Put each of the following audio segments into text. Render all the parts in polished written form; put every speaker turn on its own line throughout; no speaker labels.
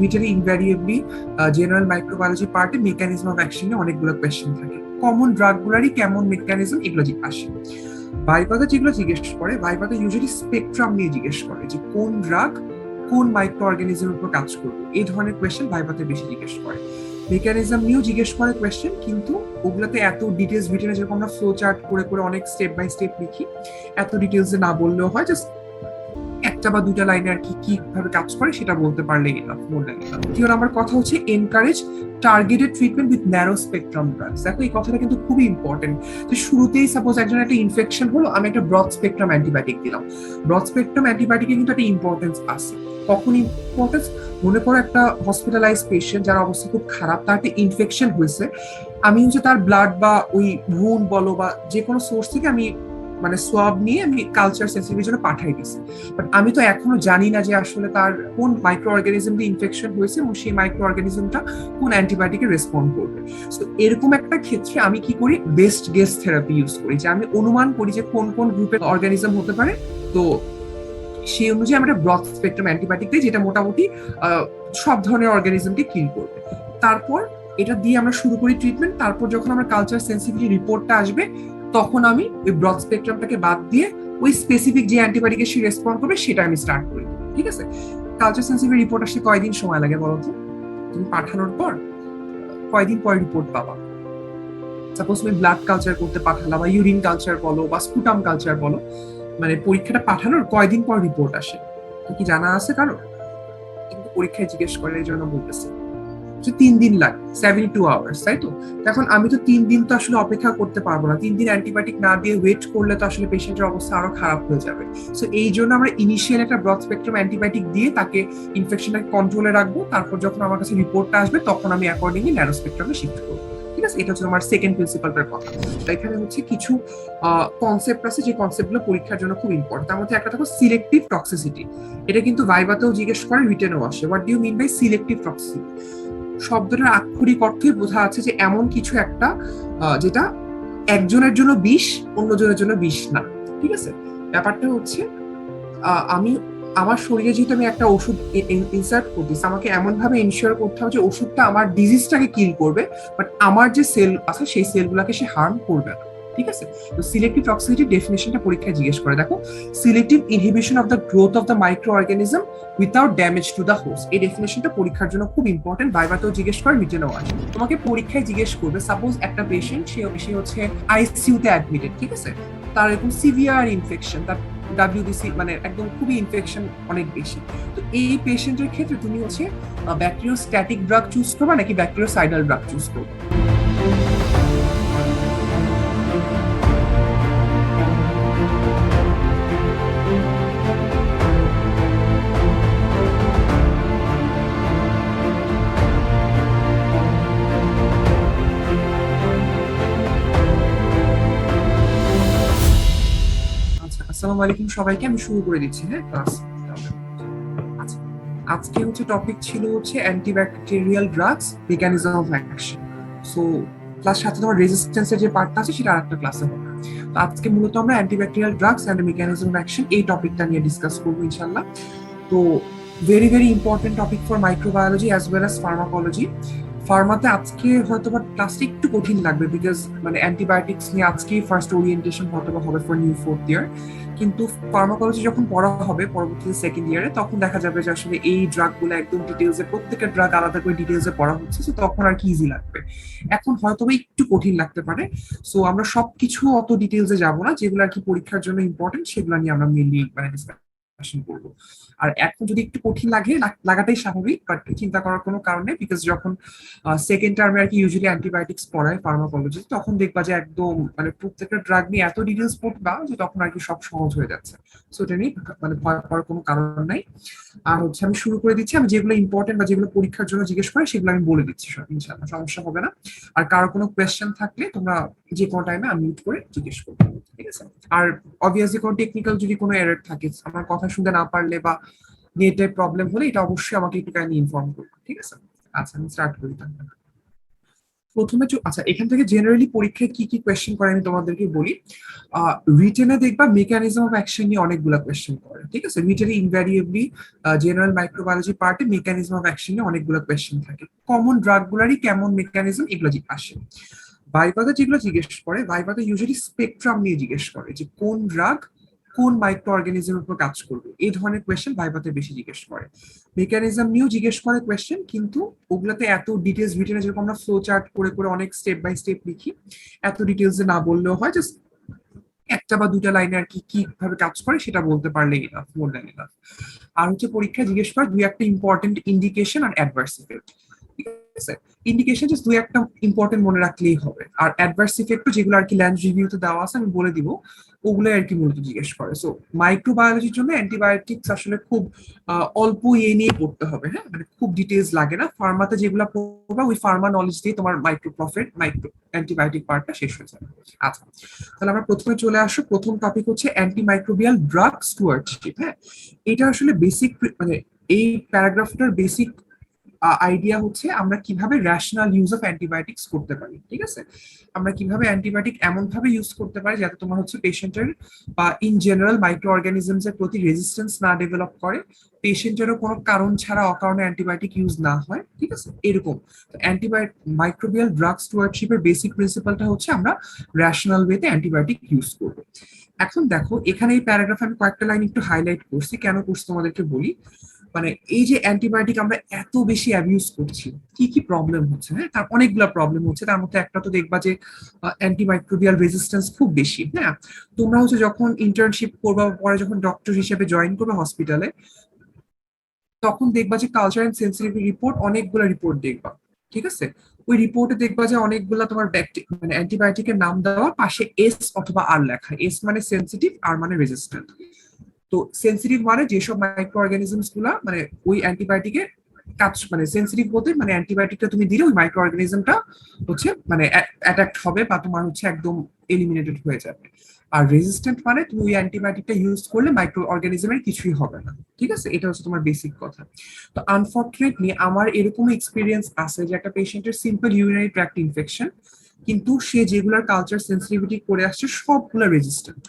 Usually ইনভ্যারিয়েবলি general microbiology পার্টে mechanism of অ্যাকশনে অনেকগুলো কোয়েশ্চেন থাকে, কমন ড্রাগগুলারই কেমন মেকানিজম এগুলো আসে। ভাইভাতে যেগুলো জিজ্ঞেস করে, ভাইভাতে ইউজুয়ালি স্পেকট্রাম নিয়ে জিজ্ঞেস করে যে কোন ড্রাগ কোন মাইক্রো অর্গানিজমের উপর কাজ করবে, এই ধরনের কোয়েশ্চেন ভাইভাতে বেশি জিজ্ঞেস করে। মেকানিজম নিয়েও জিজ্ঞেস করে কোয়েশ্চেন, কিন্তু ওগুলোতে এত ডিটেলস রিটেনে, যেরকম আমরা ফ্লো চার্ট করে করে অনেক স্টেপ বাই স্টেপ লিখি, এত ডিটেলসে না বললেও হয়, জাস্ট একটা বা দুটা লাইনে আর কি কিভাবে কাজ করে সেটা বলতে পারলেই এনাফ, মোর দ্যান এনাফ। দ্বিতীয় নাম্বার কথা হচ্ছে encourage targeted treatment with narrow spectrum drugs. দেখো এই কথাটা কিন্তু খুবই ইম্পর্টেন্ট, যে শুরুতেই সাপোজ একজন একটা ইনফেকশন হলো, আমি একটা ব্রড স্পেকট্রাম অ্যান্টিবায়োটিক দিলাম। ব্রড স্পেকট্রাম অ্যান্টিবায়োটিকের কিন্তু একটা ইম্পর্টেন্স আছে। কখন ইম্পর্টেন্স? মনে করো একটা হসপিটালাইজ পেশেন্ট যার অবস্থা খুব খারাপ, তার একটা ইনফেকশন হয়েছে, আমি হচ্ছে তার ব্লাড বা ওই ভুন বলো বা যে কোনো সোর্স থেকে আমি মানে সোয়াব নিয়ে আমি কালচার সেন্সিটিভিটির জন্য পাঠাই দিছি। বাট আমি তো এখনো জানি না যে আসলে তার কোন মাইক্রো অর্গানিজম দিয়ে ইনফেকশন হয়েছে এবং সেই মাইক্রো অর্গানিজমটা কোন অ্যান্টিবায়োটিকে রেসপন্ড করবে। তো এরকম একটা ক্ষেত্রে আমি কি করি, বেস্ট গেস থেরাপি ইউজ করি, যে আমি অনুমান করি যে কোন কোন গ্রুপের অর্গানিজম হতে পারে। তো সেই অনুযায়ী আমরা ব্রড স্পেকট্রাম অ্যান্টিবায়োটিক দিই, যেটা মোটামুটি সব ধরনের অর্গানিজমকে কিল করবে। তারপর এটা দিয়ে আমরা শুরু করি ট্রিটমেন্ট। তারপর যখন আমার কালচার সেন্সিটিভিটি রিপোর্টটা আসবে, তখন আমি ওই ব্রড স্পেকট্রামটাকে বাদ দিয়ে ওই স্পেসিফিক যে অ্যান্টিবায়োটিকে সে রেসপন্ড করবে সেটা আমি স্টার্ট করি। ঠিক আছে? কালচার সেন্সিটিভিটি রিপোর্ট আসতে কয়দিন সময় লাগে বলো তো? তুমি পাঠানোর পর কয়দিন পর রিপোর্ট পাবা? সাপোজ তুমি ব্লাড কালচার করতে পাঠালা, বা ইউরিন কালচার বলো বা স্পুটাম কালচার বলো, মানে পরীক্ষাটা পাঠানোর কয়দিন পর রিপোর্ট আসে কি জানা আছে কারো? কিন্তু পরীক্ষায় জিজ্ঞেস করে, এই জন্য বলতেছে যে 3 দিন লাগে, 72 আওয়ার্স, তাই তো? এখন আমি তো 3 দিন তো আসলে অপেক্ষা করতে পারবো না, 3 দিন অ্যান্টিবায়োটিক না দিয়ে ওয়েট করলে তো আসলে পেশেন্টের অবস্থা আরো খারাপ হয়ে যাবে। সো এই জন্য আমরা ইনিশিয়াল একটা ব্রড স্পেকট্রাম অ্যান্টিবায়োটিক দিয়ে তাকে ইনফেকশনটাকে কন্ট্রোলে রাখবো। তারপর যখন আমার কাছে রিপোর্টটা আসবে তখন আমি অ্যাকর্ডিংলি ন্যারো স্পেকট্রামে শিফট করবো। ঠিক আছে? এটা হচ্ছে আমার সেকেন্ড প্রিন্সিপালটার কথা। তো এখানে হচ্ছে কিছু কনসেপ্ট আছে যে কনসেপ্টগুলো পরীক্ষার জন্য খুব ইম্পর্টেন্ট। তার মধ্যে একটা থাকো সিলেক্টিভ টক্সিসিটি। এটা কিন্তু ভাইভাতেও জিজ্ঞেস করে, রিটেনও আসে। What do you mean by selective toxicity? শব্দটার আক্ষরিক অর্থই বোঝা আছে যে এমন কিছু একটা যেটা একজনের জন্য বিষ, অন্যজনের জন্য বিষ না। ঠিক আছে? ব্যাপারটা হচ্ছে আমি আমার শরীরে যেহেতু আমি একটা ওষুধ ইনসার্ট করতেছি, আমাকে এমন ভাবে এনশিওর করতে হবে যে ওষুধটা আমার ডিজিজটাকে কিল করবে, বাট আমার যে সেল আছে সেই সেলগুলোকে সে হার্ম করবে না। ঠিক আছে? তো সিলেক্টিভ টক্সিসিটি ডেফিনেশনটা পরীক্ষায় জিজ্ঞেস করে, দেখো, selective inhibition of the growth of the micro organism without damage to the host. এই ডেফিনেশনটা পরীক্ষার জন্য খুব ইম্পর্টেন্ট, ভাইভাতেও জিজ্ঞেস করে, রিটেনও আসে। তোমাকে পরীক্ষায় জিজ্ঞেস করবে, সাপোজ একটা পেশেন্ট, সে হচ্ছে আইসিইউতে অ্যাডমিটেড। ঠিক আছে? তার এরকম সিভিয়ার ইনফেকশন, তার ডাব্লিউবিসি মানে একদম খুবই ইনফেকশন অনেক বেশি। তো এই পেশেন্টের ক্ষেত্রে তুমি হচ্ছে ব্যাকটেরিওস্ট্যাটিক ড্রাগ চুজ করবা নাকি ব্যাকটেরিওসাইডাল ড্রাগ চুজ করবে? আচ্ছা, আসসালামু আলাইকুম সবাইকে, আমি শুরু করে দিচ্ছি, হ্যাঁ, ক্লাস। আচ্ছা, আজকে হচ্ছে টপিক ছিল হচ্ছে antibacterial drugs mechanism of action. So plus সাথে তোমার রেজিস্ট্যান্সের যে পার্টটা আছে সেটা আরেকটা ক্লাসে হবে। তো আজকে মূলত আমরা antibacterial drugs and mechanism of action এই টপিকটা নিয়ে ডিসকাস করবো ইনশাল্লাহ। তো very very important topic for microbiology as well as pharmacology. ফার্মাতে আজকে হয়তো বা ক্লাসটা একটু কঠিন লাগবে, বিকজ মানে অ্যান্টিবায়োটিক্স নিয়ে আজকেই ফার্স্ট ওরিয়েন্টেশন হয়তো বা হবে ফর নিউ ফোর্থ ইয়ার। কিন্তু ফার্মাকোলজি যখন পড়া হবে পরবর্তীতে সেকেন্ড ইয়ারে, তখন দেখা যাবে যে আসলে এই ড্রাগ গুলো একদম ডিটেলসে, প্রত্যেকটা ড্রাগ আলাদা করে ডিটেলসে পড়া হচ্ছে, তো তখন আর কি ইজি লাগবে। এখন হয়তো বা একটু কঠিন লাগতে পারে। সো আমরা সবকিছু অত ডিটেলসে যাব না, যেগুলো আর কি পরীক্ষার জন্য ইম্পর্টেন্ট সেগুলো নিয়ে আমরা মেনলি মানে ডিসকাশন করবো। আর এখন যদি একটু কঠিন লাগে, লাগাটাই স্বাভাবিক, বাট চিন্তা করার কোনো কারণ নেই, বিকজ যখন সেকেন্ড টার্মে আর কি ইউজুয়ালি অ্যান্টিবায়োটিক্স পড়ায় ফার্মাকোলজি, তখন দেখবা যে একদম মানে প্রত্যেকটা ড্রাগ নিয়ে এত ডিটেলস পড়বা যে তখন আর কি সব সহজ হয়ে যাচ্ছে। সো এটা নিয়ে মানে ভয় পাওয়ার কোনো কারণ নাই। আর হচ্ছে আমি শুরু করে দিচ্ছি, আমি যেগুলো ইম্পর্টেন্ট বা যেগুলো পরীক্ষার জন্য জিজ্ঞেস করে সেগুলো আমি বলে দিচ্ছি, সব ইনশাআল্লাহ সমস্যা হবে না। আর কারো কোনো কোয়েশ্চেন থাকলে তোমরা যে কোনো টাইমে আনমিউট করে জিজ্ঞেস করবে। ঠিক আছে? আর অবভিয়াসলি কোনো টেকনিক্যাল যদি কোনো এরর থাকে, আমার কথা শুনতে না পারলে বা নেটের প্রবলেম হলে, এটা অবশ্যই আমাকে একটু কাইন্ডলি ইনফর্ম করবে। ঠিক আছে? আচ্ছা, আমি স্টার্ট করি তাহলে। প্রথমে আচ্ছা, এখান থেকে জেনারেলি পরীক্ষায় কি কি কোয়েশ্চেন করে আমি তোমাদেরকে বলি। রিটেনে দেখবা মেকানিজম অফ অ্যাকশন নিয়ে অনেকগুলো কোয়েশ্চেন করে, ঠিক আছে। রিটেনে ইনভ্যারিয়েবলি জেনারেল মাইক্রোবায়োলজি পার্টে মেকানিজম অফ অ্যাকশন নিয়ে অনেকগুলো কোয়েশ্চেন থাকে। কমন ড্রাগ গুলারই কেমন মেকানিজম এগুলো আসে। ভাইভাতে যেগুলো জিজ্ঞেস করে, ভাইভাতে ইউজুয়ালি স্পেকট্রাম নিয়ে জিজ্ঞেস করে যে কোন ড্রাগ কোন মাইক্রো অর্গানিজমের উপর কাজ করবে, এই ধরনের কোয়েশ্চেন ভাইভাতে বেশি জিজ্ঞেস করে। মেকানিজম নিয়েও জিজ্ঞেস করে কোয়েশ্চেন, কিন্তু ওগুলাতে এত ডিটেলস রিটেনে যেরকম আমরা ফ্লো চার্ট করে করে অনেক স্টেপ বাই স্টেপ লিখি, এত ডিটেলসে না বললেও হয়, জাস্ট একটা বা দুটা লাইনে আর কি কিভাবে কাজ করে সেটা বলতে পারলেই ইনাফ, মোর দ্যান ইনাফ। আর হচ্ছে পরীক্ষা জিজ্ঞেস করে দুই একটা ইম্পর্টেন্ট ইন্ডিকেশন আর অ্যাডভার্স ইফেক্ট, ঠিক আছে। ইন্ডিকেশন জাস্ট দুই একটা ইম্পর্টেন্ট মনে রাখলেই হবে, আর অ্যাডভার্স ইফেক্ট যেগুলো আর কি ল্যান্ড রিভিউতে দেওয়া আছে আমি বলে দিব, ওগুলো আর কি মূলত জিজ্ঞেস করে। সো মাইক্রোবায়োলজির জন্য অ্যান্টিবায়োটিক্স আসলে খুব অল্প ইয়ে নিয়ে পড়তে হবে, হ্যাঁ, মানে খুব ডিটেলস লাগে না। ফার্মাতে যেগুলো পড়বা ওই ফার্মা নলেজ দিয়ে তোমার মাইক্রো প্রফিট মাইক্রো অ্যান্টিবায়োটিক পার্টটা শেষ হয়ে যাবে। আচ্ছা, তাহলে আমরা প্রথমে চলে আসো, প্রথম টপিক হচ্ছে অ্যান্টিমাইক্রোবিয়াল ড্রাগ স্টুয়ার্ডশিপ। হ্যাঁ, এটা আসলে বেসিক, মানে এই প্যারাগ্রাফটার বেসিক আইডিয়া হচ্ছে আমরা কিভাবে রেশনাল ইউজ অফ অ্যান্টিবায়োটিক্স করতে পারি, ঠিক আছে। আমরা কিভাবে অ্যান্টিবায়োটিক এমন ভাবে ইউজ করতে পারি যাতে তোমার হচ্ছে পেশেন্টের বা ইন জেনারেল মাইক্রো অর্গানিজমস এর প্রতি রেজিস্ট্যান্স না ডেভেলপ করে, পেশেন্টেরও কোনো কারণ ছাড়া অকারণে অ্যান্টিবায়োটিক ইউজ না হয়, ঠিক আছে, এরকম। অ্যান্টিবায়োটিক মাইক্রোবিয়াল ড্রাগ স্টুয়ার্ডশিপের বেসিক প্রিন্সিপালটা হচ্ছে আমরা রেশনাল ওয়েতে অ্যান্টিবায়োটিক ইউজ করবো। এখন দেখো, এখানে এই প্যারাগ্রাফে আমি কয়েকটা লাইন একটু হাইলাইট করছি, কেন করছি তোমাদেরকে বলি। মানে এই যে অ্যান্টিবায়োটিক আমরা এত বেশি অ্যাবিউজ করছি, কি কি প্রবলেম হচ্ছে, হ্যাঁ, তার অনেকগুলো প্রবলেম হচ্ছে। তার মধ্যে একটা তো দেখবা যে অ্যান্টিমাইক্রোবিয়াল রেজিস্ট্যান্স খুব বেশি। হ্যাঁ, তোমরা হচ্ছে যখন ইন্টার্নশিপ করবা, পরে যখন ডক্টর হিসেবে জয়েন করবে হসপিটালে, তখন দেখবা যে কালচার এন্ড সেন্সিটিভিটি রিপোর্ট, অনেকগুলো রিপোর্ট দেখবা, ঠিক আছে। ওই রিপোর্টে দেখবা যে অনেকগুলা তোমার মানে অ্যান্টিবায়োটিকের নাম দেওয়া, পাশে এস অথবা আর লেখা। এস মানে সেন্সিটিভ, আর মানে রেজিস্ট্যান্ট। তো সেন্সিটিভ মানে যেসব মাইক্রো অর্গানিজমস গুলা মানে ওই অ্যান্টিবায়োটিকের কাজ, মানে সেন্সিটিভ বলতে মানে অ্যান্টিবায়োটিকটা তুমি দিলে ওই মাইক্রো অর্গানিজমটা হচ্ছে মানে অ্যাটাক্ট হবে বা তোমার হচ্ছে একদম এলিমিনেটেড হয়ে যাবে। আর রেজিস্ট্যান্ট মানে তুমি ওই অ্যান্টিবায়োটিকটা ইউজ করলে মাইক্রো অর্গানিজমের কিছুই হবে না, ঠিক আছে। এটা হচ্ছে তোমার বেসিক কথা। তো আনফর্চুনেটলি আমার এরকম এক্সপিরিয়েন্স আছে যে একটা পেশেন্টের সিম্পল ইউরিনারি ট্র্যাক্ট ইনফেকশন, কিন্তু সে যেগুলার কালচার সেন্সিটিভিটি করে আসছে সবগুলো রেজিস্ট্যান্ট।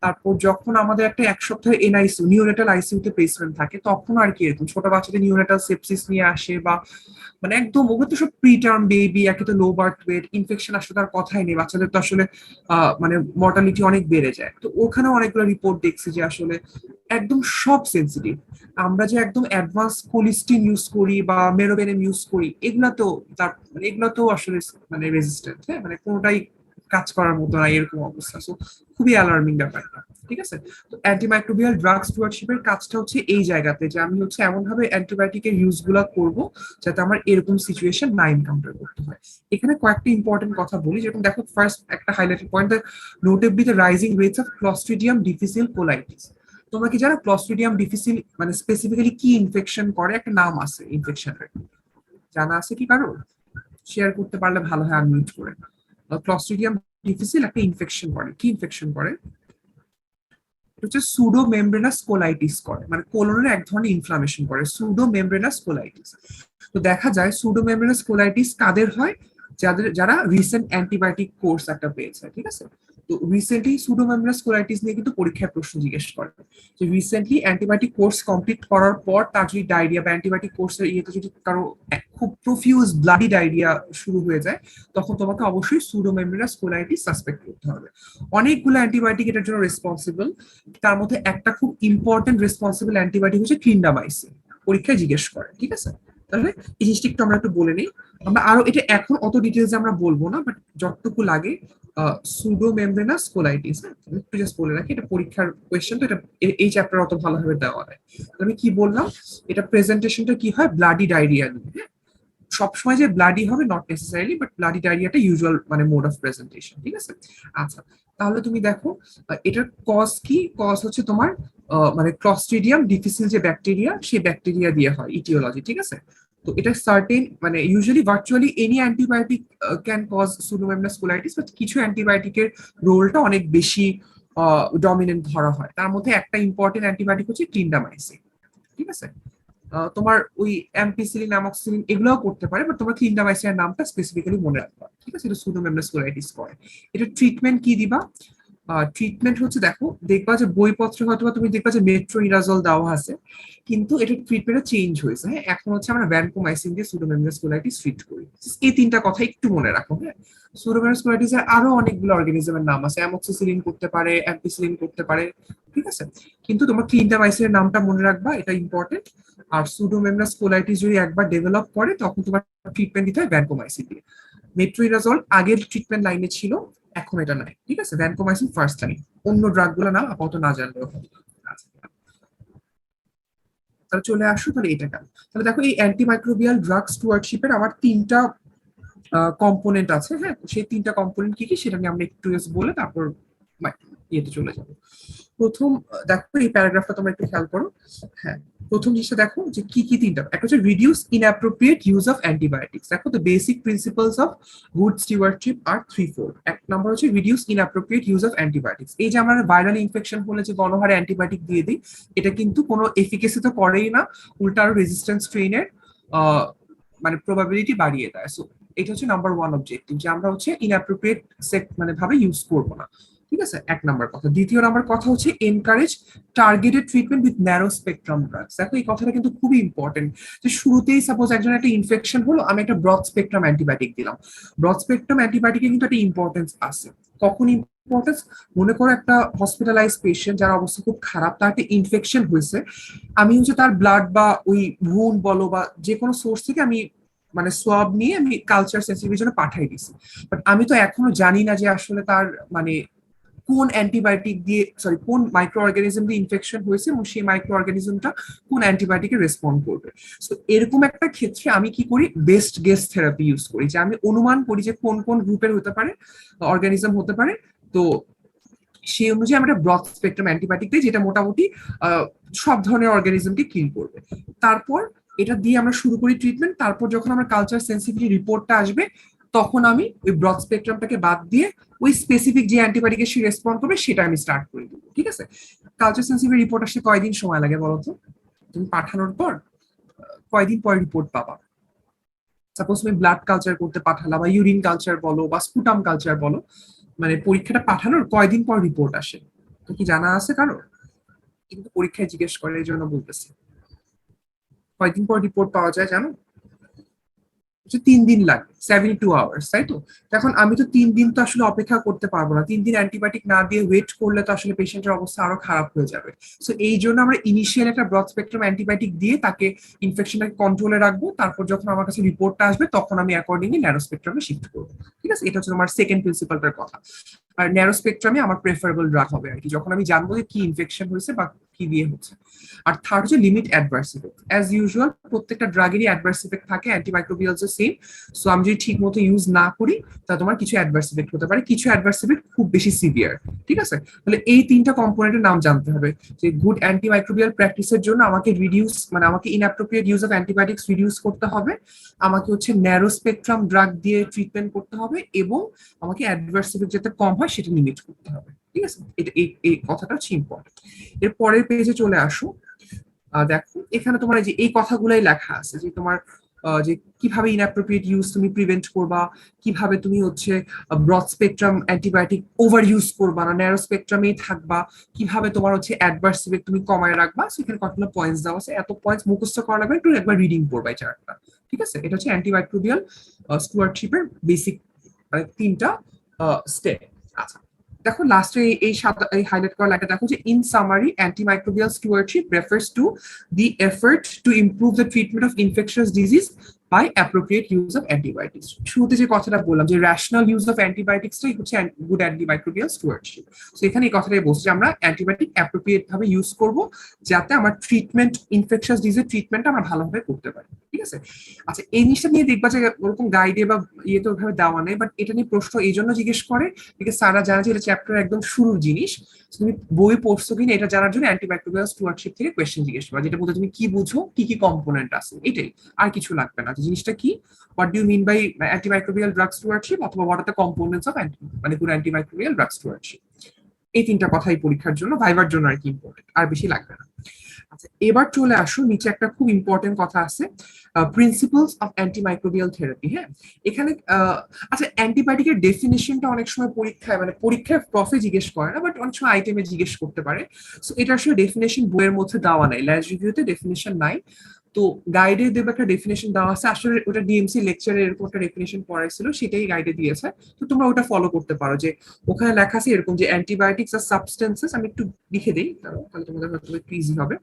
তারপর যখন আমাদের একটা এক সপ্তাহ এনআইসিউ নিউনেটাল আইসিইউতে প্লেসমেন্ট থাকে, তখন আর কি এরকম ছোট বাচ্চাদের নিউনেটাল সেপসিস নিয়ে আসে, বা মানে একদম ওগুলো তো সব প্রিটার্ম বেবি, একে তো লো বার্থ ওয়েট, ইনফেকশন আসলে তার কথাই নেই, বাচ্চাদের তো আসলে মানে মর্টালিটি অনেক বেড়ে যায়। তো ওখানে অনেকগুলো রিপোর্ট দেখছি যে আসলে একদম সব সেন্সিটিভ। আমরা যে একদম অ্যাডভান্স কোলিস্টিন ইউজ করি বা মেরোবেনেম ইউজ করি, এগুলা তো তার মানে এগুলা তো আসলে মানে রেজিস্ট্যান্ট, হ্যাঁ, মানে কোনোটাই কাজ করার মতো না, এরকম অবস্থা। সো খুবই অ্যালার্মিং ব্যাপারটা, ঠিক আছে। তো অ্যান্টিমাইক্রোবিয়াল ড্রাগ স্টুয়ার্ডশিপের কাজটা হচ্ছে এই জায়গাতে যে আমি হচ্ছে এমন ভাবে অ্যান্টিবায়োটিকের ইউজ গুলা করবো যাতে আমার এরকম সিচুয়েশন না এনকাউন্টার করতে হয়। এখানে কয়েকটা ইম্পর্টেন্ট কথা বলি, যেরকম দেখো ফার্স্ট একটা highlighted point, নোটেবলি the rising rates of Clostridium difficile colitis. তোমরা কি জানো ক্লস্ট্রিডিয়াম ডিফিসিল মানে স্পেসিফিক্যালি কি ইনফেকশন করে? একটা নাম আছে ইনফেকশনের, জানা আছে কি কারো? শেয়ার করতে পারলে ভালো হয় আনমিউট করে। ক্লস্ট্রিডিয়াম ডিফিসিল একটা ইনফেকশন করে, কি ইনফেকশন করে? হচ্ছে সুডো মেমব্রেনাস কোলাইটিস করে, মানে কোলনের এক ধরনের ইনফ্লামেশন করে, সুডো মেমব্রেনাস কোলাইটিস। তো দেখা যায় সুডো মেমব্রেনাস কোলাইটিস কাদের হয়? যারা রিসেন্ট অ্যান্টিবায়োটিক কোর্স একটা পেয়েছে, ঠিক আছে। তো রিসেন্টলি সুডোমোনাস কোলাইটিস নিয়ে কিন্তু পরীক্ষায় প্রশ্ন জিজ্ঞেস করে যে রিসেন্টলি অ্যান্টিবায়োটিক কোর্স কমপ্লিট করার পর তার যদি ডায়রিয়া বা অ্যান্টিবায়োটিক কোর্সের ইয়েতে যদি কারো খুব প্রফিউজ ব্লাডি ডায়রিয়া শুরু হয়ে যায়, তখন তোমাকে অবশ্যই সুডোমোনাস কোলাইটিস সাসপেক্ট করতে হবে। অনেকগুলো অ্যান্টিবায়োটিক এটার জন্য রেসপন্সিবল, তার মধ্যে একটা খুব ইম্পর্টেন্ট রেসপন্সিবল অ্যান্টিবায়োটিক হচ্ছে ক্লিন্ডামাইসিন, পরীক্ষায় জিজ্ঞেস করে, ঠিক আছে। তাহলে এই জিনিসটা একটু আমরা একটু বলে নিই। আমরা আরো এটা এখন অত ডিটেলস আমরা বলবো না, বাট যতটুকু লাগে সুডো মেমব্রেনাস কোলাইটিস, একটু জাস্ট বলে রাখি, এটা পরীক্ষার কোয়েশ্চেন, তো এটা এই চ্যাপ্টার অত ভালোভাবে দেওয়া হয়। আমি কি বললাম, এটা প্রেজেন্টেশনটা কি হয় ব্লাডি ডায়রিয়া নিয়ে, হ্যাঁ। সবসময় যে ব্লাডি হবে নট নেসেসারিলি, বাট ব্লাডি ডায়রিয়াটা ইউজুয়াল মানে মোড অফ প্রেজেন্টেশন, ঠিক আছে। আচ্ছা, তাহলে তুমি দেখো এটার কজ কি? কজ হচ্ছে তোমার মানে ক্লস্ট্রিডিয়াম ডিফিসিল যে ব্যাকটেরিয়া, সেই ব্যাকটেরিয়া দিয়ে হয় ইটিওলজি, ঠিক আছে। তো এটা সার্টেন মানে usually virtually any antibiotic can cause pseudomonas colitis, but কিছু অ্যান্টিবায়োটিকের রোলটা অনেক বেশি ডমিনেন্ট ধরা হয়। তার মধ্যে একটা ইম্পর্টেন্ট অ্যান্টিবায়োটিক হচ্ছে ক্লিন্ডামাইসিন, ঠিক আছে। তোমার ওই অ্যাম্পিসিলিন অ্যামক্সিলিন এগুলোও করতে পারে, বাট তোমার ক্লিন্ডামাইসিনের নামটা স্পেসিফিক্যালি মনে রাখবা, ঠিক আছে? এটা সুডোমোনাস কোলাইটিস করে। এটা ট্রিটমেন্ট কি দিবা? ট্রিটমেন্ট হচ্ছে, দেখো দেখবা যে বইপত্রে হয়তো তুমি দেখবা যে মেট্রোনিডাজল দেওয়া আছে, কিন্তু এটা ট্রিটমেন্টটা চেঞ্জ হয়েছে। হ্যাঁ, এখন হচ্ছে আমরা ভ্যানকোমাইসিন দিয়ে সুডোমোনাস কোলাইটিস ট্রিট করি। এই তিনটা কথা একটু মনে রাখো। হ্যাঁ, সুডোমোনাস কোলাইটিসের আরো অনেকগুলো অর্গানিজমের নাম আছে, অ্যামক্সিসিলিন করতে পারে, অ্যাম্পিসিলিন করতে পারে, ঠিক আছে? কিন্তু তোমার ক্লিন্ডামাইসিনের নামটা মনে রাখবা, এটা ইম্পর্টেন্ট। আর সুডোমোনাস কোলাইটিস যদি একবার ডেভেলপ করে তখন তোমার ট্রিটমেন্ট দিতে হয় ভ্যানকোমাইসিন দিয়ে। মেট্রোনিডাজল আগের ট্রিটমেন্ট লাইনে ছিল, এখন এটা নাই, ঠিক আছে? Vancomycin first line. অন্য ড্রাগ গুলো নাম আপাতত না জানলেও হবে। আচ্ছা, তাহলে চলে আসো, তাহলে এটা কেন? তাহলে দেখো, এই অ্যান্টিমাইক্রোবিয়াল ড্রাগ স্টুয়ার্ডশিপের আমার তিনটা কম্পোনেন্ট আছে। হ্যাঁ, সেই তিনটা কম্পোনেন্ট কি কি সেটা নিয়ে আমরা একটু বলে তারপর ইয়েতে চলে যাবো। প্রথম দেখো, এই প্যারাগ্রাফটা তোমরা একটু খেয়াল করো। হ্যাঁ, প্রথম জিনিসটা দেখো যে কি কি তিনটা, একটা হচ্ছে reduce inappropriate use of antibiotics. দেখো, the basic principles of good stewardship are three four. এক নম্বর হচ্ছে reduce inappropriate use of antibiotics. এই যে আমরা ভাইরাল ইনফেকশন হলে যে গণহারে অ্যান্টিবায়োটিক দিয়ে দিই, এটা কিন্তু কোনো এফিকেসি তো করেই না, উল্টা আরো রেজিস্ট্যান্স স্ট্রেইনের মানে প্রবাবিলিটি বাড়িয়ে দেয়। সো এটা হচ্ছে নাম্বার ওয়ান অবজেক্টিভ, যে আমরা হচ্ছে ইনঅ্যাপ্রোপ্রিয়েট মানে ভাবে ইউজ করবো না, ঠিক আছে? এক নাম্বার কথা। দ্বিতীয় নাম্বার কথা হচ্ছে encourage targeted treatment with narrow spectrum drugs. দেখো, এই কথাটা কিন্তু খুবই ইম্পর্টেন্ট, যে শুরুতেই সাপোজ একজন একটা ইনফেকশন হলো, আমি একটা ব্রড স্পেকট্রাম অ্যান্টিবায়োটিক দিলাম। ব্রড স্পেকট্রাম অ্যান্টিবায়োটিকের কিন্তু একটা ইম্পর্টেন্স আছে। কখন ইম্পর্টেন্স? মনে করো একটা হসপিটালাইজ পেশেন্ট যার অবস্থা খুব খারাপ, তার একটা ইনফেকশন হয়েছে, আমি হচ্ছে তার ব্লাড বা ওই ভুন বলো বা যে কোনো সোর্স থেকে আমি মানে সোয়াব নিয়ে আমি কালচার সেন্সিটিভিটির জন্য পাঠাই দিছি। বাট আমি তো এখনো জানি না যে আসলে তার মানে কোন অ্যান্টিবায়োটিক দিয়ে, সরি, কোন মাইক্রো অর্গানিজম দিয়ে ইনফেকশন হয়েছে এবং সেই মাইক্রো অর্গানিজমটা কোন অ্যান্টিবায়োটিকে রেসপন্ড করবে। তো এরকম একটা ক্ষেত্রে আমি কি করি? বেস্ট গেস থেরাপি ইউজ করি, যে আমি অনুমান করি যে কোন কোন গ্রুপের হতে পারে, অর্গানিজম হতে পারে। তো সেই অনুযায়ী আমরা ব্রড স্পেকট্রাম অ্যান্টিবায়োটিক দিই, যেটা মোটামুটি সব ধরনের অর্গানিজমকে কিল করবে। তারপর এটা দিয়ে আমরা শুরু করি ট্রিটমেন্ট। তারপর যখন আমার কালচার সেন্সিটিভিটি রিপোর্টটা আসবে, তখন আমি ওই ব্রড স্পেকট্রামটাকে বাদ দিয়ে ওই স্পেসিফিক যে অ্যান্টিবায়োটিকে সে রেসপন্ড করবে সেটা আমি স্টার্ট করে দেবো, ঠিক আছে? কালচার সেন্সিটিভ রিপোর্ট আসতে কয়দিন সময় লাগে বলো তো? তুমি পাঠানোর পর কয়দিন পর রিপোর্ট পাবা? সাপোজ তুমি ব্লাড কালচার করতে পাঠালা, বা ইউরিন কালচার বলো বা স্পুটাম কালচার বলো, মানে পরীক্ষাটা পাঠানোর কয়দিন পর রিপোর্ট আসে? তো কি জানা আছে কারো? কিন্তু পরীক্ষায় জিজ্ঞেস করে, এই জন্য বলতেছি। কয়দিন পর রিপোর্ট পাওয়া যায় জানো? হচ্ছে 3 দিন লাগে, 72 আওয়ার্স, তাই তো? এখন আমি তো 3 দিন তো আসলে অপেক্ষা করতে পারবো না। 3 দিন অ্যান্টিবায়োটিক না দিয়ে ওয়েট করলে তো আসলে পেশেন্টের অবস্থা আরো খারাপ হয়ে যাবে। সো এই জন্য আমরা ইনিশিয়াল একটা ব্রড স্পেকট্রাম অ্যান্টিবায়োটিক দিয়ে তাকে ইনফেকশনটাকে কন্ট্রোলে রাখবো। তারপর যখন আমার কাছে রিপোর্টটা আসবে তখন আমি অ্যাকর্ডিংলি ন্যারো স্পেকট্রামে শিফট করবো, ঠিক আছে? এটা হচ্ছে তোমার সেকেন্ড প্রিন্সিপালটার কথা। আর ন্যারো স্পেকট্রামে আমার প্রেফারেবল ড্রাগ হবে আর কি, যখন আমি জানবো যে কি ইনফেকশন হয়েছে বা কি দিয়ে হচ্ছে। আর থার্ড হচ্ছে limit adverse effect. As usual প্রত্যেকটা ড্রাগেরই অ্যাডভার্স ইফেক্ট থাকে, অ্যান্টিমাইক্রোবিয়ালস সেম। সো আমি যদি ঠিক মতো ইউজ না করি, তা তোমার কিছু অ্যাডভার্স ইফেক্ট হতে পারে, কিছু অ্যাডভার্স ইফেক্ট খুব বেশি সিভিয়ার, ঠিক আছে? তাহলে এই তিনটা কম্পোনেন্টের নাম জানতে হবে, যে গুড অ্যান্টিমাইক্রোবিয়াল প্র্যাকটিসের জন্য আমাকে রিডিউস মানে আমাকে inappropriate use of antibiotics reduce করতে হবে, আমাকে হচ্ছে ন্যারো স্পেকট্রাম ড্রাগ দিয়ে ট্রিটমেন্ট করতে হবে, এবং আমাকে অ্যাডভার্স ইফেক্ট যাতে কম হয় সেটা লিমিট করতে হবে, ঠিক আছে? এটা এই কথাটা হচ্ছে ইম্পর্টেন্ট। এর পরের পেজে চলে আসো। দেখো, এখানে তোমার যে এই কথাগুলাই লেখা আছে, যে তোমার যে কিভাবে ইনঅ্যাপ্রোপ্রিয়েট ইউজ তুমি প্রিভেন্ট করবা, কিভাবে তুমি হচ্ছে broad spectrum antibiotic over use করবা না, ন্যারো স্পেকট্রামেই থাকবা, কিভাবে তোমার হচ্ছে অ্যাডভার্স ইফেক্ট তুমি কমায় রাখবা। সেখানে কতগুলো পয়েন্টস দেওয়া আছে, এত পয়েন্টস মুখস্থ করা লাগবে, একটু একবার রিডিং করবা এই চারটা, ঠিক আছে? এটা হচ্ছে অ্যান্টিমাইক্রোবিয়াল স্টুয়ার্ডশিপের বেসিক মানে তিনটা স্টেপ। আচ্ছা, দেখো লাস্টে এই সাদা এই হাইলাইট করা লাইনটা দেখো, যে in summary antimicrobial stewardship refers to the effort to improve the treatment of infectious disease by appropriate use of antibiotics. শুরুতে যে কথাটা বললাম, যে রেশনাল ইউজ অফ অ্যান্টিবায়োটিক্সটাই হচ্ছে গুড অ্যান্টিমাইক্রোবিয়াল স্টুয়ার্ডশিপ। তো এখানে এই কথাটাই বলছে যে আমরা অ্যান্টিবায়োটিক অ্যাপ্রোপ্রিয়েট ভাবে ইউজ করব, যাতে আমার ট্রিটমেন্ট ইনফেকশাস ডিজিজের ট্রিটমেন্টটা আমরা ভালোভাবে করতে পারি, ঠিক আছে? আচ্ছা, এই জিনিসটা নিয়ে দেখবা যে ওরকম গাইডে বা ইয়েতে ওইভাবে দেওয়া নেই, বাট এটা নিয়ে প্রশ্ন এই জন্য জিজ্ঞেস করে বিকজ স্যাররা জানে যে এটা চ্যাপ্টার একদম শুরুর জিনিস। তুমি বই পড়ছো কিনা এটা জানার জন্য অ্যান্টিমাইক্রোবিয়াল স্টুয়ার্ডশিপ থেকে কোয়েশ্চেন জিজ্ঞেস করা, যেটা বলতে তুমি কি বুঝো, কি কি কম্পোনেন্ট আছে, এটাই, আর কিছু লাগবে না। জিনিসটা কি, what do you mean by antimicrobial drug stewardship, অথবা what are the components of মানে গুড অ্যান্টিমাইক্রোবিয়াল ড্রাগ স্টুয়ার্ডশিপ। এই তিনটা কথাই পরীক্ষার জন্য, ভাইবার জন্য আর কি ইম্পর্টেন্ট, আর বেশি লাগবে না। আচ্ছা, এবার চলে আসো, নিচে একটা খুব ইম্পর্টেন্ট কথা আছে, প্রিন্সিপালস অফ অ্যান্টিমাইক্রোবিয়াল থেরাপি। হ্যাঁ, এখানে আচ্ছা, অ্যান্টিবায়োটিকের ডেফিনিশনটা অনেক সময় পরীক্ষায়, মানে পরীক্ষায় প্রফে জিজ্ঞেস করে না, বাট অনেক সময় আইটেমে জিজ্ঞেস করতে পারে। সো এটা আসলে ডেফিনেশন বইয়ের মধ্যে দেওয়া নাই, ল্যাজ রিভিউতে ডেফিনেশন নাই। তো গাইডে দেবে একটা ডেফিনেশন দেওয়া আছে, আসলে ওটা ডিএমসি লেকচারে এরকম একটা ডেফিনেশন পড়াইছিল, সেটাই গাইডে দিয়েছে। তো তোমরা ওটা ফলো করতে পারো, যে ওখানে লেখা আছে এরকম যে অ্যান্টিবায়োটিক্স আর সাবস্টেন্সেস, আমি একটু লিখে দিই তাহলে তোমাদের হয়তো একটু ইজি হবে।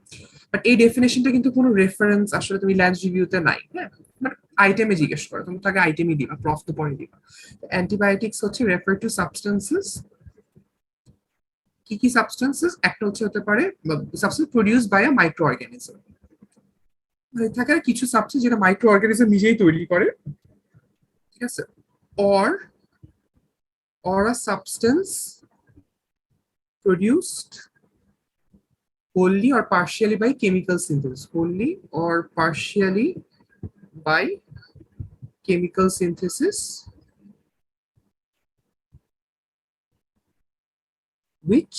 বাট এই ডেফিনেশনটা কিন্তু কোনো রেফারেন্স আসলে তুমি ল্যান্স রিভিউতে নাই। হ্যাঁ, বাট আইটেমে জিজ্ঞেস করো, তুমি তাকে আইটেমই দিবা, প্রফ তো পরে দিবা। অ্যান্টিবায়োটিক্স হচ্ছে রেফার টু সাবস্টেন্সেস, কি কি সাবস্টেন্সেস, একটা হচ্ছে হতে পারে substance produced by a microorganism, থাকে না কিছু সাবস্টেন্স যেটা মাইক্রো অর্গানিজম নিজেই তৈরি করে, ঠিক আছে, or or a substance produced wholly or partially by chemical synthesis, wholly or partially by chemical synthesis, which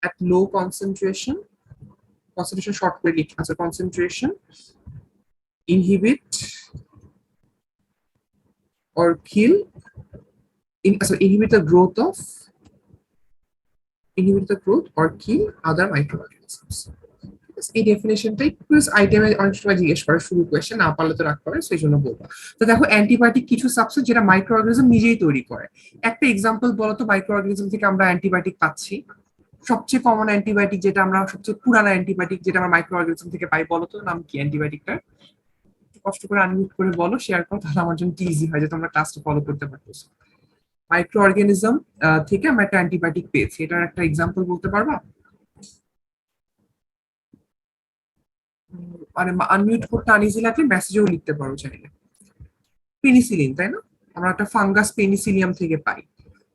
at low concentration, concentration short করে as a concentration, inhibit or kill inhibit the growth or kill other microorganisms. এই ডেফিনেশনটাই plus আইটেমে অনেক সময় জিজ্ঞেস করে, শুরু question না পারলে তো রাখতে পারে, সেই জন্য বলবো। তো দেখো, অ্যান্টিবায়োটিক কিছু সাবস্টেন্স যেটা মাইক্রো অর্গানিজম নিজেই তৈরি করে। একটা এক্সাম্পল বলো তো, মাইক্রো অর্গানিজম থেকে আমরা অ্যান্টিবায়োটিক পাচ্ছি, সবচেয়ে কমন অ্যান্টিবায়োটিক যেটা আমরা, সবচেয়ে পুরানো অ্যান্টিবায়োটিক যেটা আমরা মাইক্রো অর্গানিজম থেকে পাই, বলো তো নাম কি অ্যান্টিবায়োটিকটা? কষ্ট করে আনমিউট করে বলো, শেয়ার করো, তাহলে আমার জন্য ইজি হয় যে তোমরা ক্লাসটা ফলো করতে পারতেছো। মাইক্রো অর্গানিজম থেকে আমরা একটা অ্যান্টিবায়োটিক পেয়েছি, এটার একটা এক্সাম্পল বলতে পারবা? মানে আনমিউট করতে আনইজি লাগলে মেসেজেও লিখতে পারো চাইলে। পেনিসিলিন, তাই না? আমরা একটা ফাঙ্গাস পেনিসিলিয়াম থেকে পাই।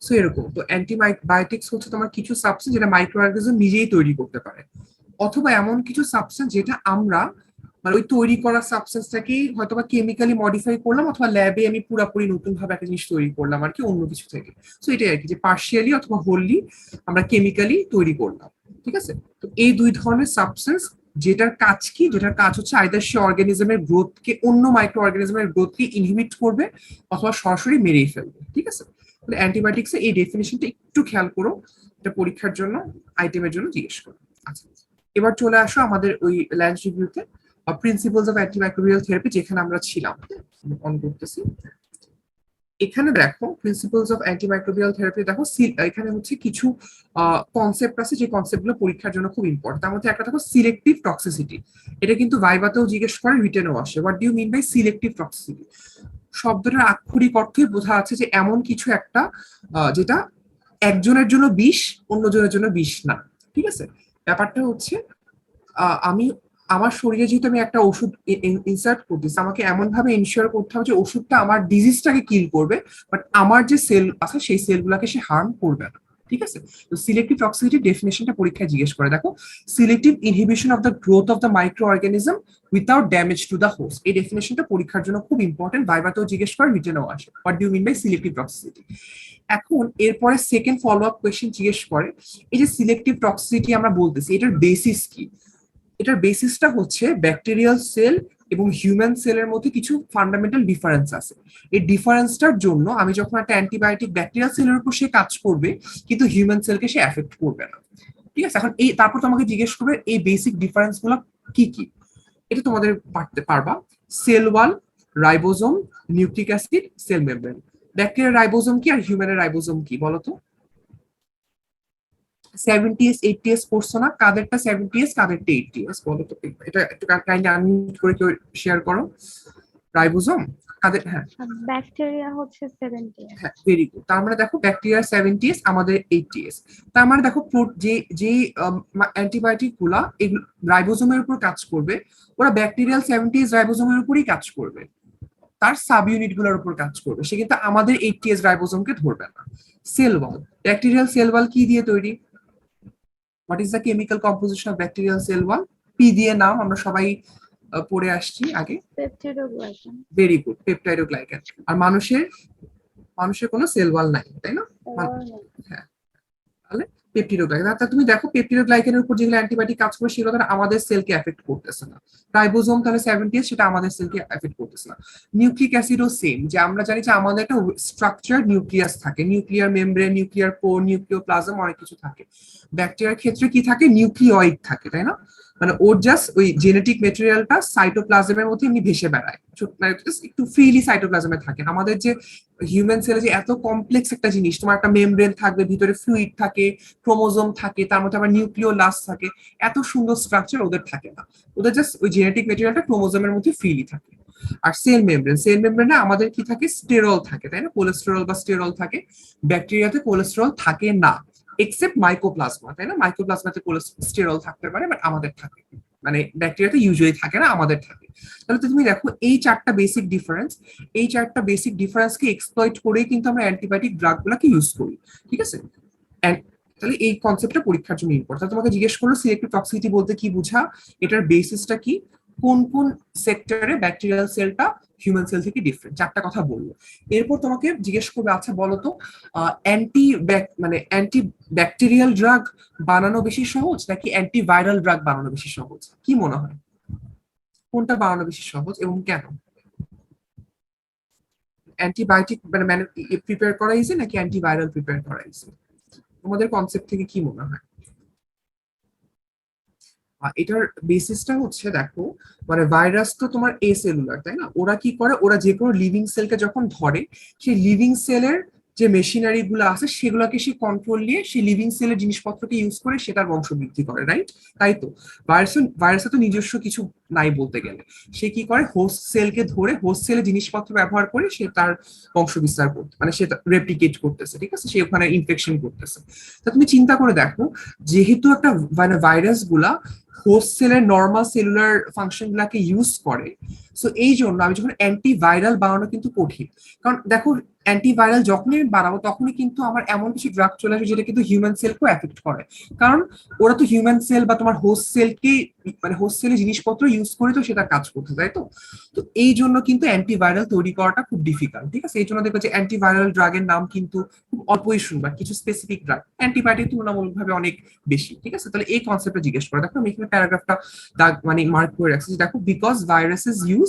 সো এরকম, তো অ্যান্টিবায়োটিক্স হচ্ছে তোমার কিছু সাবস্টেন্স যেটা মাইক্রো অর্গানিজম নিজেই তৈরি করতে পারে, অথবা এমন কিছু সাবস্টেন্স যেটা আমরা, মানে ওই তৈরি করা সাবস্টেন্সটাকেই হয়তো বা কেমিক্যালি মডিফাই করলাম, অথবা ল্যাবে আমি পুরোপুরি নতুন ভাবে একটা জিনিস তৈরি করলাম আর কি, অন্য কিছু থেকে। সো এটাই আর কি, যে পার্শিয়ালি অথবা হোললি আমরা কেমিক্যালি তৈরি করলাম, ঠিক আছে। তো এই দুই ধরনের সাবস্টেন্স, যেটার কাজ কি, যেটার কাজ হচ্ছে আইদার সে অর্গানিজমের গ্রোথকে, অন্য মাইক্রো অর্গানিজমের গ্রোথকে ইনহিবিট করবে, অথবা সরাসরি মেরেই ফেলবে, ঠিক আছে। তাহলে অ্যান্টিবায়োটিক্স এই ডেফিনেশনটা একটু খেয়াল করো, এটা পরীক্ষার জন্য আইটেমের জন্য জিজ্ঞেস করো। আচ্ছা, এবার চলে আসো আমাদের ওই ল্যান্স রিভিউতে, প্রিন্সিপালস অফ অ্যান্টিমাইক্রোবিয়াল থেরাপি যেখানে আমরা ছিলাম, অন করতেছি। এখানে দেখো প্রিন্সিপালস অফ অ্যান্টিমাইক্রোবিয়াল থেরাপি, দেখো এখানে হচ্ছে কিছু কনসেপ্ট আছে, যে কনসেপ্ট গুলো পরীক্ষার জন্য খুব ইম্পর্টেন্ট। তার মধ্যে একটা দেখো সিলেক্টিভ টক্সিসিটি, এটা কিন্তু ভাইভাতেও জিজ্ঞেস করে, রিটেনও আসে। What do you mean by selective toxicity? শব্দটার আক্ষরিক অর্থই বোঝা আছে যে এমন কিছু একটা যেটা একজনের জন্য বিষ, অন্যজনের জন্য বিষ না, ঠিক আছে। ব্যাপারটা হচ্ছে আমি আমার শরীরে যেহেতু আমি একটা ওষুধ ইনসার্ট করতেছি, আমাকে এমন ভাবে ইনশিওর করতে হবে যে ওষুধটা আমার ডিজিজটাকে কিল করবে, বাট আমার যে সেল আছে সেই সেলগুলোকে সে হার্ম করবে না, ঠিক আছে। তো সিলেক্টিভ টক্সিসিটি ডেফিনেশনটা পরীক্ষায় জিজ্ঞেস করে, দেখো, selective inhibition of the growth of the micro organism without damage to the host. এই ডেফিনেশনটা পরীক্ষার জন্য খুব ইম্পর্টেন্ট, ভাইভাতেও জিজ্ঞেস করে, রিটেনও আসে। What do you mean by selective toxicity? এখন এরপরে সেকেন্ড ফলো আপ কোয়েশ্চেন জিজ্ঞেস করে, এই যে সিলেক্টিভ টক্সিসিটি আমরা বলতেছি, এটার বেসিস কি? এটার বেসিসটা হচ্ছে ব্যাকটেরিয়াল সেল এবং হিউম্যান সেলের মধ্যে কিছু ফান্ডামেন্টাল ডিফারেন্স আছে। এই ডিফারেন্সটার জন্য আমি যখন একটা অ্যান্টিবায়োটিক ব্যাকটেরিয়াল সেলের উপর সে কাজ করবে, কিন্তু হিউম্যান সেলকে সে এফেক্ট করবে না, ঠিক আছে। এখন এই তারপর তোমাকে জিজ্ঞেস করবে এই বেসিক ডিফারেন্স গুলো কি কি, এটা তোমাদের পারবা। Cell wall, ribosome, nucleic acid, cell membrane. ব্যাকটেরিয়ার রাইবোজোম কি আর হিউম্যানের রাইবোজোম কি বলতো? 70s 80s পড়ছো না? কাদেরটা 70s কাদেরটা 80s বলো তো, এটা একটু কাইন্ডলি আনমিউট করে কেউ শেয়ার করো। রাইবোজোম কাদের? হ্যাঁ,
ব্যাকটেরিয়া হচ্ছে 70।
হ্যাঁ, ভেরি গুড। তার মানে দেখো ব্যাকটেরিয়া 70s, আমাদের 80s। তার মানে দেখো যে যে অ্যান্টিবায়োটিক গুলা রাইবোজোমের উপর কাজ করবে, ওরা ব্যাকটেরিয়াল 70s রাইবোজোমের উপরই কাজ করবে, তার সাব ইউনিট গুলোর উপর কাজ করবে, সে কিন্তু আমাদের 80s রাইবোজোমকে ধরবে না। Cell wall, bacterial cell wall কি দিয়ে তৈরি? What is the chemical composition of bacterial cell wall? P দিয়ে নাম আমরা সবাই পড়ে আসছি আগে।
পেপটিডোগ্লাইকান।
Very good, peptidoglycan. আর মানুষের কোনো সেল ওয়াল নাই, তাই না? হ্যাঁ। তাহলে পেপটিডোগ্লাইকান, অর্থাৎ তুমি দেখো পেপটিডোগ্লাইকানের উপর যেগুলো অ্যান্টিবায়োটিক কাজ করে সেগুলো তারা আমাদের সেলকে এফেক্ট করতেছে না। রাইবোজোম তাহলে 70 সেটা আমাদের সেলকে এফেক্ট করতেছে না। নিউক্লিক অ্যাসিডও সেম, যে আমরা জানি যে আমাদের একটা স্ট্রাকচার নিউক্লিয়াস থাকে, nuclear membrane, nuclear core, nucleoplasm, অনেক কিছু থাকে। ব্যাকটেরিয়ার ক্ষেত্রে কি থাকে, নিউক্লিওয়েড থাকে, তাই না? মানে ওর জাস্ট ওই জেনেটিক মেটেরিয়ালটা সাইটোপ্লাজমের মধ্যে এমনি ভেসে বেড়ায়, মানে একটু ফ্রিলি সাইটোপ্লাজমে থাকে। আমাদের যে হিউম্যান সেলে যে এত কমপ্লেক্স একটা জিনিস, তোমার একটা মেমব্রেন থাকবে, ভিতরে ফ্লুইড থাকে, ক্রোমোজোম থাকে, তার মধ্যে আবার নিউক্লিওলাস থাকে, এত সুন্দর স্ট্রাকচার ওদের থাকে না। ওদের জাস্ট ওই জেনেটিক মেটেরিয়ালটা ক্রোমোজোমের মধ্যে ফ্রিলি থাকে। আর সেল মেমব্রেনে আমাদের কি থাকে, স্টেরল থাকে, তাই না? কোলেস্টেরল বা স্টেরল থাকে। ব্যাকটেরিয়াতে কোলেস্টেরল থাকে না, এক্সেপ্ট মাইকোপ্লাজমা, তাই না? মাইকোপ্লাজমাতে কোলেস্টেরল থাকতে পারে, বাট আমাদের থাকে, মানে ব্যাকটেরিয়াতে ইউজুয়ালি থাকে না, আমাদের থাকে। তাহলে তো তুমি দেখো এই চারটা বেসিক ডিফারেন্স, এই চারটা বেসিক ডিফারেন্সকে এক্সপ্লয়েট করেই কিন্তু আমরা অ্যান্টিবায়োটিক ড্রাগ গুলাকে ইউজ করি, ঠিক আছে? তাহলে এই কনসেপ্টটা পরীক্ষার জন্য ইম্পর্টেন্ট। তোমাকে জিজ্ঞেস করলো সিলেক্টিভ টক্সিসিটি বলতে কি বুঝা, এটার বেসিসটা কি, কোন কোন সেক্টরে ব্যাকটেরিয়াল সেলটা হিউম্যান সেল থেকে ডিফারেন্ট, চারটা কথা বললো। এরপর তোমাকে জিজ্ঞেস করবে, আচ্ছা বলো তো অ্যান্টি ব্যাকটেরিয়াল ড্রাগ বানানো বেশি সহজ নাকি অ্যান্টিভাইরাল ড্রাগ বানানো বেশি সহজ? কি মনে হয় কোনটা বানানো বেশি সহজ এবং কেন? অ্যান্টিবায়োটিক মানে প্রিপেয়ার করা ইজি নাকি অ্যান্টিভাইরাল প্রিপেয়ার করা ইজি? তোমাদের কনসেপ্ট থেকে কি মনে হয়? এটার বেসিসটা হচ্ছে দেখো, মানে ভাইরাস তো তোমার এ সেলুলার, তাই না? ওরা কি করে, ওরা যে কোনো লিভিং সেলকে যখন ধরে, সেই লিভিং সেলের যে মেশিনারি গুলো আছে সেগুলোকে সে কন্ট্রোল নিয়ে সেই লিভিং সেলের জিনিসপত্রকে ইউজ করে সে তার বংশ বৃদ্ধি করে, রাইট? তাই তো ভাইরাসে তো নিজস্ব কিছু নাই বলতে গেলে। সে কি করে, হোস্ট সেলকে ধরে হোস্ট সেলের জিনিসপত্র ব্যবহার করে সে তার বংশ বিস্তার করতে, মানে সে রেপ্লিকেট করতেছে, ঠিক আছে? সে ওখানে ইনফেকশন করতেছে। তা তুমি চিন্তা করে দেখো, যেহেতু একটা মানে ভাইরাস গুলা হোস্ট সেলের নর্মাল সেলুলার ফাংশন গুলাকে ইউজ করে, সো এই জন্য আমি যখন অ্যান্টিভাইরাল বানানো কিন্তু কঠিন। কারণ দেখো, অ্যান্টিভাইরাল যখনই আমি বানাবো তখনই কিন্তু আমার এমন কিছু ড্রাগ চলে আসবে যেটা কিন্তু হিউম্যান সেলকেও এফেক্ট করে। কারণ ওরা তো হিউম্যান সেল বা তোমার হোস্ট সেলকে, মানে হোস্ট সেলের জিনিসপত্র ইউজ করে তো সেটা কাজ করতে, তাই তো? তো এই জন্য কিন্তু অ্যান্টিভাইরাল তৈরি করাটা খুব ডিফিকাল্ট, ঠিক আছে? এই জন্য দেখবে যে অ্যান্টিভাইরাল ড্রাগের নাম কিন্তু খুব অল্পই শুনবা, কিছু স্পেসিফিক ড্রাগ, অ্যান্টিবায়োটিক তুলনামূলকভাবে অনেক বেশি, ঠিক আছে? তাহলে এই কনসেপ্টটা জিজ্ঞেস করে দেখো, আমি এখানে প্যারাগ্রাফটা দাগ মানে মার্ক করে রাখছি, দেখো, because viruses use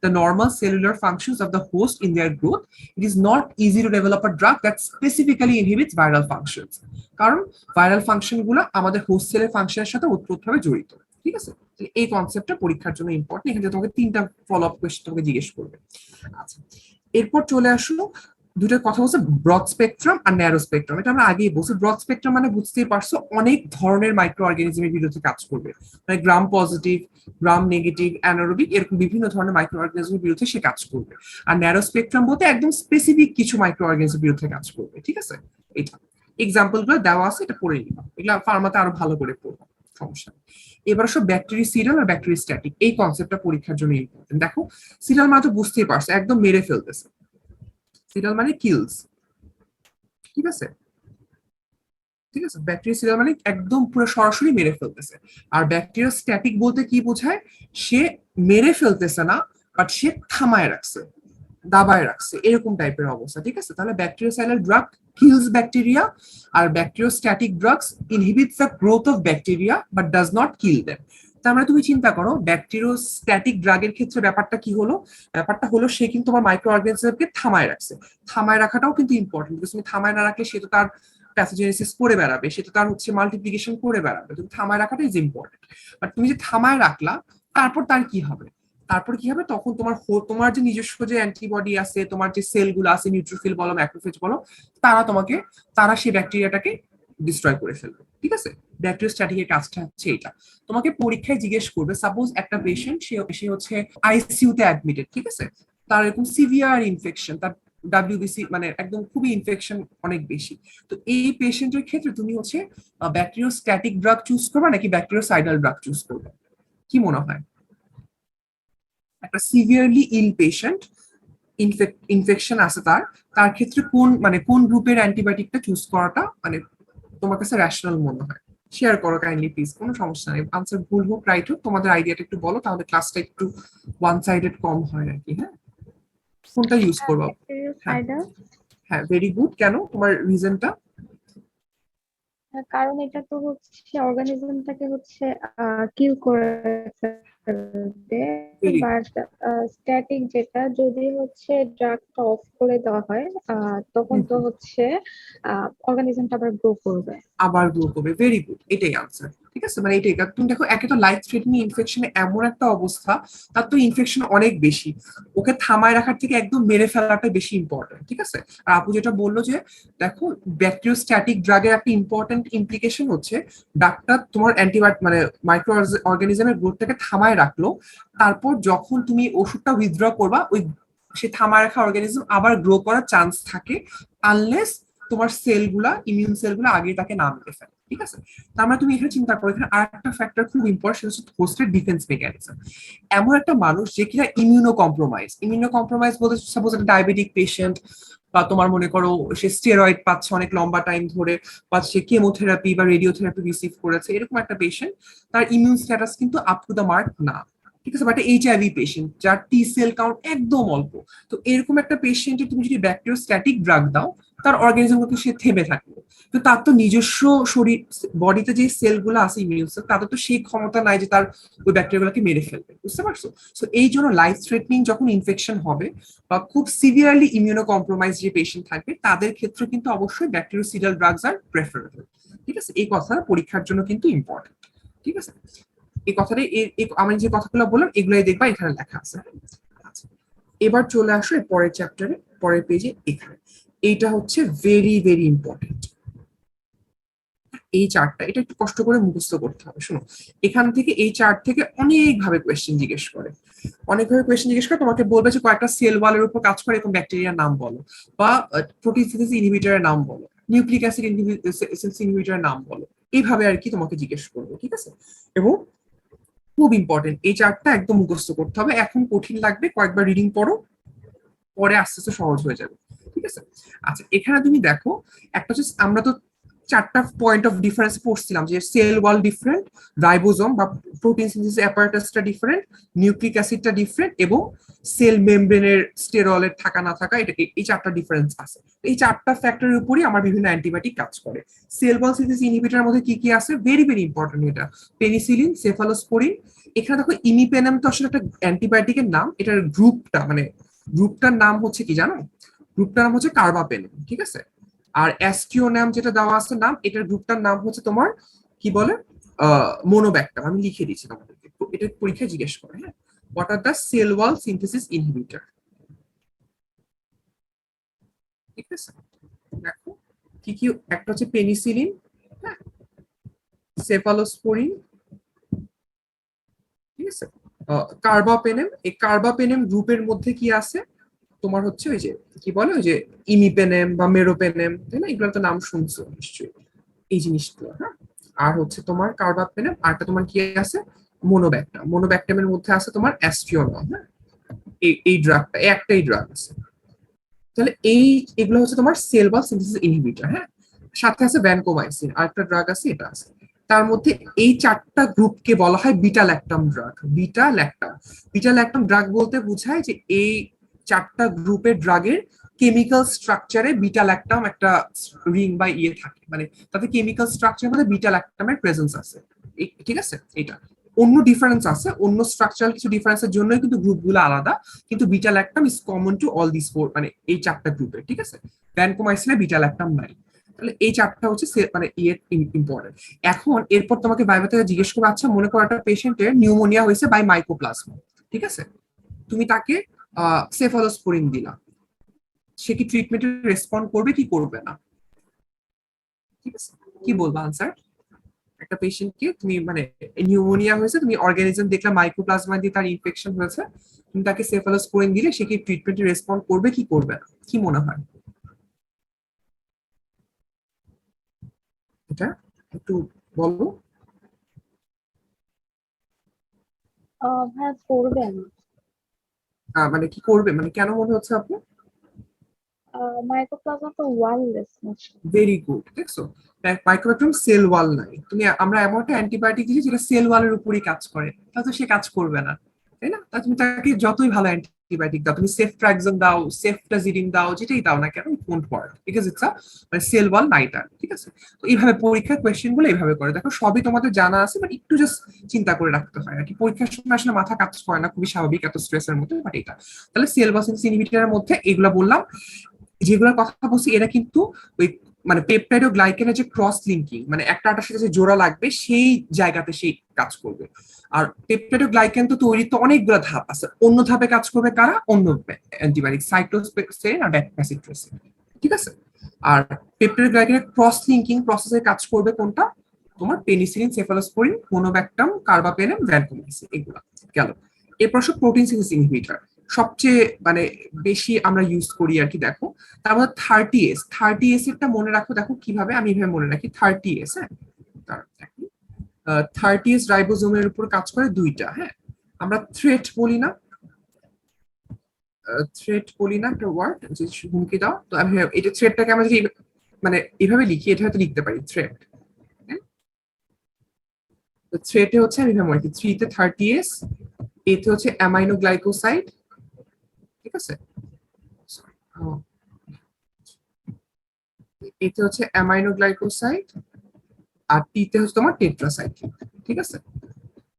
the normal cellular functions of the host in their growth, it is not easy to develop a drug that specifically inhibits viral functions. কারণ ভাইরাল ফাংশন গুলো আমাদের হোস্ট সেলের ফাংশনের সাথে ওতপ্রোতভাবে জড়িত, ঠিক আছে? এই কনসেপ্টটা পরীক্ষার জন্য ইম্পর্টেন্ট। এখানে তোমাকে 3টা ফলো আপ কোয়েশ্চেন তোমাকে জিজ্ঞেস করবে। আচ্ছা, এরপর চলে আসলো দুটো কথা বলছে, ব্রড স্পেকট্রাম আর ন্যারো স্পেকট্রাম। এটা আমরা আগেই বলছি। ব্রড স্পেকট্রাম মানে বুঝতেই পারছো, অনেক ধরনের মাইক্রো অর্গানিজমের বিরুদ্ধে কাজ করবে, মানে gram positive, gram negative, anaerobic, এরকম বিভিন্ন ধরনের মাইক্রো অর্গানিজমের বিরুদ্ধে সে কাজ করবে। আর ন্যারো স্পেকট্রাম বলতে একদম স্পেসিফিক কিছু মাইক্রো অর্গানিজমের বিরুদ্ধে কাজ করবে, ঠিক আছে? এটা এক্সাম্পল গুলো দেওয়া আছে, এটা পড়ে নিবা, এগুলো ফার্মাতে আরো ভালো করে পড়বো, সমস্যা নেই। এবার সব ব্যাকটেরিয়াল আর ব্যাকটেরিস্ট্যাটিক, এই কনসেপ্টটা পরীক্ষার জন্য ইম্পর্টেন্ট। দেখো, সিরিয়াল মানে তো বুঝতেই পারছো, একদম মেরে ফেলতেছে, সিরিয়াল মানে কিলস, ঠিক আছে? ঠিক আছে, ব্যাকটেরিয়া মানে একদম পুরো সরাসরি মেরে ফেলতেছে। আর ব্যাকটেরিয়া স্ট্যাটিক বলতে কি বোঝায়, সে মেরে ফেলতেছে না, বাট সে থামায় রাখছে, দাবায় রাখছে, এরকম টাইপের অবস্থা, ঠিক আছে? তাহলে ব্যাকটেরিয়াসাইডাল ড্রাগ কিলস ব্যাকটেরিয়া, আর bacteriostatic drugs inhibits the growth of bacteria but does not kill them. তার মানে তুমি চিন্তা করো, ব্যাকটেরিওস্ট্যাটিক ড্রাগের ক্ষেত্রে ব্যাপারটা কি হলো, ব্যাপারটা হলো সে কিন্তু তোমার মাইক্রো অর্গানিজমকে থামায় রাখছে। থামায় রাখাটাও কিন্তু ইম্পর্টেন্ট, বিকজ তুমি থামায় না রাখলে সে তো তার প্যাথোজেনেসিস করে বেড়াবে, সেটা তার হচ্ছে মাল্টিপ্লিকেশন করে বেড়াবে। তুমি থামায় রাখাটা ইজ ইম্পর্টেন্ট। বাট তুমি যে থামায় রাখলা, তারপর তার কি হবে? তারপর কি হবে, তখন তোমার যে নিজস্ব যে অ্যান্টিবডি আছে, তোমার যে সেলগুলো আছে, নিউট্রোফিল বলো, ম্যাক্রোফেজ বলো, তারা সেই ব্যাকটেরিয়াটাকে ডিস্ট্রয় করে ফেলবে, ঠিক আছে? ব্যাকটেরিওস্ট্যাটিকের কাজটা হচ্ছে এটা। তোমাকে পরীক্ষায় জিজ্ঞেস করবে, সাপোজ একটা পেশেন্ট, সে হচ্ছে আইসিইউ তে অ্যাডমিটেড, ঠিক আছে? তার এরকম সিভিয়ার ইনফেকশন, তার ডাব্লিউবিসি মানে একদম খুবই ইনফেকশন অনেক বেশি। তো এই পেশেন্টের ক্ষেত্রে তুমি হচ্ছে ব্যাকটেরিওস্ট্যাটিক ড্রাগ চুজ করবে নাকি ব্যাকটেরিওসাইডাল ড্রাগ চুজ করবে? কি মনে হয়? একটা সিভিয়ারলি ইল পেশেন্ট, ইনফেকশন আছে তার, তার ক্ষেত্রে কোন গ্রুপের অ্যান্টিবায়োটিকটা চুজ করাটা মানে তোমার কাছে রেশনাল মনে হয়? শেয়ার করো কাইন্ডলি প্লিজ, কোনো সমস্যা নেই, আনসার ভুল হোক রাইট হোক, তোমাদের আইডিয়াটা একটু বলো, তাহলে ক্লাসটা একটু ওয়ান সাইডেড কম হয় আর কি। হ্যাঁ, কোনটা ইউজ করবো? হ্যাঁ,
ব্যাকটেরিয়াসাইডাল।
হ্যাঁ, ভেরি গুড। কেন, তোমার রিজনটা?
কারণ এটা তো হচ্ছে অর্গানিজমটাকে হচ্ছে কিল করে ফেলবে।
ভেরি
বাট স্ট্যাটিক যেটা, যদি হচ্ছে ড্রাগটা অফ করে দেওয়া হয় তখন তো
গুড,
হচ্ছে অর্গানিজমটা আবার গ্রো করবে।
আবার গ্রো করবে, ভেরি গুড, এটাই আনসার। ঠিক আছে, মানে এটাই তুমি দেখো, একে তো লাইফ থ্রেটনিং ইনফেকশনে এমন একটা অবস্থা, তার তো ইনফেকশন অনেক বেশি, ওকে থামায় রাখার থেকে একদম মেরে ফেলাটা বেশি ইম্পর্টেন্ট। ঠিক আছে, আর আপু যেটা বললো যে দেখো, ব্যাকটেরিওস্ট্যাটিক ড্রাগের একটা ইম্পর্টেন্ট ইমপ্লিকেশন হচ্ছে ডাক্তার তোমার অ্যান্টিবায়োটিক মানে মাইক্রো অর্গানিজমের গ্রোথটাকে থামায় রাখলো, তারপর যখন তুমি ওষুধটা উইথড্র করবা, ওই সে থামায় রাখা অর্গানিজম আবার গ্রো করার চান্স থাকে, আনলেস তোমার সেলগুলা, ইমিউন সেলগুলো আগে তাকে না মেরে ফেলে। ঠিক আছে, তার মানে তুমি এখানে চিন্তা করো, এখানে আরেকটা ফ্যাক্টর খুব ইম্পর্টেন্ট, সেটা হচ্ছে হোস্টের ডিফেন্স মেকানিজম। এমন একটা মানুষ যে কিনা ইমিউনো কম্প্রোমাইজ বলতে সাপোজ একটা ডায়াবেটিক পেশেন্ট, বা তোমার মনে করো সে স্টেরয়েড পাচ্ছে অনেক লম্বা টাইম ধরে, বা সে কেমোথেরাপি বা রেডিওথেরাপি রিসিভ করেছে, এরকম একটা পেশেন্ট, তার ইমিউন স্ট্যাটাস কিন্তু আপ টু দ্য মার্ক না। ঠিক আছে, বাট এইচআইভি পেশেন্ট যার টি সেল কাউন্ট একদম অল্প, তো এরকম একটা পেশেন্টে তুমি যদি ব্যাকটেরিওস্ট্যাটিক ড্রাগ দাও, তার অর্গানিজম কিন্তু সে থেমে থাকবে। তো তার তো নিজস্ব শরীর, বডিতে যে সেলগুলো আছে ইমিউন সেল, তাদের তো সেই ক্ষমতা নাই যে তার ওই ব্যাকটেরিয়াগুলোকে মেরে ফেলবে, বুঝতে পারছো? তো এই জন্য লাইফ থ্রেটনিং যখন ইনফেকশন হবে, বা খুব সিভিয়ারলি ইমিউনো কম্প্রোমাইজ যে পেশেন্ট থাকবে, তাদের ক্ষেত্রে কিন্তু অবশ্যই ব্যাকটেরিওসিডাল ড্রাগস আর প্রেফারেবল। ঠিক আছে, এই কথা পরীক্ষার জন্য কিন্তু ইম্পর্টেন্ট। ঠিক আছে, এই কথাটা আমি যে কথাগুলো বললাম এগুলাই দেখবা এখানে লেখা আছে। আচ্ছা, এবার চলে আসো এর পরের চ্যাপ্টারে, পরের পেজে, এখানে এইটা হচ্ছে ভেরি ভেরি ইম্পর্টেন্ট। এই চার্টটা, এটা একটু কষ্ট করে মুখস্থ করতে হবে। শোনো, এখান থেকে এই চার্ট থেকে অনেক ভাবে কোয়েশ্চেন জিজ্ঞেস করে, অনেকভাবে কোয়েশ্চেন জিজ্ঞেস করে, তোমাকে বলবে যে কয়েকটা সেল ওয়ালের উপর কাজ করে এরকম ব্যাকটেরিয়ার নাম বলো, বা প্রোটিন সিনথেসিস ইনহিবিটরের নাম বলো, নিউক্লিক অ্যাসিড ইনহিবিটরের নাম বলো, এইভাবে আর কি তোমাকে জিজ্ঞেস করবে। ঠিক আছে, এবং খুব ইম্পর্টেন্ট, এই চার্টটা একদম মুখস্থ করতে হবে। এখন কঠিন লাগবে, কয়েকবার রিডিং পড়ো, পরে আস্তে আস্তে সহজ হয়ে যাবে। ঠিক আছে, আচ্ছা এখানে তুমি দেখো, একটা হচ্ছে আমরা তো চারটা পয়েন্ট অফ ডিফারেন্স পড়ছিলাম, যে সেল ওয়াল ডিফারেন্ট, রাইবোজোম বা প্রোটিন সিনথেসিস অ্যাপারেটাসটা ডিফারেন্ট, নিউক্লিক অ্যাসিডটা ডিফারেন্ট, এবং সেল মেমব্রেনের স্টেরলের থাকা না থাকা, এটা এই চারটা ডিফারেন্স আছে। এই চারটা ফ্যাক্টরের উপরই আমার বিভিন্ন অ্যান্টিবায়োটিক কাজ করে। সেল ওয়াল সিনথেসিস ইনহিবিটরের মধ্যে কি কি আছে, ভেরি ভেরি ইম্পর্টেন্ট এটা, পেনিসিলিন, সেফালোস্পোরিন। এখানে দেখো ইমিপেনেম তো আসলে একটা অ্যান্টিবায়োটিকের নাম, এটার গ্রুপটা মানে গ্রুপটার নাম হচ্ছে কি জানো, গ্রুপটার নাম হচ্ছে কার্বাপেনিম। ঠিক আছে, আর অ্যাস্টিওনাম যেটা দেওয়া আছে নাম, এটার গ্রুপটার নাম হচ্ছে তোমার কি বলে, মোনোব্যাক্টাম। আমি লিখে দিচ্ছি তোমাদেরকে, এটা পরীক্ষায় জিজ্ঞেস করে। হ্যাঁ, what are the cell wall synthesis inhibitor. ঠিক আছে, দেখো কি কি, একটা হচ্ছে পেনিসিলিন, হ্যাঁ, সেফালোস্পোরিন, ঠিক আছে, কার্বাপেনেম। এই কার্বাপেনেম গ্রুপের মধ্যে কি আছে, তোমার হচ্ছে ওই যে কি বলে, ওই যে ইমিপেনেম বা মেরোপেনেম, তাই না, এগুলো তো নাম শুনছো নিশ্চয়ই, এই জিনিসগুলো। হ্যাঁ, আর হচ্ছে তোমার কার্বাপেনেম, আরটা তোমার কি আছে, মোনোব্যাক্টাম। মোনোব্যাক্টামের মধ্যে আছে তোমার অ্যাস্ট্রিওনল। হ্যাঁ, এই ড্রাগটা, একটাই ড্রাগ আছে। তাহলে এগুলো হচ্ছে তোমার সেল ওয়াল সিনথেসিস ইনহিবিটর। হ্যাঁ, সাথে আছে ভ্যানকোমাইসিন, আরেকটা ড্রাগ আছে, এটা আছে। তার মধ্যে এই চারটা গ্রুপকে বলা হয় beta lactam drug. Beta lactam, beta lactam drug বলতে বোঝায় যে এই চারটা গ্রুপের ড্রাগের কেমিক্যাল স্ট্রাকচারে বিটা ল্যাকটাম একটা রিং বা ইয়ে থাকে, মানে তাতে কেমিক্যাল স্ট্রাকচারের মধ্যে বিটা ল্যাকটামের প্রেজেন্স আছে। ঠিক আছে, এটা অন্য ডিফারেন্স আছে, অন্য স্ট্রাকচারাল কিছু ডিফারেন্সের জন্য কিন্তু গ্রুপগুলো আলাদা, কিন্তু beta lactam is common to all this four, মানে এই চারটা গ্রুপের। ঠিক আছে, ভ্যানকোমাইসিনে বিটা ল্যাকটাম নাই। তাহলে এই চারটা হচ্ছে মানে ইয়ে ইম্পর্টেন্ট। এখন এরপর তোমাকে ভাইবা থেকে জিজ্ঞেস করবে, আচ্ছা মনে করো একটা পেশেন্টের নিউমোনিয়া হয়েছে বাই মাইকোপ্লাজমা। ঠিক আছে, তুমি তাকে সেফালোস্পোরিন দিলা, সে কি ট্রিটমেন্টে রেসপন্ড করবে কি করবে না? ঠিক আছে, কি বলবা আনসার? একটা পেশেন্টকে তুমি মানে নিউমোনিয়া হয়েছে, তুমি অর্গানিজম দেখলে মাইক্রোপ্লাজমা দিয়ে তার ইনফেকশন হয়েছে, তুমি তাকে সেফালোস্পোরিন দিলে সে কি ট্রিটমেন্টে রেসপন্ড করবে কি করবে না, কি মনে হয় এটা একটু বলো।
ভাইয়া করবেন।
মানে কি করবে, মানে কেন মনে হচ্ছে আপনার?
মাইক্রোপ্লাজমা তো ওয়াললেস মোশন।
ভেরি গুড, দেখছো, মাইক্রোবায়োম সেল ওয়াল নাই, তুমি আমরা এমন একটা অ্যান্টিবায়োটিক দিচ্ছি যেটা সেল ওয়ালের উপরই কাজ করে, তাহলে তো সে কাজ করবে না। তাই না? তা তুমি তাকে যতই ভালো অ্যান্টিবায়োটিক দাও, তুমি সেফট্রাক্সন দাও, সেফটাজিডিন দাও, যেটাই দাও না কেন, ইট won't work because it's a মানে সেল ওয়াল নাইটার। ঠিক আছে? তো এইভাবে পরীক্ষার কোয়েশ্চেন গুলো এইভাবে করে দেখো, সবই তোমাদের জানা আছে, বাট একটু জাস্ট চিন্তা করে রাখতে হয় আর কি। পরীক্ষার সময় আসলে মাথা কাজ করে না, খুবই স্বাভাবিক এত স্ট্রেসের মধ্যে, বাট এটা তাহলে সেল ওয়াল ইনহিবিটরের মধ্যে এগুলো বললাম, যেগুলোর কথা বলছি এরা কিন্তু ওই মানে পেপটাইড ও গ্লাইকেনের যে ক্রস লিঙ্কিং, মানে একটা আটার সাথে যে জোড়া লাগবে সেই জায়গাতে সেই কাজ করবে। আর পেপটাইড ও গ্লাইকেন তো তৈরিতে অনেকগুলো ধাপ আছে, অন্য ধাপে কাজ করবে কারা, অন্য অ্যান্টিবায়োটিক সাইক্লোস্পেরিন আর ব্যাকপ্যাসিট্রেসিন। ঠিক আছে? আর পেপটাইড গ্লাইকেনের ক্রস লিঙ্কিং প্রসেসে কাজ করবে কোনটা, তোমার পেনিসিলিন, সেফালোস্পোরিন, মোনোব্যাকটাম, কার্বাপেনেম, ভ্যানকোমাইসিন, এগুলা গেল। এরপর সব প্রোটিন সিনথেসিস ইনহিবিটর সবচেয়ে মানে বেশি আমরা ইউজ করি আর কি। দেখো তার মধ্যে 30S, 30S এরটা মনে রাখো, দেখো কিভাবে আমি এভাবে মনে রাখি 30S। হ্যাঁ, 30S রাইবোজোমের উপর কাজ করে দুইটা। হ্যাঁ, আমরা থ্রেট বলি না, থ্রেট বলি না একটা ওয়ার্ড যে হুমকি দাও, তো আমি এটা থ্রেটটাকে আমরা যদি মানে এভাবে লিখি, এটা হয়তো লিখতে পারি থ্রেট। তো থ্রেটে হচ্ছে আমি এভাবে মনে রাখি, 3 তে 30S, এতে হচ্ছে অ্যামাইনো গ্লাইকোসাইড। ঠিক আছে? এতে হচ্ছে অ্যামাইনো গ্লাইকোসাইড, আর টিতে হচ্ছে তোমার টেট্রাসাইক্লিন। ঠিক আছে?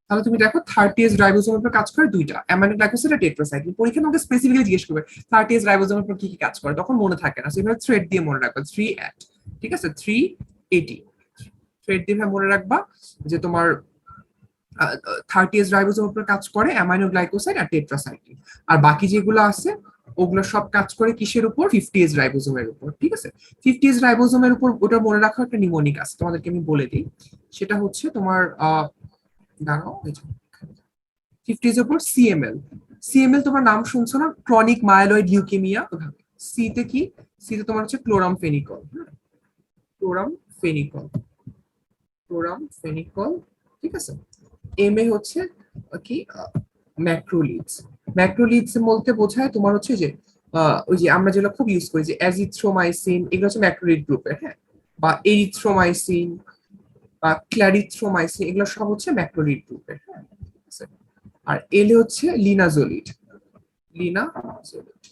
তাহলে তুমি দেখো 30S রাইবোজোমের উপর কাজ করে দুইটা, অ্যামাইনো গ্লাইকোসাইড আর টেট্রাসাইক্লিন। পরীক্ষা তোমাকে স্পেসিফিক্যালি জিজ্ঞেস করবে 30S রাইবোজোমের উপর কি কি কাজ করে, তখন মনে থাকে না, সেভাবে থ্রেড দিয়ে মনে রাখবা 3 at। ঠিক আছে? 380 থ্রেড দিয়ে মনে রাখবা যে তোমার 30S রাইবোজোমের উপর কাজ করে অ্যামাইনো গ্লাইকোসাইড আর টেট্রাসাইক্লিন। আর বাকি যেগুলো আছে ওগুলো সব কাজ করে কিসের উপর, 50S রাইবোজোমের উপর। ঠিক আছে? 50S রাইবোজোমের উপর ওটা মনে রাখা একটা নিমোনিক আছে, তোমাদেরকে আমি বলে দিই। সেটা হচ্ছে তোমার দাঁড়াও, 50s এর উপর সিএমএল। সিএমএল তোমার নাম শুনছো না, ক্রনিক মাইলয়েড লিউকেমিয়া। সি তে কি, সি তে তোমার হচ্ছে ক্লোরাম ফেনিকল। ক্লোরাম ফেনিকল, ক্লোরাম ফেনিকল। ঠিক আছে? এম এ হচ্ছে কি, ম্যাক্রোলিডস। ম্যাক্রোলিডস বলতে বোঝায় তোমার হচ্ছে যে ওই যে আমরা যেগুলো খুব ইউজ করি যে অ্যাজিথ্রোমাইসিন, এগুলো হচ্ছে ম্যাক্রোলিড গ্রুপের। হ্যাঁ, বা এরিথ্রোমাইসিন বা ক্ল্যারিথ্রোমাইসিন, এগুলো সব হচ্ছে ম্যাক্রোলিড গ্রুপের। হ্যাঁ, ঠিক আছে? আর এলে হচ্ছে লিনাজোলিড, লিনাজোলিড।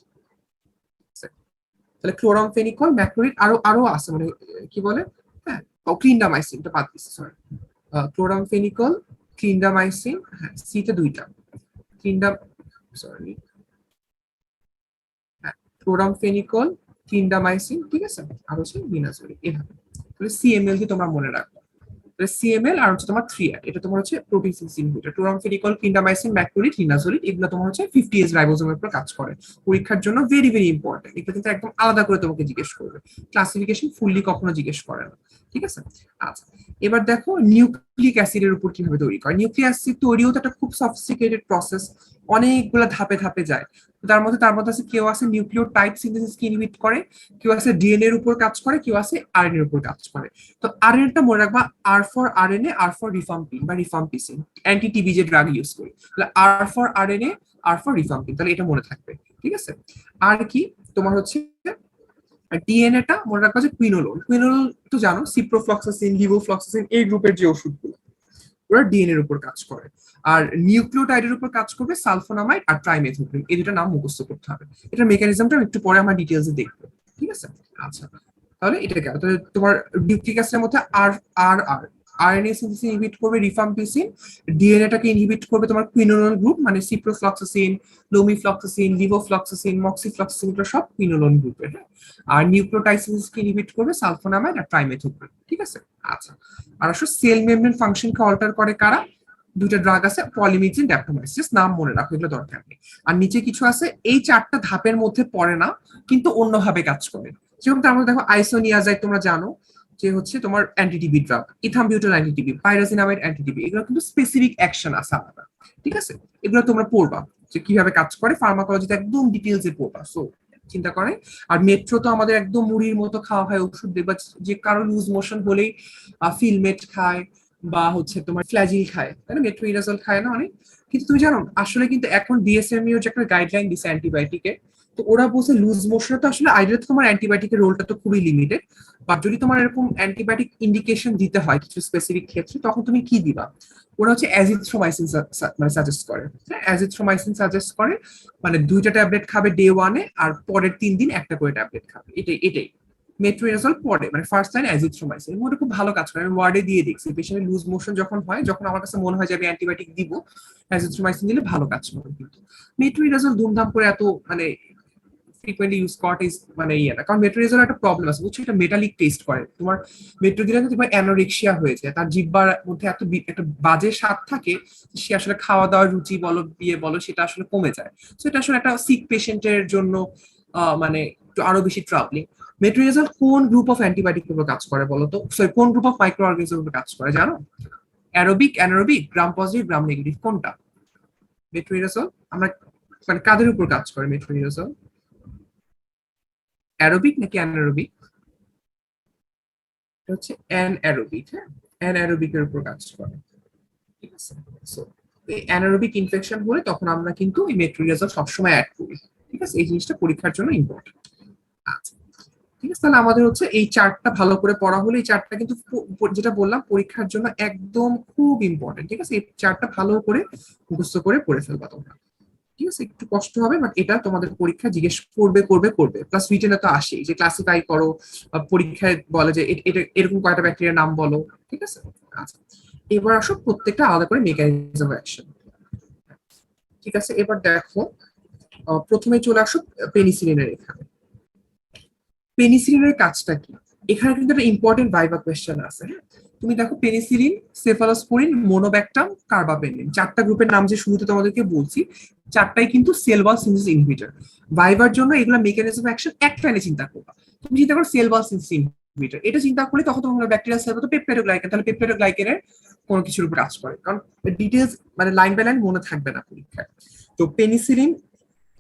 তাহলে ক্লোরাম ফেনিকল, ম্যাক্রোলিড, আরো আরো আছে মানে কি বলে, হ্যাঁ, ক্লিন্ডামাইসিনটা বাদ দিচ্ছি, সরি। ক্লোরাম ফেনিকল, ক্লিন্ডামাইসিন, হ্যাঁ সিতে দুইটা, ক্লিন্ডাম, সরি, হ্যাঁ, ক্লোরাম ফেনিকল, ক্লিন্ডামাইসিন। ঠিক আছে? আর হচ্ছে লিনাজোলিড, এভাবে। তাহলে সিএমএল কি তোমরা মনে রাখবে, সিএমএল আর হচ্ছে তোমার 3 at, এটা তোমার হচ্ছে protein synthesis inhibitor. Chloramphenicol, clindamycin, macrolide, linezolid, এগুলো তোমার হচ্ছে 50S রাইবোজোমের উপর কাজ করে। পরীক্ষার জন্য ভেরি ভেরি ইম্পর্টেন্ট, এটা কিন্তু একদম আলাদা করে তোমাকে জিজ্ঞেস করবে, ক্লাসিফিকেশন ফুললি কখনো জিজ্ঞেস করে না। ঠিক আছে? আচ্ছা, এবার দেখো নিউক্লিক অ্যাসিডের উপর কিভাবে তৈরি করে। নিউক্লিক অ্যাসিড তৈরিও তো একটা খুব সফিস্টিকেটেড প্রসেস, অনেকগুলো ধাপে ধাপে যায়। তার মধ্যে আছে কেউ আছে নিউক্লিওটাইড সিনথেসিসকে ইনহিবিট করে, কেউ আছে ডিএনএ এর উপর কাজ করে, কেউ আছে আরএনএ এর উপর কাজ করে। তো আরএনএটা মনে রাখবা, R for RNA, R for rifampin বা রিফাম্পিসিন, অ্যান্টি টিবি যে ড্রাগ ইউজ করি, তাহলে R for RNA, R for rifampin, তাহলে এটা মনে থাকবে। ঠিক আছে? আর কি তোমার হচ্ছে ডিএনএটা মনে রাখবা যে কুইনোলোন। কুইনোলোন তো জানো, সিপ্রোফ্লক্সাসিন, লিভোফ্লক্সাসিন, এই গ্রুপের যে ওষুধগুলো ওরা ডিএনএ এর উপর কাজ করে। আর নিউক্লিওটাইডের উপর কাজ করবে সালফোনামাইড আর ট্রাইমেথিওপ্রিন, এই দুটো নাম মুখস্থ করতে হবে। এটা মেকানিজমটা একটু পরে আমরা ডিটেইলসে দেখবো। ঠিক আছে? আচ্ছা, তাহলে এটা গেল। তাহলে তোমার নিউক্লিক অ্যাসিডের মধ্যে আর আর আর আরএনএ সিনথেসিস ইনহিবিট করবে রিফাম্পিসিন, ডিএনএটাকে ইনহিবিট করবে তোমার কুইনোলোন গ্রুপ, মানে সিপ্রোফ্লক্সাসিন, লোমিফ্লক্সাসিন, লিভোফ্লক্সাসিন, মক্সিফ্লক্সাসিন, এগুলো সব কুইনোলোন গ্রুপের। আর নিউক্লিওটাইডকে ইনহিবিট করবে সালফোনামাইড আর ট্রাইমেথিওপ্রিন। ঠিক আছে? আচ্ছা, আর আসলে সেল মেমব্রেন ফাংশনকে অল্টার করে কারা, দুইটা ড্রাগ আছে, পলিমিথিন, ড্যাপ্টোমাইসিস, নাম মনে রাখো, এগুলো দরকার নেই। আর নিচে কিছু আছে, এই চারটা ধাপের মধ্যে পড়ে না কিন্তু অন্যভাবে কাজ করে। যেরকম তার মধ্যে দেখো আইসোনিয়াজাইড, তোমরা জানো যে হচ্ছে তোমার অ্যান্টিটিবি ড্রাগ, ইথামবিউটাইল অ্যান্টিটিবি, পাইরাজিনামাইড অ্যান্টিটিবি, এগুলো কিন্তু স্পেসিফিক অ্যাকশন আছে আলাদা। ঠিক আছে? এগুলো তোমরা পড়বা যে কিভাবে কাজ করে, ফার্মাকোলজিতে একদম ডিটেইলসে পড়বা। সো চিন্তা করে। আর মেট্রো তো আমাদের একদম মুড়ির মতো খাওয়া হয় ওষুধ, দেখবা যে কারো লুজ মোশন হলেই ফিলমেট খায় বা হচ্ছে তোমার ফ্ল্যাজিল খায়, তাই না? মেট্রোইরাজল খায় না অনেক। কিন্তু তুমি জানো আসলে কিন্তু এখন ডিএসএমইউ যে একটা গাইডলাইন দিছে অ্যান্টিবায়োটিকের, তো ওরা বলছে লুজ মোশনে তো আসলে আইডিয়া তোমার অ্যান্টিবায়োটিকের রোলটা তো খুবই লিমিটেড, বা যদি তোমার এরকম অ্যান্টিবায়োটিক ইন্ডিকেশন দিতে হয় কিছু স্পেসিফিক ক্ষেত্রে, তখন তুমি কি দিবা? ওরা হচ্ছে অ্যাজিথ্রোমাইসিন মানে সাজেস্ট করে। হ্যাঁ, অ্যাজিথ্রোমাইসিন সাজেস্ট করে, মানে 2টা ট্যাবলেট খাবে ডে 1-এ, আর পরের 3 দিন একটা করে ট্যাবলেট খাবে, এটাই এটাই। মেট্রোনিডাজল পরে, মানে ফার্স্ট লাইন অ্যাজিথ্রোমাইসিন, ওটা খুব ভালো কাজ করে। আমি ওয়ার্ডে দিয়ে দেখছি পেশেন্টের লুজ মোশন যখন হয়, যখন আমার কাছে মনে হয় যে আমি অ্যান্টিবায়োটিক দিব, অ্যাজিথ্রোমাইসিন দিলে ভালো কাজ করে। কিন্তু মেট্রোনিডাজল ধুমধাম করে এত মানে ফ্রিকোয়েন্টলি ইউজ করাটা মানে ইয়ে না, কারণ মেট্রোনিডাজল একটা প্রবলেম আছে বুঝছো, এটা মেটালিক টেস্ট করে। তোমার মেট্রো দিলে তোমার অ্যানোরেক্সিয়া হয়ে যায়, তার জিহ্বার মধ্যে এত একটা বাজে স্বাদ থাকে, সে আসলে খাওয়া দাওয়ার রুচি বলো বিয়ে বলো সেটা আসলে কমে যায়। তো এটা আসলে একটা সিক পেশেন্টের জন্য মানে একটু আরো বেশি ট্রাবলিং। মেট্রোনিডাজল কোন গ্রুপ অফ অ্যান্টিবায়োটিক উপর কাজ করে বলো তো, সরি কোন গ্রুপ অফ মাইক্রো অর্গানিজমের উপর কাজ করে জানো? Aerobic, anaerobic, gram positive, gram negative, কোনটা? মেট্রোনিডাজল আমরা মানে কাদের উপর কাজ করে মেট্রোনিডাজল? অ্যারোবিক নাকি অ্যানারোবিক? এটা হচ্ছে অ্যানঅ্যারোবিক। হ্যাঁ, অ্যানঅ্যারোবিকের উপর কাজ করে। ঠিক আছে, সো এই অ্যানারোবিক ইনফেকশন হলে তখন আমরা কিন্তু এই মেট্রোনিডাজল সবসময় অ্যাড করি। ঠিক আছে, এই জিনিসটা পরীক্ষার জন্য ইম্পর্টেন্ট। আচ্ছা, ঠিক আছে, তাহলে আমাদের হচ্ছে এই চার্টটা ভালো করে পড়া হলে, এই চার্টটা কিন্তু যেটা বললাম পরীক্ষার জন্য একদম খুব ইম্পর্টেন্ট। ঠিক আছে, এই চার্টটা ভালো করে মুখস্থ করে পড়ে ফেলবা তোমরা। ঠিক আছে, একটু কষ্ট হবে, বাট এটা তোমাদের পরীক্ষা জিজ্ঞেস করবে করবে করবে। প্লাস রিটেনে তো আসেই যে ক্লাসিফাই করো, পরীক্ষায় বলে যে এটা এরকম কয়টা ব্যাকটেরিয়ার নাম বলো। ঠিক আছে, আচ্ছা, এবার আসো প্রত্যেকটা আলাদা করে মেকানিজম অফ অ্যাকশন। ঠিক আছে, এবার দেখো, প্রথমে চলে আসো পেনিসিলিনের। এখানে পেনিসিলিনের কাজটা কি? এখানে কিন্তু একটা ইম্পর্টেন্ট ভাইভা কোয়েশ্চেন আছে। হ্যাঁ, তুমি দেখো পেনিসিলিন, সেফালোস্পোরিন, মোনোব্যাকটাম, কার্বাপেনিন, 4টা গ্রুপের নাম যে শুরুতে তোমাদেরকে বলছি, 4টাই কিন্তু সেল ওয়াল সিনথেসিস ইনহিবিটর। ভাইভার জন্য এগুলো মেকানিজম অফ অ্যাকশন এক লাইনে চিন্তা করবা। তুমি চিন্তা করো সেল ওয়াল সিনথেসিস ইনহিবিটর, এটা চিন্তা করলে তখন তোমার ব্যাকটেরিয়া সেল তো পেপটাইডোগ্লাইকান, তাহলে পেপটাইডোগ্লাইকানের কোনো কিছুর উপর কাজ করে, কারণ ডিটেলস মানে লাইন বাই লাইন মনে থাকবে না পরীক্ষায়। তো পেনিসিলিন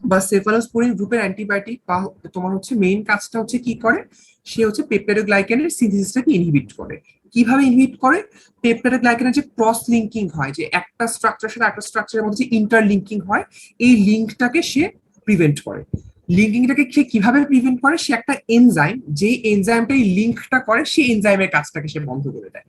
বা সেফালোস্পোরিন গ্রুপের অ্যান্টিবায়োটিক বা তোমার হচ্ছে মেইন কাজটা হচ্ছে কি করে, সে হচ্ছে পেপটাইডোগ্লাইকানের সিনথেসিসটাকে ইনহিবিট করে। কিভাবে ইনহিবিট করে? পেপটাইডোগ্লাইকানের যে ক্রস লিঙ্কিং হয়, যে একটা স্ট্রাকচারের সাথে একটা স্ট্রাকচারের মধ্যে যে ইন্টারলিঙ্কিং হয়, এই লিঙ্কটাকে সে প্রিভেন্ট করে। লিঙ্কিংটাকে সে কিভাবে প্রিভেন্ট করে? সে একটা এনজাইম, যে এনজাইমটা এই লিঙ্কটা করে, সেই এনজাইমের কাজটাকে সে বন্ধ করে দেয়।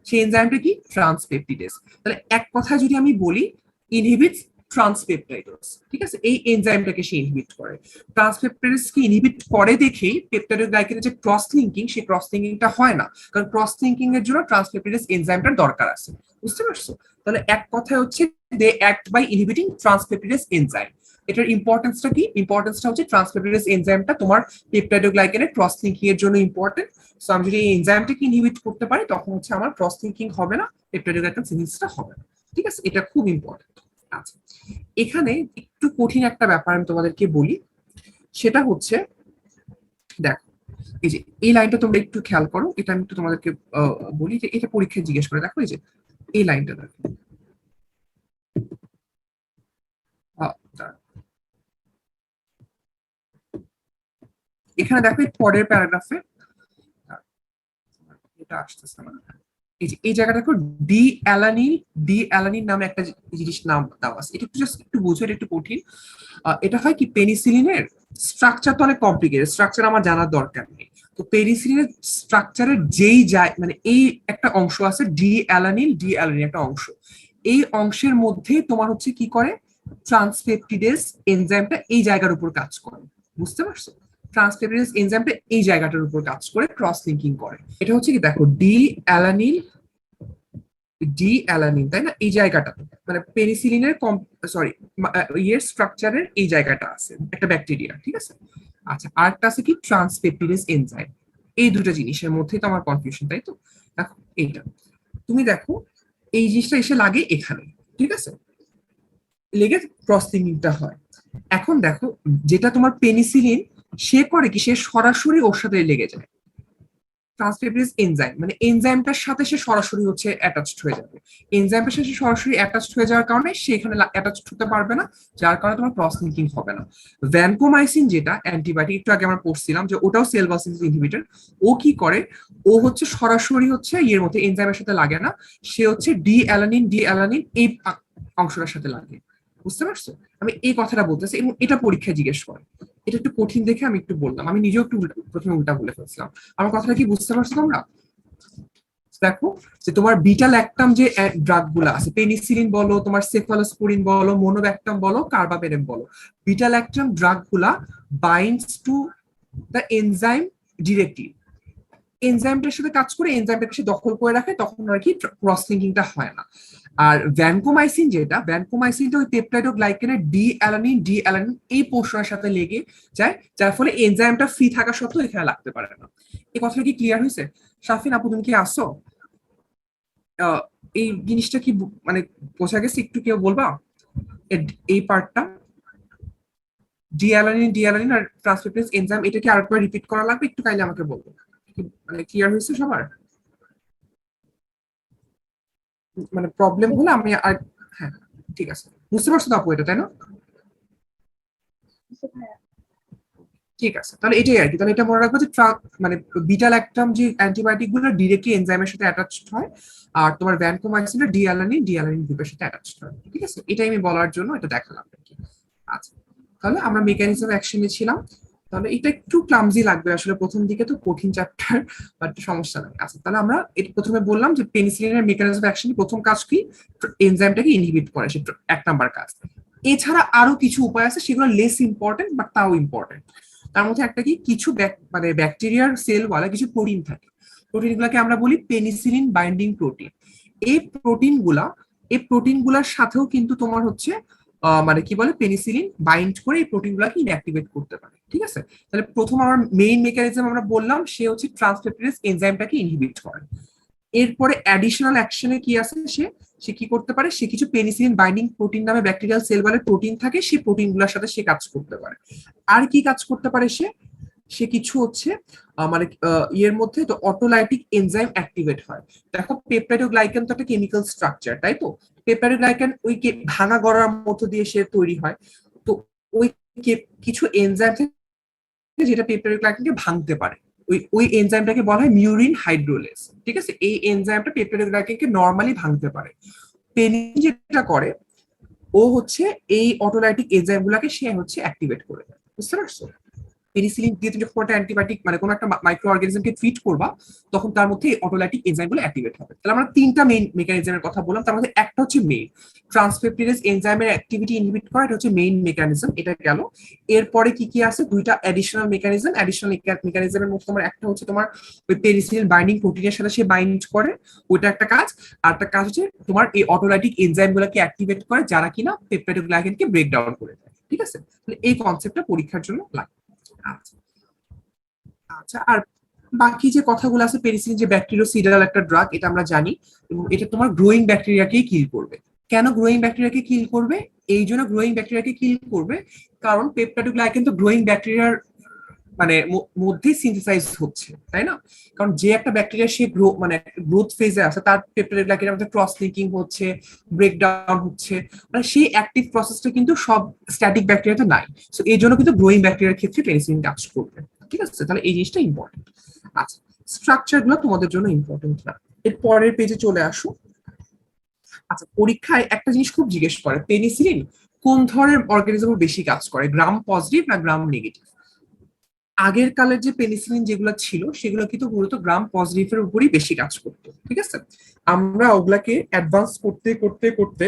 সেই এনজাইমটা কি? ট্রান্সপেপটিডেস। তাহলে এক কথায় যদি আমি বলি, ইনহিবিটস ট্রান্সপেপটাইডেস। ঠিক আছে, এই এনজাইমটাকে সে ইনহিবিট করে। ট্রান্সপেপটাইডেস কি ইনহিবিট করে দেখেই পেপটাইডোগ্লাইকানের যে ক্রস লিঙ্কিং, সেই ক্রস লিঙ্কিংটা হয় না, কারণ ক্রস লিঙ্কিং এর জন্য ট্রান্সপেপটাইডেস এনজাইমটার দরকার আছে। বুঝতে পারছো? তাহলে এক কথায় হচ্ছে they act by inhibiting transpeptidase enzyme. এটার ইম্পর্টেন্সটা কি? ইম্পর্টেন্সটা হচ্ছে ট্রান্সপেপটাইডেস এনজাইমটা তোমার পেপটাইডোগ্লাইকানের ক্রস লিঙ্কিং এর জন্য ইম্পর্টেন্ট। সো আমি যদি এই এনজাইমটাকে ইনহিবিট করতে পারি, তখন হচ্ছে আমার ক্রস লিঙ্কিং হবে না, পেপটাইডোগ্লাইকান সিনথেসিসটা হবে না। ঠিক আছে, এটা খুব ইম্পর্টেন্ট। আচ্ছা, এখানে একটু কঠিন একটা ব্যাপার আমি তোমাদেরকে বলি, সেটা হচ্ছে দেখো, এই যে এই লাইনটা তোমরা একটু খেয়াল করো, এটা আমি একটু তোমাদেরকে বলি যে এটা পরীক্ষায় জিজ্ঞেস করে। দেখো এই যে এই লাইনটা দেখো, এখানে দেখো এই পরের প্যারাগ্রাফে এটা আসতেছে না, এই যে এই জায়গাটা দেখো ডি অ্যালানিন, ডি অ্যালানিন নামে একটা জিনিস নাম দেওয়া আছে। এটা একটু জাস্ট একটু বুঝো, এটা একটু কঠিন। এটা হয় কি, পেনিসিলিনের স্ট্রাকচার তো অনেক কমপ্লিকেটেড, স্ট্রাকচার আমার জানার দরকার নেই। তো পেনিসিলিনের স্ট্রাকচারের যেই যায় মানে এই একটা অংশ আছে ডি অ্যালানিন, ডি অ্যালানিন একটা অংশ, এই অংশের মধ্যে তোমার হচ্ছে কি করে, ট্রান্সপেপটিডেস এনজাইমটা এই জায়গার উপর কাজ করে। বুঝতে পারছো? ট্রান্সপেপটিডেস এনজাইমটা এই জায়গাটার উপর কাজ করে, ক্রস লিঙ্কিং করে। এটা হচ্ছে কি, দেখো ডি অ্যালানিন, ডি অ্যালানিন, তাই না? এই জায়গাটা মানে পেনিসিলিনের সরি ইয়ের স্ট্রাকচারের এই জায়গাটা আছে একটা ব্যাকটেরিয়া। ঠিক আছে, আচ্ছা, আরেকটা আছে কি, ট্রান্সপেপটিডেস এনজাইম। এই দুটো জিনিসের মধ্যে তো আমার কনফিউশন, তাই তো? দেখো এইটা, তুমি দেখো এই জিনিসটা এসে লাগে এখানে। ঠিক আছে, লেগে ক্রস লিঙ্কিংটা হয়। এখন দেখো, যেটা তোমার পেনিসিলিন, সে করে কি, সে সরাসরি ওর সাথে লেগে যায়। ট্রান্সপেপটিডেস এনজাইম মানে এনজাইমটার সাথে সে সরাসরি হচ্ছে অ্যাটাচড হয়ে যাবে। এনজাইমের সাথে সরাসরি অ্যাটাচড হয়ে যাওয়ার কারণে সে এখানে অ্যাটাচড হতে পারবে না, যার কারণে তোমার ক্রস লিঙ্কিং হবে না। ভ্যানকোমাইসিন যেটা অ্যান্টিবায়োটিক, একটু আগে আমরা পড়ছিলাম যে ওটাও সেল ওয়াল সিনথেসিস ইনহিবিটর। ও কি করে, ও হচ্ছে সরাসরি হচ্ছে ইয়ের মধ্যে এনজাইমের সাথে লাগে না, সে হচ্ছে ডি অ্যালানিন, ডি অ্যালানিন এই অংশটার সাথে লাগে, বুঝতে পারছো? আমি এই কথাটা বলতেছি এবং এটা পরীক্ষায় জিজ্ঞেস করে। এটা একটু কঠিন দেখে আমি একটু বললাম, আমি নিজেও একটু প্রথমে উল্টা বলে ফেলছিলাম। আমার কথাটা কি বুঝতে পারছো তোমরা? দেখো, যে তোমার বিটা ল্যাকটাম যে ড্রাগ গুলা আছে, পেনিসিলিন বলো, তোমার সেফালোস্পোরিন বলো, মোনোব্যাকটাম বলো, কার্বাপেনেম বলো, বিটা ল্যাকটাম ড্রাগ গুলা binds to the enzyme directly. এনজাইমটার সাথে কাজ করে এনজাইমটাকে সে দখল করে রাখে, তখন আর কি ক্রস লিঙ্কিংটা হয় না। আর ভ্যানকোমাইসিন যেটা, ভ্যানকোমাইসিনটা ওই পেপটাইডোগ্লাইকেনের ডি অ্যালানিন এই পোর্শনের সাথে লেগে যায়, যার ফলে এনজাইমটা ফ্রি থাকা সত্ত্বেও এখানে লাগতে পারে না। এই কথাটা কি ক্লিয়ার হয়েছে? শাফিন আপু, তুমি কি আসো? আহ, এই জিনিসটা কি মানে বোঝা গেছে? একটু কেউ বলবা এই পার্টটা? ডি অ্যালানিন আর ট্রান্সক্রিপ্টেজ এনজাইম, এটা কি আরেকবার রিপিট করা লাগবে? একটু কাইন্ডলি আমাকে বলবো, মানে ক্লিয়ার হয়েছে সবার? মানে প্রবলেম হলে আমি আর, হ্যাঁ ঠিক আছে, বুঝতে পারছো তো আপু এটা, তাই না? ঠিক আছে, তাহলে এটাই আর কি। তাহলে এটা মনে রাখবো যে মানে বিটা ল্যাকটাম যে অ্যান্টিবায়োটিক গুলো ডিরেক্টলি এনজাইমের সাথে অ্যাটাচড হয়, আর তোমার ভ্যানকোমাইসিনটা ডি অ্যালানিন গ্রুপের সাথে অ্যাটাচড হয়। ঠিক আছে, এটাই আমি বলার জন্য এটা দেখালাম আর কি। আচ্ছা, তাহলে আমরা মেকানিজম অ্যাকশনে ছিলাম। তাহলে এটা একটু ক্লামজি লাগবে আসলে প্রথম দিকে, তো কঠিন চ্যাপ্টার, বাট সমস্যা নাই। আচ্ছা, তাহলে আমরা এটা প্রথমে বললাম যে পেনিসিলিনের মেকানিজম অ্যাকশন প্রথম কাজ কি, এনজাইমটাকে ইনহিবিট করে, সেটা এক নাম্বার কাজ। এছাড়া আরো কিছু উপায় আছে, সেগুলো লেস ইম্পর্টেন্ট বাট তাও ইম্পর্টেন্ট। তার মধ্যে একটা কি, কিছু মানে ব্যাকটেরিয়ার সেল ওয়ালা কিছু প্রোটিন থাকে, প্রোটিন গুলাকে আমরা বলি পেনিসিলিন বাইন্ডিং প্রোটিন। এই প্রোটিন গুলা, এই প্রোটিন গুলার সাথেও কিন্তু তোমার হচ্ছে মানে কি বলে, পেনিসিলিন বাইন্ড করে এই প্রোটিন গুলাকে ইনঅ্যাক্টিভেট করতে পারে। ঠিক আছে, তাহলে প্রথম আমার মেইন মেকানিজম আমরা বললাম, সে হচ্ছে ট্রান্সপেপটিডেজ এনজাইমটাকে ইনহিবিট করে। এরপরে অ্যাডিশনাল অ্যাকশনে কি আছে, সে সে কি করতে পারে, সে কিছু পেনিসিলিন বাইন্ডিং প্রোটিন নামে ব্যাকটেরিয়াল সেল ওয়ালের প্রোটিন থাকে, সেই প্রোটিন গুলোর সাথে সে কাজ করতে পারে। আর কি কাজ করতে পারে সে, সে কিছু হচ্ছে মানে ইয়ের মধ্যে তো অটোলাইটিক এনজাইম অ্যাক্টিভেট হয়। দেখো পেপটাইডোগ্লাইকান তো একটা কেমিক্যাল স্ট্রাকচার, তাই তো? পেপটাইডোগ্লাইকান ওই ভাঙা গড়ার মধ্য দিয়ে সে তৈরি হয়। তো ওই কিছু এনজাইম যেটা পেপটাইডোগ্লাইকানকে ভাঙতে পারে, ওই ওই এনজাইমটাকে বলা হয় মিউরিন হাইড্রোলেস। ঠিক আছে, এই এনজাইমটা পেপটাইডোগ্লাইকানকে নরমালি ভাঙতে পারে। পেনিসিলিন যেটা করে, ও হচ্ছে এই অটোলাইটিক এনজাইম গুলাকে সে হচ্ছে অ্যাক্টিভেট করে দেয়। বুঝতে পারছো? পেনিসিলিন দিয়ে তুমি যখন একটা অ্যান্টিবায়োটিক মানে কোনো একটা মাইক্রো অর্গানিজমকে ট্রিট করবা, তখন তার মধ্যে অটোলাইটিক এনজাইম গুলো অ্যাক্টিভেট হবে। তাহলে আমরা তিনটা মেইন মেকানিজমের কথা বললাম, তার মধ্যে একটা হচ্ছে মেইন ট্রান্সপেপটিডেজ এনজাইমের অ্যাক্টিভিটি ইনহিবিট করা, এটা হচ্ছে মেইন মেকানিজম, এটা গেল। এরপরে কি কি আছে, দুইটা অ্যাডিশনাল মেকানিজম। অ্যাডিশনাল মেকানিজমের মধ্যে তোমার একটা হচ্ছে তোমার ওই পেনিসিলিন বাইন্ডিং প্রোটিনের সাথে সে বাইন্ড করে, ওইটা একটা কাজ। আর একটা কাজ হচ্ছে তোমার এই অটোলাইটিক এনজাইম গুলোকে অ্যাক্টিভেট করে, যারা কিনা পেপটাইডোগ্লাইকানকে ব্রেক ডাউন করে দেয়। ঠিক আছে, তাহলে এই কনসেপ্টটা পরীক্ষার জন্য লাগে। আচ্ছা, আচ্ছা, আর বাকি যে কথাগুলো আছে, পেনিসিলিন যে ব্যাকটেরিওসিডাল একটা ড্রাগ, এটা আমরা জানি, এবং এটা তোমার গ্রোয়িং ব্যাকটেরিয়াকেই কিল করবে। কেন গ্রোয়িং ব্যাকটেরিয়াকে কিল করবে? এই জন্য গ্রোয়িং ব্যাকটেরিয়াকে কিল করবে কারণ পেপটাইডোগ্লাইকান তো গ্রোয়িং ব্যাকটেরিয়ার মানে মধ্যে সিনথেসাইজ হচ্ছে, তাই না? কারণ যে একটা ব্যাকটেরিয়া সে মানে গ্রোথ ফেজে আছে, তার পেপটাইডোগ্লাইকানের মধ্যে ক্রস লিঙ্কিং হচ্ছে, ব্রেকডাউন হচ্ছে, মানে সেই অ্যাক্টিভ প্রসেসটা কিন্তু সব স্ট্যাটিক ব্যাকটেরিয়াতে নাই। সো এই জন্য কিন্তু গ্রোয়িং ব্যাকটেরিয়ার ক্ষেত্রে পেনিসিলিন কাজ করবে। ঠিক আছে, তাহলে এই জিনিসটা ইম্পর্টেন্ট। আচ্ছা, স্ট্রাকচার গুলো তোমাদের জন্য ইম্পর্টেন্ট না। এর পরের পেজে চলে আসো। আচ্ছা, পরীক্ষায় একটা জিনিস খুব জিজ্ঞেস করে, পেনিসিলিন কোন ধরনের অর্গানিজম বেশি কাজ করে, গ্রাম পজিটিভ না গ্রাম নেগেটিভ? আগের কালের যে পেনিসিলিন যেগুলো ছিল, সেগুলো কিন্তু মূলত গ্রাম পজিটিভের উপরই বেশি কাজ করতো। ঠিক আছে, আমরা ওগুলাকে অ্যাডভান্স করতে করতে করতে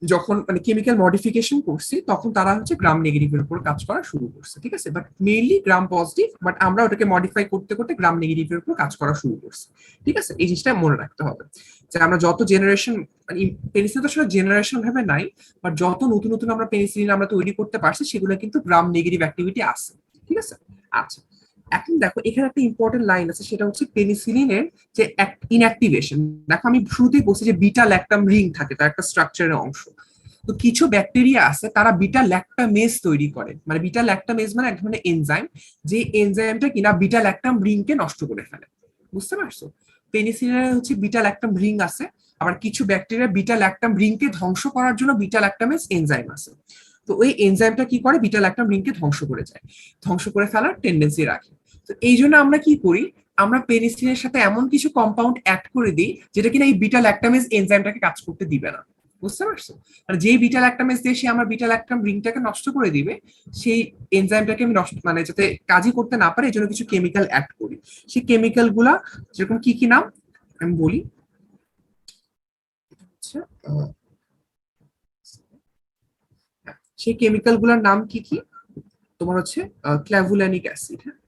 যখন মানে কেমিক্যাল মডিফিকেশন করছি, তখন তারা হচ্ছে গ্রাম নেগেটিভের উপর কাজ করা শুরু করছে। ঠিক আছে, but mainly gram positive, but আমরা ওটাকে মডিফাই করতে করতে গ্রাম নেগেটিভের উপর কাজ করা শুরু করছি। ঠিক আছে, এই জিনিসটা মনে রাখতে হবে যে আমরা যত জেনারেশন, মানে পেনিসিলিন তো আসলে জেনারেশন ভাবে নাই, বাট যত নতুন নতুন আমরা পেনিসিলিন আমরা তৈরি করতে পারছি, সেগুলো কিন্তু গ্রাম নেগেটিভ অ্যাক্টিভিটি আছে। ঠিক আছে, আচ্ছা, এখন দেখো এখানে একটা ইম্পর্টেন্ট লাইন আছে, সেটা হচ্ছে পেনিসিলিনের যে ইনঅ্যাক্টিভেশন। দেখো আমি শুরুতেই বলছি যে বিটা ল্যাকটাম রিং থাকে, তার একটা স্ট্রাকচারের অংশ। তো কিছু ব্যাকটেরিয়া আছে, তারা বিটা ল্যাকটামেজ তৈরি করে, মানে বিটা ল্যাকটামেজ মানে এক ধরনের এনজাইম, যে এনজাইমটা কিনা বিটা ল্যাকটাম রিংকে নষ্ট করে ফেলে। বুঝতে পারছো? পেনিসিলিনের হচ্ছে বিটা ল্যাকটাম রিং আছে, আবার কিছু ব্যাকটেরিয়া বিটা ল্যাকটাম রিংকে ধ্বংস করার জন্য বিটা ল্যাকটামেজ এনজাইম আছে। তো ওই এনজাইমটা কি করে, বিটা ল্যাকটাম রিংকে ধ্বংস করে যায়, ধ্বংস করে ফেলার টেন্ডেন্সি রাখে। তো এই জন্য আমরা কি করি, আমরা পেনিসিলিনের সাথে এমন কিছু কম্পাউন্ড অ্যাড করে দিই, যেটা কিনা এই বিটা ল্যাকটামেজ এনজাইমটাকে কাজ করতে দিবে না। বুঝতে পারছো? মানে যেই বিটা ল্যাকটামেজ দিয়ে সে আমার বিটা ল্যাকটাম রিংটাকে নষ্ট করে দিবে, সেই এনজাইমটাকে আমি নষ্ট মানে যাতে কাজই করতে না পারে এই জন্য কিছু কেমিক্যাল অ্যাড করি। সেই কেমিক্যাল গুলা যেরকম কি কি নাম আমি বলি। আচ্ছা, সেই কেমিক্যাল গুলার নাম কি কি? তোমার হচ্ছে ক্ল্যাভুলানিক অ্যাসিড। হ্যাঁ,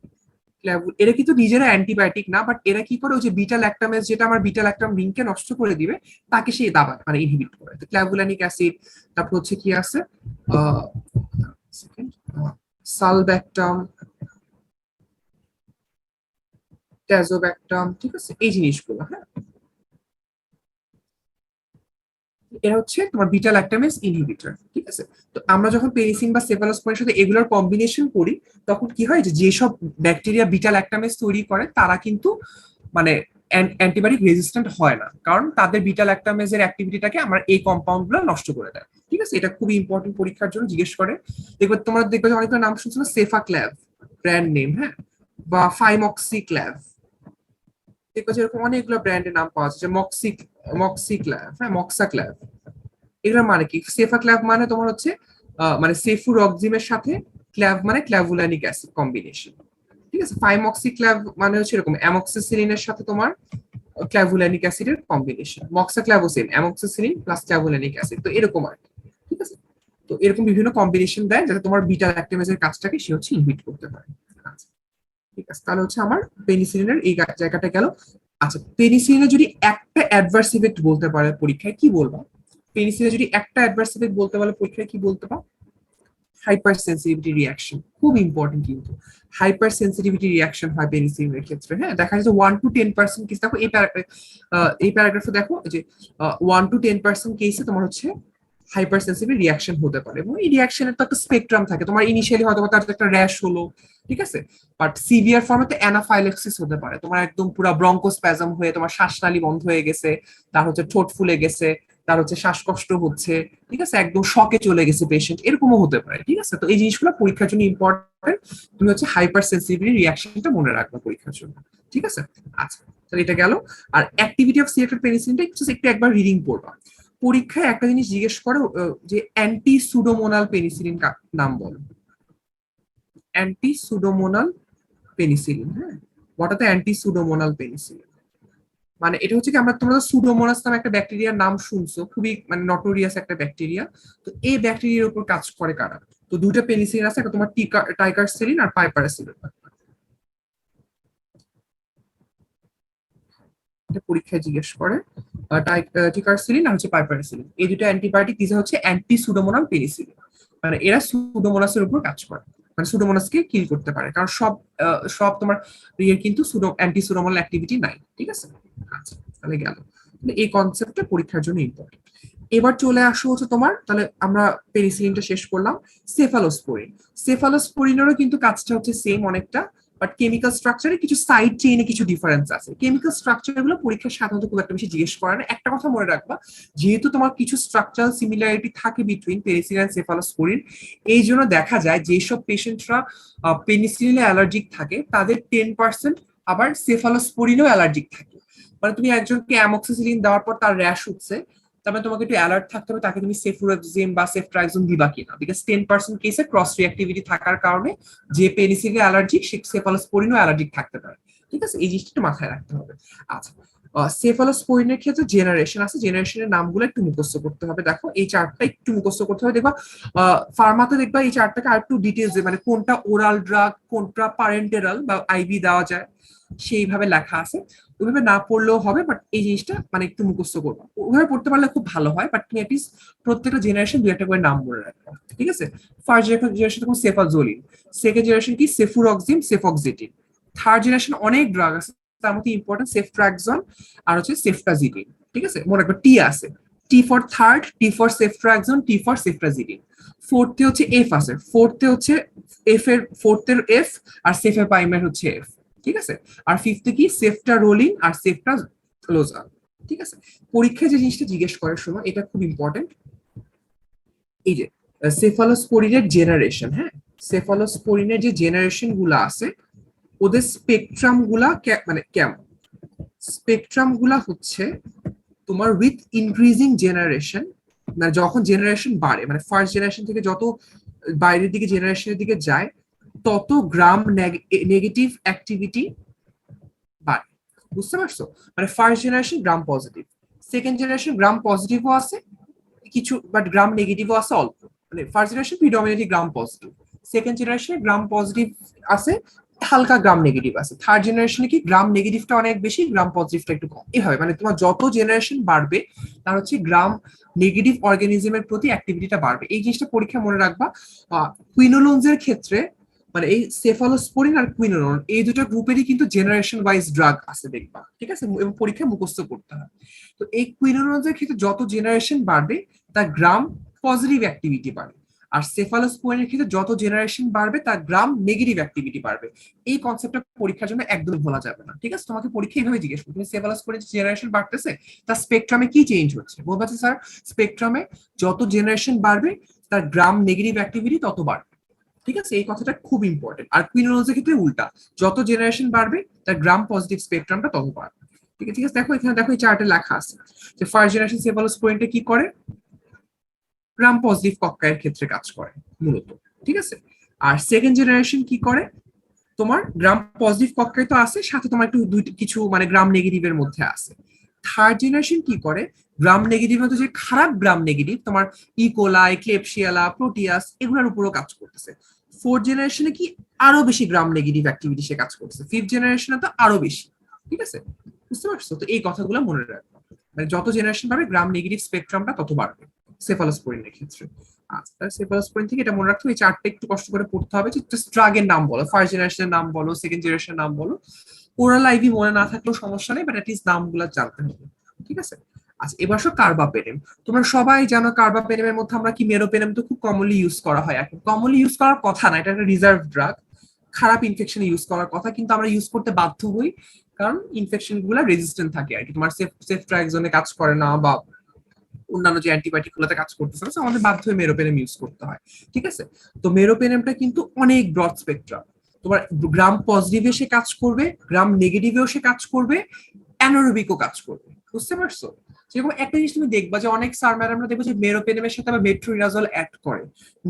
এরা কিন্তু নিজেরা অ্যান্টিবায়োটিক না, বাট এরা কি করে, ওই যে বিটা ল্যাকটামেজ যেটা আমার বিটা ল্যাকটাম রিংকে নষ্ট করে দিবে তাকে সেই দাবা মানে ইনহিবিট করে। তো ক্ল্যাভুলানিক অ্যাসিড, তারপর হচ্ছে কি আছে, সালব্যাকটাম, ট্যাজোব্যাকটাম, ঠিক আছে, এই জিনিসগুলো। হ্যাঁ, এরা হচ্ছে তোমার বিটা ল্যাকটামেজ ইনহিবিটর, ঠিক আছে। তো আমরা যখন পেনিসিলিন বা সেফালোস্পোরিনের সাথে এগুলোর কম্বিনেশন করি, তখন কি হয় যে যেসব ব্যাকটেরিয়া বিটা ল্যাকটামেজ তৈরি করে তারা কিন্তু মানে অ্যান্টিবায়োটিক রেজিস্ট্যান্ট হয় না, কারণ তাদের বিটা ল্যাকটামেজের অ্যাক্টিভিটিটাকে আমরা এই কম্পাউন্ড গুলো নষ্ট করে দেয়, ঠিক আছে। এটা খুবই ইম্পর্টেন্ট, পরীক্ষার জন্য জিজ্ঞেস করে। দেখবে তোমরা দেখবে যে অনেকগুলো নাম শুনছো না, সেফাক্ল্যাভ ব্র্যান্ড নেম, হ্যাঁ, বা ফাইমক্সিক্ল্যাভ, দেখবে যে এরকম অনেকগুলো ব্র্যান্ডের নাম পাওয়া যাচ্ছে, যে মক্সিক্ল্যাভ, হ্যাঁ, মক্সাক্ল্যাভ। এগুলোর মানে কি? সেফাক্ল্যাভ মানে তোমার হচ্ছে মানে সেফুরক্সিমের সাথে ক্ল্যাভ মানে ক্ল্যাভুলানিক অ্যাসিড কম্বিনেশন, ঠিক আছে। ফাইমক্সিক্ল্যাভ মানে হচ্ছে এরকম অ্যামক্সিসিলিনের সাথে তোমার ক্ল্যাভুলানিক অ্যাসিডের combination, মক্সাক্ল্যাভোসিন amoxicillin plus clavulanic acid, তো এরকম আর কি, ঠিক আছে। তো এরকম বিভিন্ন কম্বিনেশন দেয় যাতে তোমার বিটা ল্যাকটেমেজের কাজটাকে সে হচ্ছে ইনহিবিট করতে পারে। আচ্ছা, ঠিক আছে, তাহলে হচ্ছে আমার পেনিসিলিনের এই জায়গাটা গেল। আচ্ছা, পেনিসিলিনের যদি একটা অ্যাডভার্স ইফেক্ট বলতে পারে পরীক্ষায়, কি বলবা? পেনিসিলিনের যদি একটা অ্যাডভার্স ইফেক্ট বলতে পারে পরীক্ষায়, কি বলতে পারো? হাইপার সেন্সিটিভিটি রিয়াকশন, খুব ইম্পর্টেন্ট কিন্তু। হাইপার সেন্সিটিভিটি রিয়াকশন হয় পেনিসিলিনের ক্ষেত্রে। হ্যাঁ, দেখা যাচ্ছে 1 to 10% কেস, দেখো এই প্যারাগ্রাফে দেখো যে 1 to 10% কেসে তোমার হচ্ছে হাইপার সেন্সিটিভ রিয়াকশন হতে পারে, এবং এই রিয়াকশনের তো একটা স্পেকট্রাম থাকে। তোমার ইনিশিয়ালি হয়তো তার একটা র্যাশ হলো, ঠিক আছে, বাট সিভিয়ার ফর্মে তো অ্যানাফাইলেক্সিস হতে পারে, তোমার একদম পুরো ব্রঙ্কোস্প্যাজম হয়ে তোমার শ্বাসনালী বন্ধ হয়ে গেছে, তার হচ্ছে ঠোঁট ফুলে গেছে, তার হচ্ছে শ্বাসকষ্ট হচ্ছে, ঠিক আছে, একদম শকে চলে গেছে পেশেন্ট, এরকমও হতে পারে, ঠিক আছে। তো এই জিনিসগুলো পরীক্ষার জন্য ইম্পর্টেন্ট, তুমি হচ্ছে হাইপার সেন্সিটিভিটি রিয়াকশনটা মনে রাখবে পরীক্ষার জন্য, ঠিক আছে। আচ্ছা, তাহলে এটা গেল। আর অ্যাক্টিভিটি অফ সিলেক্টেড পেনিসিলিনটা একটু একবার রিডিং পড়বা। পরীক্ষায় একটা জিনিস জিজ্ঞেস করে যে অ্যান্টি সুডোমোনাল পেনিসিলিন নাম বলো। অ্যান্টি সুডোমোনাল পেনিসিলিন, হ্যাঁ, what are the anti pseudomonal penicillin? মানে এটা হচ্ছে কি, আমরা তোমরা সুডোমোনাস নামে একটা ব্যাকটেরিয়ার নাম শুনছো, খুবই মানে নটোরিয়াস একটা ব্যাকটেরিয়া। তো এই ব্যাকটেরিয়ার উপর কাজ করে কারা? তো দুটো পেনিসিলিন আছে, একটা তোমার টাইকারসিলিন আর পাইপারাসিলিন। এটা পরীক্ষায় জিজ্ঞেস করে, টিকারসিলিন আর হচ্ছে পাইপারাসিলিন, এই দুটো অ্যান্টিবায়োটিক দিতে হচ্ছে অ্যান্টি সুডোমোনাল পেনিসিলিন। মানে এরা সুডোমোনাসের উপর কাজ করে, মানে সুডোমোনাসকে কিল করতে পারে, কারণ সব তোমার ইয়ের কিন্তু অ্যান্টি সুডোমোনাল অ্যাক্টিভিটি নাই, ঠিক আছে। আচ্ছা, তাহলে গেল। এই কনসেপ্টটা পরীক্ষার জন্য ইম্পর্টেন্ট। এবার চলে আসো হচ্ছে তোমার, তাহলে আমরা পেনিসিলিনটা শেষ করলাম। সেফালোস্পোরিন, সেফালোস্পোরিনেরও কিন্তু কাজটা হচ্ছে সেম অনেকটা, বাট কেমিক্যাল স্ট্রাকচারে কিছু সাইড চেইনে কিছু ডিফারেন্স আছে। কেমিক্যাল স্ট্রাকচার গুলো পরীক্ষায় সাধারণত খুব একটা বেশি জিজ্ঞেস করে না। একটা কথা মনে রাখবা, যেহেতু তোমার কিছু স্ট্রাকচারাল সিমিলারিটি থাকে বিটুইন পেনিসিলিন এন্ড সেফালোস্পোরিন, এই জন্য দেখা যায় যেসব পেশেন্টরা পেনিসিলিনে অ্যালার্জিক থাকে তাদের 10% আবার সেফালোস্পোরিনেও অ্যালার্জিক থাকে। মানে তুমি একজনকে অ্যামক্সিসিলিন দেওয়ার পর তার র্যাশ উঠছে, তারপরে তোমাকে একটু অ্যালার্ট থাকতে হবে তাকে তুমি সেফুরোক্সিম বা সেফট্রাইজোন দিবা কিনা, বিকজ 10% কেসে ক্রস রিঅ্যাক্টিভিটি থাকার কারণে যে পেনিসিলিন অ্যালার্জিক সে সেফালোস্পোরিনও অ্যালার্জিক থাকতে পারে, ঠিক আছে। এই জিনিসটা মাথায় রাখতে হবে। আচ্ছা, সেফালোস্পোরিনের ক্ষেত্রে জেনারেশন আছে, জেনারেশনের নামগুলো একটু মুখস্থ করতে হবে। দেখো এই চার্টটা একটু মুখস্থ করতে হবে, দেখবা ফার্মাতে দেখবা এই চার্টটাকে আর একটু ডিটেলস, মানে কোনটা ওরাল ড্রাগ, কোনটা পারেন্টেরাল বা আইভি দেওয়া যায় সেইভাবে লেখা আছে। ওইভাবে না পড়লেও হবে, বাট এই জিনিসটা মানে একটু মুখস্থ করবো। ওইভাবে পড়তে পারলে খুব ভালো হয়, বাট তুমি অ্যাটলিস্ট প্রত্যেকটা জেনারেশন দু একটা করে নাম বলে রাখবো, ঠিক আছে। ফার্স্ট জেনারেশন তখন সেফাজোলিন, সেকেন্ড জেনারেশন কি সেফুরক্সিম, সেফক্সিটিন। থার্ড জেনারেশন অনেক ড্রাগ আছে, তার মধ্যে ইম্পর্টেন্ট সেফট্রাক্সন আর হচ্ছে সেফটাজিডিন, ঠিক আছে, মনে রাখবে টি আছে, T for third, T for ceftriaxone, T for ceftazidime. ফোর্থে হচ্ছে এফ আছে, ফোর্থে হচ্ছে ফোর্থের এফ, আর সেফেপাইমের হচ্ছে এফ, ঠিক আছে। আর ফিফথে কি সেফটা রোলিং আর সেফটা ক্লোজার, ঠিক আছে। পরীক্ষায় যে জিনিসটা জিজ্ঞেস করার সময় এটা খুব ইম্পর্টেন্ট, এই যে সেফালোস্পোরিনের জেনারেশন, হ্যাঁ, সেফালোস্পোরিনের যে জেনারেশন গুলা আছে ওদের স্পেকট্রাম গুলা মানে কেমন? স্পেকট্রাম গুলা হচ্ছে তোমার উইথ ইনক্রিজিং জেনারেশন মানে যখন জেনারেশন বাড়ে, মানে ফার্স্ট জেনারেশন থেকে যত বাইরের দিকে জেনারেশনের দিকে যায়, তত গ্রাম নেগেটিভ অ্যাক্টিভিটি বাড়ে। বুঝতে পারছো? মানে first generation gram positive, second generation gram পজিটিভও আছে কিছু, বাট গ্রাম নেগেটিভও আছে অল্প। মানে first generation predominantly gram positive, second জেনারেশনে গ্রাম পজিটিভ আছে, হালকা গ্রাম নেগেটিভ আছে, থার্ড জেনারেশনে কি গ্রাম নেগেটিভটা অনেক বেশি, গ্রাম পজিটিভটা একটু কম। এভাবে মানে তোমার যত জেনারেশন বাড়বে তার হচ্ছে গ্রাম নেগেটিভ অর্গানিজমের প্রতি অ্যাক্টিভিটিটা বাড়বে। এই জিনিসটা পরীক্ষা মনে রাখবা। কুইনোলোনসের ক্ষেত্রে মানে এই সেফালোস্পোরিন আর কুইনোলোন এই দুটো গ্রুপেরই কিন্তু জেনারেশন ওয়াইজ ড্রাগ আছে দেখবা, ঠিক আছে, এবং পরীক্ষা মুখস্থ করতে হয়। তো এই কুইনোলোনসের ক্ষেত্রে যত জেনারেশন বাড়বে তার গ্রাম পজিটিভ অ্যাক্টিভিটি বাড়বে, আর সেফালোস্পোরিনের ক্ষেত্রে যত জেনারেশন বাড়বে তার গ্রাম নেগেটিভ অ্যাক্টিভিটি বাড়বে। এই কনসেপ্টটা পরীক্ষার জন্য একদম ভোলা যাবে না, ঠিক আছে? তোমাকে পরীক্ষা এইভাবে জিজ্ঞেস করবে, তুমি সেফালোস্পোরিন জেনারেশন বাড়তেছে, তার স্পেকট্রামে কি চেঞ্জ হচ্ছে? বলবা যে স্যার স্পেকট্রামে যত জেনারেশন বাড়বে তার গ্রাম নেগেটিভ অ্যাক্টিভিটি তত বাড়বে, ঠিক আছে? এই কথাটা খুব ইম্পর্টেন্ট। আর কুইনোলোজের ক্ষেত্রে উল্টা, যত জেনারেশন বাড়বে তার গ্রাম পজিটিভ স্পেকট্রামটা তত বাড়বে। ঠিক আছে, ঠিক আছে, দেখো এখানে দেখো এই চার্টে লেখা আছে যে ফার্স্ট জেনারেশন সেফালোস্পোরিনটা কি করে, গ্রাম পজিটিভ কক্কায়ের ক্ষেত্রে কাজ করে মূলত, ঠিক আছে। আর সেকেন্ড জেনারেশন কি করে, তোমার গ্রাম পজিটিভ কক্কায় তো আছে, সাথে তোমার একটু কিছু মানে গ্রাম নেগেটিভের মধ্যে আছে। থার্ড জেনারেশন কি করে, গ্রাম নেগেটিভ মধ্যে যে খারাপ গ্রাম নেগেটিভ তোমার ইকোলাই, ক্লেপসিয়ালা, প্রোটিয়াস এগুলোর উপরও কাজ করতেছে। ফোর্থ জেনারেশনে কি আরো বেশি গ্রাম নেগেটিভ অ্যাক্টিভিটি সে কাজ করতেছে, ফিফথ জেনারেশনে তো আরো বেশি, ঠিক আছে? বুঝতে পারছো? তো এই কথাগুলো মনে রাখবো, মানে যত জেনারেশন বাড়বে গ্রাম নেগেটিভ স্পেকট্রামটা তত বাড়বে সেফালোস্পোরিনের ক্ষেত্রে। আচ্ছা, সেফালোস্পোরিন থেকে এটা মনে রাখতে এই চারটা একটু কষ্ট করে পড়তে হবে, যে জাস্ট ড্রাগের নাম বলো, ফার্স্ট জেনারেশনের নাম বলো, সেকেন্ড জেনারেশনের নাম বলো, ওরাল আইভি মনে না থাকলেও সমস্যা নেই, বাট অ্যাটলিস্ট নামগুলো জানতে হবে, ঠিক আছে? আচ্ছা, এবার সব কার্বাপেনেম। তোমরা সবাই জানো কার্বাপেনেমের মধ্যে আমরা কি, মেরোপেনেম তো খুব কমনলি ইউজ করা হয়, এখন কমনলি ইউজ করার কথা না, এটা একটা রিজার্ভ ড্রাগ, খারাপ ইনফেকশনে ইউজ করার কথা, কিন্তু আমরা ইউজ করতে বাধ্য হই কারণ ইনফেকশন গুলা রেজিস্ট্যান্ট থাকে আর কি, তোমার সেফট্রাক্সনে কাজ করে না বা অন্যান্য যে অ্যান্টিবায়োটিক গুলোতে কাজ করতেছে না, আমাদের বাধ্য হয়ে মেরোপেনেম ইউজ করতে হয়, ঠিক আছে? তো মেরোপেনেমটা কিন্তু অনেক ব্রড স্পেকট্রাম, তোমার গ্রাম পজিটিভে সে কাজ করবে, গ্রাম নেগেটিভেও সে কাজ করবে, অ্যানারোবিকও কাজ করবে। বুঝতে পারছো? যেরকম একটা জিনিস তুমি দেখবা যে অনেক স্যার ম্যাডামরা দেখবো যে মেরোপেনেমের সাথে আবার মেট্রোনিডাজল অ্যাড করে।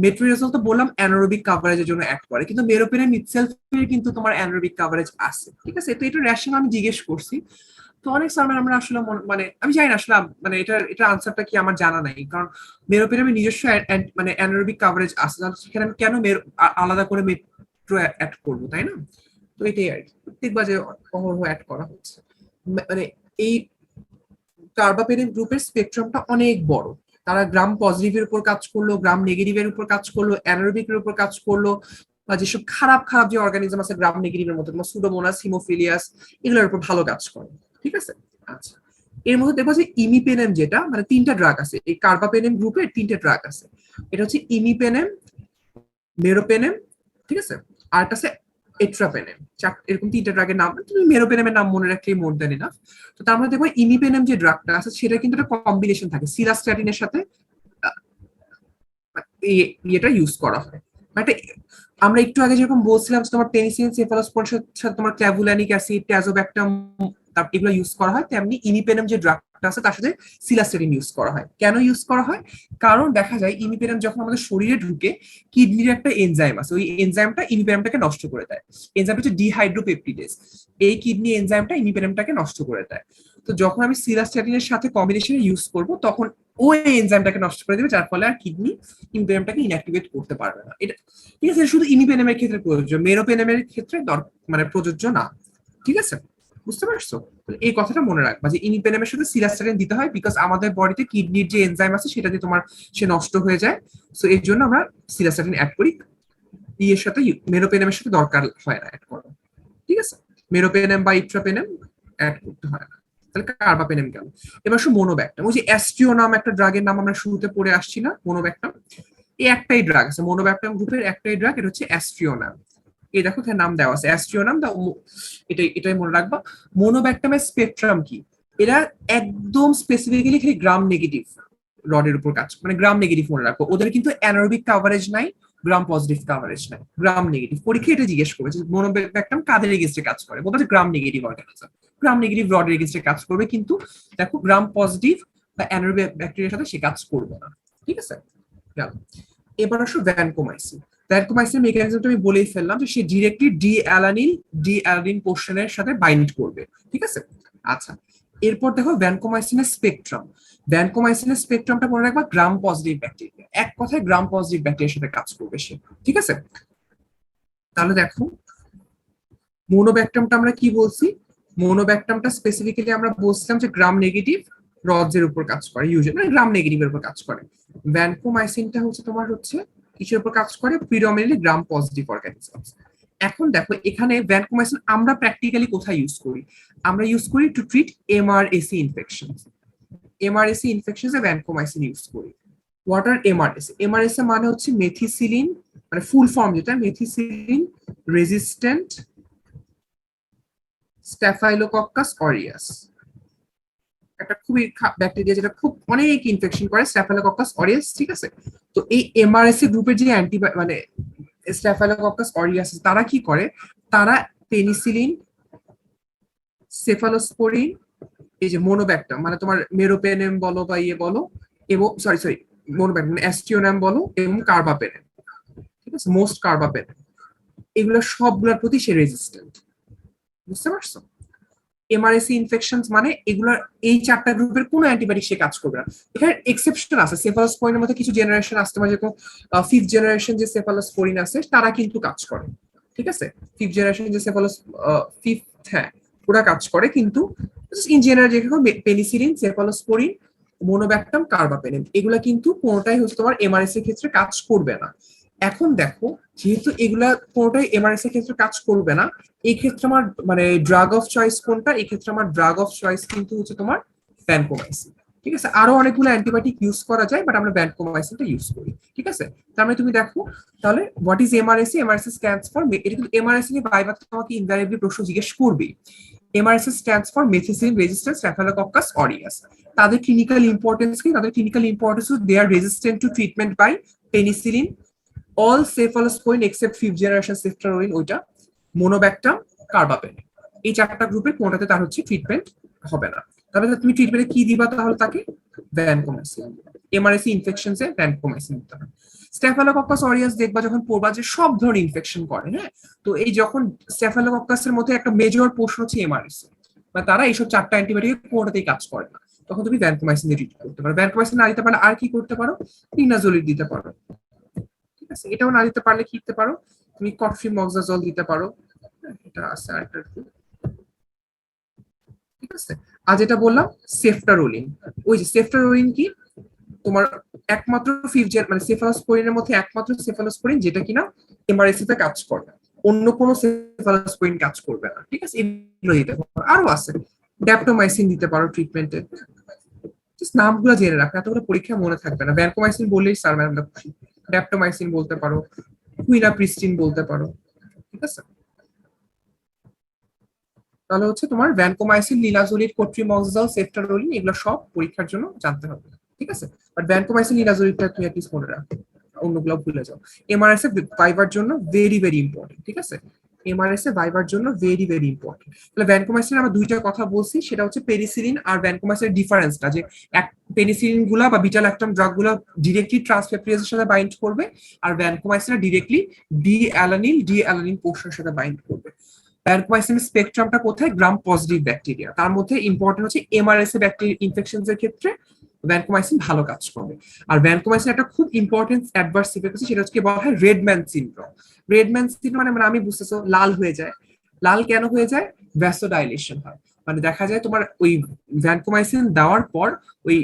মেট্রোনিডাজল তো বললাম অ্যানারোবিক কাভারেজের জন্য অ্যাড করে, কিন্তু মেরোপেনেম ইটসেলফ কিন্তু তোমার অ্যানারোবিক কাভারেজ আছে, ঠিক আছে? তো এটা রেশনাল আমি জিজ্ঞেস করছি। তো অনেক সময় আমরা আসলে মানে আমি জানি না আসলে মানে এটা আনসারটা কি আমার জানা নাই, কারণ মেরোপেনামে নিজস্ব মানে অ্যানারোবিক কাভারেজ আছে, সেখানে আমি কেন আলাদা করে মেট্রো অ্যাড করবো, তাই না? তো এটাই আর কি, দেখবা যে অহরহ অ্যাড করা হচ্ছে। মানে এই কার্বাপেনিক গ্রুপের স্পেকট্রামটা অনেক বড়, তারা গ্রাম পজিটিভের উপর কাজ করলো, গ্রাম নেগেটিভের উপর কাজ করলো, অ্যানারোবিকের উপর কাজ করলো, বা যেসব খারাপ খারাপ যে অর্গানিজম আছে গ্রাম নেগেটিভের মধ্যে, তোমার সুডোমোনাস, হিমোফিলিয়াস এগুলোর উপর ভালো কাজ করে, ঠিক আছে? আচ্ছা, এর মধ্যে দেখবো যে ইমিপেনেম, যেটা মানে তিনটা ড্রাগ আছে এই কার্বাপেনেম গ্রুপের, তিনটা ড্রাগ আছে। এটা হচ্ছে ইমিপেনেম, মেরোপেনেম, ঠিক আছে, আর একটা আছে এট্রাপেনেম। এরকম তিনটা ড্রাগের নাম, তুমি মেরোপেনেমের নাম মনে রাখলেই মোর দেন ইনাফ। তো তার মধ্যে দেখবো ইমিপেনেম যে ড্রাগটা আছে সেটা কিন্তু একটা কম্বিনেশন থাকে, সিলাস্ট্যাটিনের সাথে ইয়েটা ইউজ করা হয়। মানে আমরা একটু আগে যেরকম বলছিলাম তোমার পেনিসিলিন, সেফালোস্পোরিনের সাথে তোমার ক্ল্যাভুলানিক অ্যাসিড, ট্যাজোব্যাক্টাম এগুলো ইউজ করা হয়, তেমনি ইমিপেনেম যে ড্রাগটা আছে তার সাথে সিলাস্টেরিন ইউজ করা হয়। কেন ইউজ করা হয়? কারণ দেখা যায় ইমিপেনেম যখন আমাদের শরীরে ঢুকে, কিডনির একটা এনজাইম আছে, ওই এনজাইমটা ইমিপেনেমটাকে নষ্ট করে দেয়। এনজাইমটা হচ্ছে ডিহাইড্রোপেপটিডেজ, এই কিডনি এনজাইমটা ইমিপেনেমটাকে নষ্ট করে দেয়। তো যখন আমি সিলাস্টেরিনের সাথে কম্বিনেশনে ইউজ করব তখন ওই এনজাইমটাকে নষ্ট করে দেবে, যার ফলে আর কিডনি ইমিপেনেমটাকে ইনঅ্যাক্টিভেট করতে পারবে না। এটা ঠিক আছে, শুধু ইমিপেনেমের ক্ষেত্রে প্রযোজ্য, মেরোপেনেমের ক্ষেত্রে মানে প্রযোজ্য না, ঠিক আছে? বুঝতে পারছো? এই কথাটা মনে রাখবা যে ইমিপেনেমের সাথে সিলাস্টারিন দিতে হয়, বিকজ আমাদের বডিতে কিডনির যে এনজাইম আছে সেটা দিয়ে তোমার সে নষ্ট হয়ে যায়, সো এর জন্য আমরা সিলাস্টারিন অ্যাড করি। ইয়ের সাথে মেরোপেনেমের সাথে দরকার হয় না অ্যাড করা, ঠিক আছে? মেরোপেনেম বা ইট্রাপেনেম অ্যাড করতে হয় না। তাহলে কার্বাপেনেম গেল। এবার শুধু মোনোব্যাকটাম, ওই যে অ্যাস্ট্রিও নাম একটা ড্রাগের নাম আমরা শুরুতে পড়ে আসছি না, মোনোব্যাকটাম। এই একটাই ড্রাগ আছে মোনোব্যাকটাম গ্রুপের, একটাই ড্রাগ, এটা হচ্ছে অ্যাস্ট্রিওনাম। এই দেখো এখানে নাম দেওয়া আছে অ্যাস্ট্রিওনাম, এটাই মনে রাখবা। মোনোব্যাকটামের স্পেকট্রাম কি, এরা একদম স্পেসিফিক্যালি খালি গ্রাম নেগেটিভ রডের উপর কাজ, মানে গ্রাম নেগেটিভ মনে রাখবো, ওদের কিন্তু অ্যানারোবিক কাভারেজ নাই, গ্রাম পজিটিভ কাভারেজ নাই, গ্রাম নেগেটিভ। পরীক্ষা এটা জিজ্ঞেস করবে যে মোনোব্যাকটাম কাদের এগেইনস্টে কাজ করে, বলতে gram negative organism, gram negative রডের এগেইনস্টে কাজ করবে, কিন্তু দেখো গ্রাম পজিটিভ বা অ্যানারোবিক ব্যাকটেরিয়ার সাথে সে কাজ করবে না। ঠিক আছে, গেল। এবার আসো ভ্যানকোমাইসিন। ভ্যানকোমাইসিন মেকানিজমটা আমি বলেই ফেললাম যে সে ডিরেক্টলি ডি অ্যালানিন পোর্শনের সাথে বাইন্ড করবে। ঠিক আছে, আচ্ছা। এরপর দেখো ভ্যানকোমাইসিনের স্পেকট্রাম। ভ্যানকোমাইসিনের স্পেকট্রামটা মনে রাখবা গ্রাম পজিটিভ ব্যাকটেরিয়া, এক কথায় গ্রাম পজিটিভ ব্যাকটেরিয়ার সাথে কাজ করবে সে। ঠিক আছে, তাহলে দেখো মোনোব্যাকটামটা আমরা কি বলছি, মোনোব্যাকটামটা স্পেসিফিক্যালি আমরা বলছিলাম যে গ্রাম নেগেটিভ রডস এর উপর কাজ করে, ইউজুয়ালি মানে গ্রাম নেগেটিভের উপর কাজ করে। ভ্যানকোমাইসিনটা হচ্ছে তোমার হচ্ছে কিসের উপর কাজ করে, প্রিডমিনেন্টলি গ্রাম পজিটিভ অর্গানিজমস। এখন দেখো এখানে ভ্যানকোমাইসিন আমরা প্র্যাকটিক্যালি কোথায় ইউজ করি, আমরা ইউজ করি to treat MRSA infection. MRSA ইনফেকশনে ভ্যানকোমাইসিন ইউজ করি। What are MRSA? এমআরএসি মানে হচ্ছে মেথিসিলিন, মানে ফুল ফর্ম যেটা মেথিসিলিন রেজিস্ট্যান্ট স্ট্যাফাইলোকক্কাস অরিয়াস, একটা খুবই ব্যাকটেরিয়া যেটা খুব অনেক ইনফেকশন করে, স্ট্যাফাইলোকক্কাস অরিয়াস। ঠিক আছে, তো এই এমআরএসি গ্রুপের যে মানে স্ট্যাফাইলোকক্কাস অরিয়াস তারা কি করে, তারা পেনিসিলিন, সেফালোস্পোরিন, এই যে মোনোব্যাকটাম মানে তোমার মেরোপেনেম বলো বা ইয়ে বলো, এবং সরি মোনোব্যাকটাম মানে অ্যাস্টিওনাম বলো এবং কার্বাপেনেম, ঠিক আছে, মোস্ট কার্বাপেনেম, এগুলো সবগুলোর প্রতি সে রেজিস্ট্যান্ট। বুঝতে পারছো? এমআরএসি ইনফেকশন মানে এগুলোর এই চারটা গ্রুপের কোনো অ্যান্টিবায়োটিক সে কাজ করবে না। এখানে এক্সেপশন আছে, সেফালোস্পোরিনের মধ্যে কিছু জেনারেশন আসতে পারে, যেরকম ফিফথ জেনারেশন যে সেফালোস্পোরিন আছে তারা কিন্তু কাজ করে। ঠিক আছে, ফিফথ জেনারেশন যে ফিফথ, হ্যাঁ ওরা কাজ করে, কিন্তু ইন জেনারেল যেরকম পেনিসিলিন, সেফালোস্পোরিন, মোনোব্যাকটাম, কার্বাপেনেম এগুলা কিন্তু কোনোটাই হচ্ছে তোমার এমআরএস এর ক্ষেত্রে কাজ করবে না। এখন দেখো যেহেতু এগুলা কোনোটাই এমআরএস এর ক্ষেত্রে কাজ করবে না, এই ক্ষেত্রে আমার মানে ড্রাগ অফ চয়েস কোনটা, এই ক্ষেত্রে আমার ড্রাগ অফ চয়েস কিন্তু হচ্ছে তোমার ভ্যানকোমাইসিন। ঠিক আছে, আরো অনেকগুলো অ্যান্টিবায়োটিক ইউজ করা যায়, বাট আমরা ভ্যানকোমাইসিনটা ইউজ করি। ঠিক আছে, তার মানে তুমি দেখো তাহলে হোয়াট ইজ এমআরএসি? এমআরএসি স্ট্যান্ডস ফর, এটা কিন্তু এমআরএসি নিয়ে বাইবা তোমাকে ইনভ্যারিয়েবলি প্রশ্ন জিজ্ঞেস করবে। MRSA stands for methicillin resistant staphylococcus aureus. তাদের ক্লিনিক্যাল ইম্পর্টেন্স কি? তাদের clinical importance they are resistant to treatment by penicillin, all cephalosporin except fifth generation ceftaroline, ওইটা, মোনোব্যাকটাম, কার্বাপেনেম, এই চারটা গ্রুপের কোনটাতে তার হচ্ছে ট্রিটমেন্ট হবে না। তবে তুমি ট্রিটমেন্টে কি দিবা তাহলে তাকে? ভ্যানকোমাইসিন। এমআরএসি ইনফেকশনসে ভ্যানকোমাইসিন দিতে হবে। স্ট্যাফিলোকক্কাস অরিয়াস দেখবা যখন পড়বা যে সব ধরনের ইনফেকশন করে, হ্যাঁ, তো এই যখন স্ট্যাফিলোকক্কাসের মধ্যে একটা মেজর পোর্শন হচ্ছে এমআরএসি, বা তারা এইসব চারটা অ্যান্টিবায়োটিক কোনটাতেই কাজ করে না, তখন তুমি ভ্যানকোমাইসিন দিয়ে ট্রিট করতে পারো। ভ্যানকোমাইসিন না দিতে পারলে আর কি করতে পারো? লিনাজোলিড দিতে পারো। ঠিক আছে, এটাও না দিতে পারলে কি দিতে পারো? তুমি কট্রিমক্সাজল দিতে পারো, এটা আছে আরেকটা। ঠিক আছে, আর যেটা বললাম সেফটারোলিন, ওই যে সেফটারোলিন কি তোমার একমাত্র ফিফথ জেন মানে সেফালোস্পোরিনের মধ্যে একমাত্র সেফালোস্পোরিন যেটা কিনা এমআরএসি তে কাজ করে, অন্য কোনো সেফালোস্পোরিন কাজ করবে না। ঠিক আছে, এগুলো দিতে পারো। আরো আছে, ড্যাপ্টোমাইসিন দিতে পারো ট্রিটমেন্টে। জাস্ট নামগুলো জেনে রাখো, এতগুলো পরীক্ষা মনে থাকবে না। ভ্যানকোমাইসিন বললেই স্যার ম্যামরা খুশি। ড্যাপ্টোমাইসিন বলতে পারো, কুইনাপ্রিস্টিন বলতে পারো। ঠিক আছে, তাহলে হচ্ছে তোমার ভ্যানকোমাইসিন, লিনাজোলিড, কোট্রিমক্সাজল, সেফটারোলিন এগুলো সব পরীক্ষার জন্য জানতে হবে। ঠিক আছে, বাট ভ্যানকোমাইসিন, লিনাজোলিডটা তুমি অ্যাটলিস্ট মনে রাখো, অন্যগুলো ভুলে যাও। এমআরএস এ ভাইবার জন্য ভেরি ভেরি ইম্পর্টেন্ট। ঠিক আছে, এমআরএস এ ভাইবার জন্য ভেরি ভেরি ইম্পর্টেন্ট। তাহলে ভ্যানকোমাইসিন আমরা দুইটা কথা বলছি, সেটা হচ্ছে পেনিসিলিন আর ভ্যানকোমাইসিনের ডিফারেন্সটা, যে এক পেনিসিলিন গুলা বা বিটা ল্যাকটাম ড্রাগ গুলা ডিরেক্টলি ট্রান্সপেপ্টিডেজের সাথে বাইন্ড করবে, আর ভ্যানকোমাইসিন ডিরেক্টলি ডি অ্যালানিল পোর্শনের সাথে বাইন্ড করবে। ভ্যানকোমাইসিনের স্পেকট্রামটা কোথায়? গ্রাম পজিটিভ ব্যাকটেরিয়া, তার মধ্যে ইম্পর্টেন্ট হচ্ছে এমআরএসএ ব্যাকটেরিয়া ইনফেকশনস এর ক্ষেত্রে ভ্যানকোমাইসিন ভালো কাজ করবে। আর ভ্যানকোমাইসিন একটা খুব ইম্পর্টেন্ট অ্যাডভার্স ইফেক্ট আছে, সেটা হচ্ছে বলা হয় রেডম্যান সিনড্রোম। রেডম্যান সিনড্রোম মানে আমি বুঝতেছো লাল হয়ে যায়। লাল কেন হয়ে যায়? ভ্যাসোডাইলেশন হয়, মানে দেখা যায় তোমার ওই ভ্যানকোমাইসিন দেওয়ার পর ওই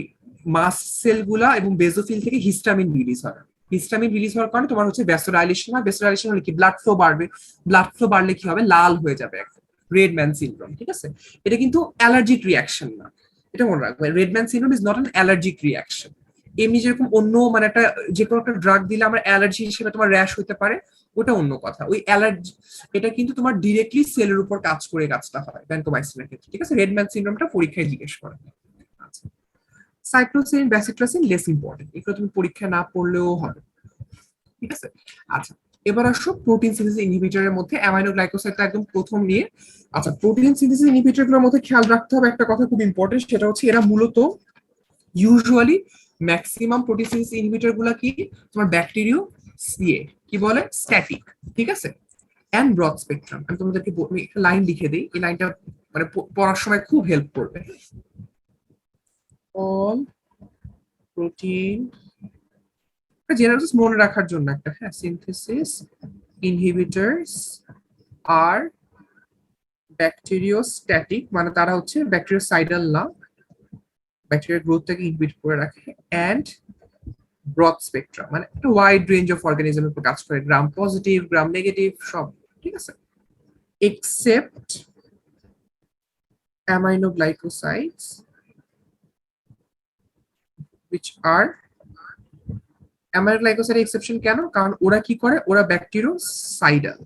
মাস্ট সেল গুলা এবং বেজোফিল থেকে হিস্টামিন রিলিজ হয়। হিস্টামিন রিলিজ হওয়ার কারণে তোমার হচ্ছে ভ্যাসোডাইলেশন হয়। ভ্যাসোডাইলেশন হলে কি ব্লাড ফ্লো বাড়বে, ব্লাড ফ্লো বাড়লে কি হবে? লাল হয়ে যাবে একদম, রেডম্যান সিনড্রোম। ঠিক আছে, এটা কিন্তু অ্যালার্জিক রিয়াকশন না, এটা মনে রাখবে। Redman syndrome is not an allergic reaction. এমনি যেরকম অন্য মানে একটা যে কোনো একটা ড্রাগ দিলে আমার অ্যালার্জি হিসেবে তোমার র্যাশ হতে পারে, ওটা অন্য কথা। ওই অ্যালার্জি এটা কিন্তু তোমার ডিরেক্টলি সেলের উপর কাজ করে কাজটা হয় ভ্যানকোমাইসিনের ক্ষেত্রে। ঠিক আছে, রেডম্যান সিনড্রোমটা পরীক্ষায় জিজ্ঞেস করে। আচ্ছা, সাইক্লোসিন, ব্যাসিট্রাসিন লেস ইম্পর্টেন্ট, এগুলো তুমি পরীক্ষায় না পড়লেও হবে। ঠিক আছে, আচ্ছা এবার আসো প্রোটিন সিনথেসিস ইনহিবিটরের মধ্যে অ্যামাইনো গ্লাইকোসাইডটা একদম প্রথম নিয়ে। আচ্ছা, প্রোটিন সিনথেসিস ইনহিবিটরগুলোর মধ্যে খেয়াল রাখতে হবে একটা কথা খুব ইম্পর্টেন্ট, সেটা হচ্ছে এরা মূলত usually maximum protein synthesis inhibitor গুলা কি তোমার ব্যাকটেরিও সিএ কি বলে স্ট্যাটিক, ঠিক আছে, এন্ড ব্রড স্পেকট্রাম। আমি তোমাদেরকে একটা লাইন লিখে দিই, এই লাইনটা মানে পড়ার সময় খুব হেল্প করবে। অল প্রোটিন জেনারেল মনে রাখার জন্য একটা, হ্যাঁ, সিনথেসিস ইনহিবিটরস আর ব্যাকটেরিওস্ট্যাটিক, মানে তারা হচ্ছে ব্যাকটেরিওসাইডাল না, ব্যাকটেরিয়ার গ্রোথটাকে ইনহিবিট করে রাখে, এন্ড ব্রড স্পেকট্রাম মানে একটা ওয়াইড রেঞ্জ অফ অর্গানিজমের উপর কাজ করে, গ্রাম পজিটিভ গ্রাম নেগেটিভ সব, ঠিক আছে, except aminoglycosides which are aminoglycoside exception কেন, কারণ ওরা কি করে, ওরা ব্যাকটেরিওসাইডাল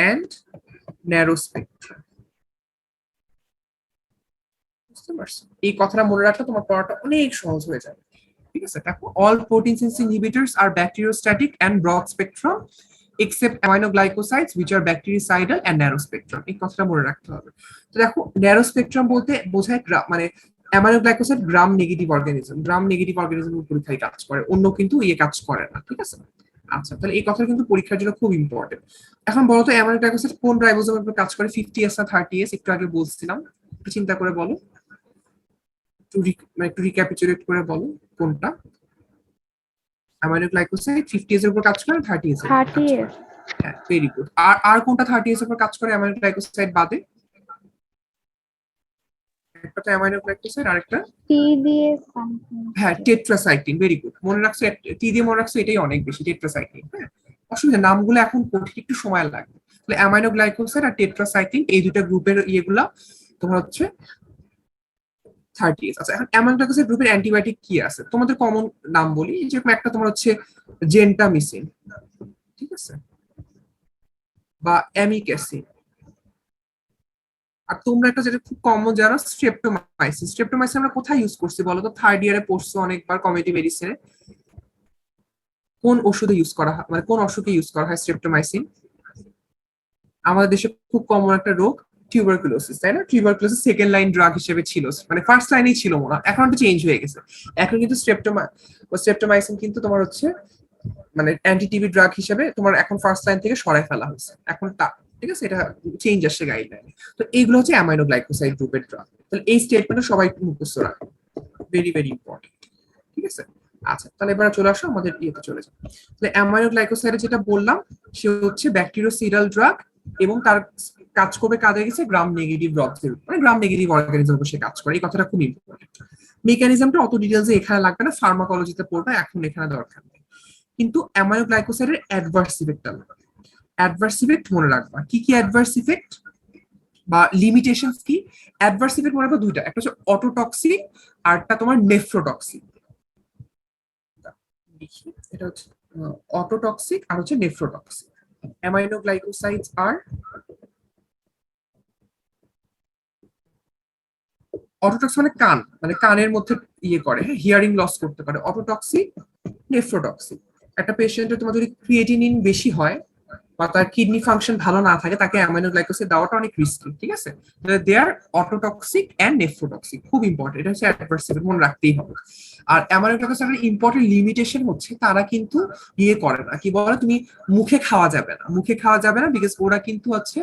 এন্ড ন্যারো স্পেকট্রাম। বুঝতে পারছো? এই কথাটা মনে রাখলে তোমার পড়াটা অনেক সহজ হয়ে যাবে, ঠিক আছে। দেখো, all protein synthesis inhibitors are bacteriostatic and broad spectrum except aminoglycosides which are bactericidal and narrow spectrum, এই কথাটা মনে রাখতে হবে। তো দেখো, ন্যারো স্পেকট্রাম বলতে বোঝায় মানে অ্যামাইনোগ্লাইকোসাইড গ্রাম নেগেটিভ অর্গানিজম পরীক্ষায় কাজ করে, অন্য কিন্তু ইয়ে কাজ করে না, ঠিক আছে। আচ্ছা, তাহলে এই কথা কিন্তু পরীক্ষার জন্য খুব ইম্পর্টেন্ট। এখন বলো তো অ্যামাইনোগ্লাইকোসাইড কোন রাইবোজোমের উপর কাজ করে, 50S না 30S, একটু আগে বলছিলাম, একটু চিন্তা করে বলো, একটু রিক্যাপিচুলেট করে বলো কোনটা অ্যামাইনোগ্লাইকোসাইড 50S এর উপর কাজ করে 30S এর উপর কাজ
30
করে। হ্যাঁ, ভেরি গুড। আর কোনটা 30S এর উপর কাজ করে অ্যামাইনোগ্লাইকোসাইড বাদে? একটা তো অ্যামাইনোগ্লাইকোসাইড, আরেকটা
টি দিয়ে সামথিং।
হ্যাঁ টেট্রাসাইক্লিন, ভেরি গুড, মনে রাখছো, টি দিয়ে মনে রাখছো, এটাই অনেক বেশি, টেট্রাসাইক্লিন। হ্যাঁ, অসুবিধা, নামগুলো এখন পড়তে একটু সময় লাগবে। তাহলে অ্যামাইনোগ্লাইকোসাইড আর টেট্রাসাইক্লিন এই দুটো গ্রুপের ইয়েগুলা তোমার হচ্ছে 30S। আচ্ছা, এখন অ্যামাইনোগ্লাইকোসাইড গ্রুপের অ্যান্টিবায়োটিক কি আছে, তোমাদের কমন নাম বলি, যেরকম একটা তোমার হচ্ছে জেন্টামিসিন, ঠিক আছে, বা অ্যামিক্যাসিন। আর তোমরা একটা যেটা খুব কমন জানো, স্ট্রেপ্টোমাইসিন আমরা কোথায় ইউজ করছি বলো তো, থার্ড ইয়ারে পড়ছো অনেকবার কমিউনিটি মেডিসিনে। কোন ওষুধে ইউজ করা হয়, মানে কোন অসুখে ইউজ করা হয় স্ট্রেপ্টোমাইসিন? আমাদের দেশে খুব কমন একটা রোগ টিউবারকুলোসিস, তাই না? টিউবারকুলোসিস সেকেন্ড লাইন ড্রাগ হিসেবে ছিল, মানে ফার্স্ট লাইনেই ছিল মনে হয়, এখন একটু চেঞ্জ হয়ে গেছে। এখন কিন্তু স্ট্রেপ্টোমাইসিন কিন্তু তোমার হচ্ছে মানে অ্যান্টি টিবি ড্রাগ হিসেবে তোমার এখন ফার্স্ট লাইন থেকে সরাই ফেলা হয়েছে এখন তা, ঠিক আছে, এটা চেঞ্জ আসছে গাইডলাইনে। তো এইগুলো হচ্ছে অ্যামাইনোগ্লাইকোসাইড গ্রুপের ড্রাগ। তাহলে এই স্টেটমেন্ট সবাই মুখস্থ রাখো, ভেরি ভেরি ইম্পর্টেন্ট, ঠিক আছে। আচ্ছা, তাহলে এবার চলে আসো আমাদের ইয়েতে চলে যাও। তাহলে অ্যামাইনোগ্লাইকোসাইড যেটা বললাম, সে হচ্ছে ব্যাকটেরিওসিডাল ড্রাগ, এবং তার কাজ করবে কাদের গেছে, গ্রাম নেগেটিভ রক্তের, মানে গ্রাম নেগেটিভ অর্গানিজম সে কাজ করে, এই কথাটা খুব ইম্পর্টেন্ট। মেকানিজমটা অত ডিটেলসে এখানে লাগবে না, ফার্মাকোলজিতে পড়বে, এখন এখানে দরকার নেই। কিন্তু অ্যামাইনোগ্লাইকোসাইডের অ্যাডভার্স ইফেক্ট, অ্যাডভার্স ইফেক্ট মনে রাখবা, কি কি অ্যাডভার্স ইফেক্ট বা লিমিটেশনস কি। অ্যাডভার্স ইফেক্ট মনে রাখবা দুইটা, একটা হচ্ছে অটোটক্সিক আর একটা তোমার নেফ্রোটক্সিক। এটা হচ্ছে অটোটক্সিক আর হচ্ছে নেফ্রোটক্সিক। অ্যামাইনোগ্লাইকোসাইডস আর অটোটক্সিক মানে কান, মানে কানের মধ্যে ইয়ে করে, হিয়ারিং লস করতে পারে, অটোটক্সিক নেফ্রোটক্সিক। একটা পেশেন্টের তোমার যদি ক্রিয়েটিনিন বেশি হয় বা তার কিডনি ফাংশন ভালো না থাকে, তাকে অ্যামাইনোগ্লাইকোসাইড দেওয়াটা অনেক রিস্কি, ঠিক আছে। দে আর অটোটক্সিক এন্ড নেফ্রোটক্সিক, খুব ইম্পর্টেন্ট, এটা হচ্ছে অ্যাডভার্স ইফেক্ট, মনে রাখতেই হবে। আর অ্যামাইনোগ্লাইকোসাইডের ইম্পর্টেন্ট লিমিটেশন হচ্ছে তারা কিন্তু ইয়ে করে না, কি বলে, তুমি মুখে খাওয়া যাবে না, বিকজ ওরা কিন্তু হচ্ছে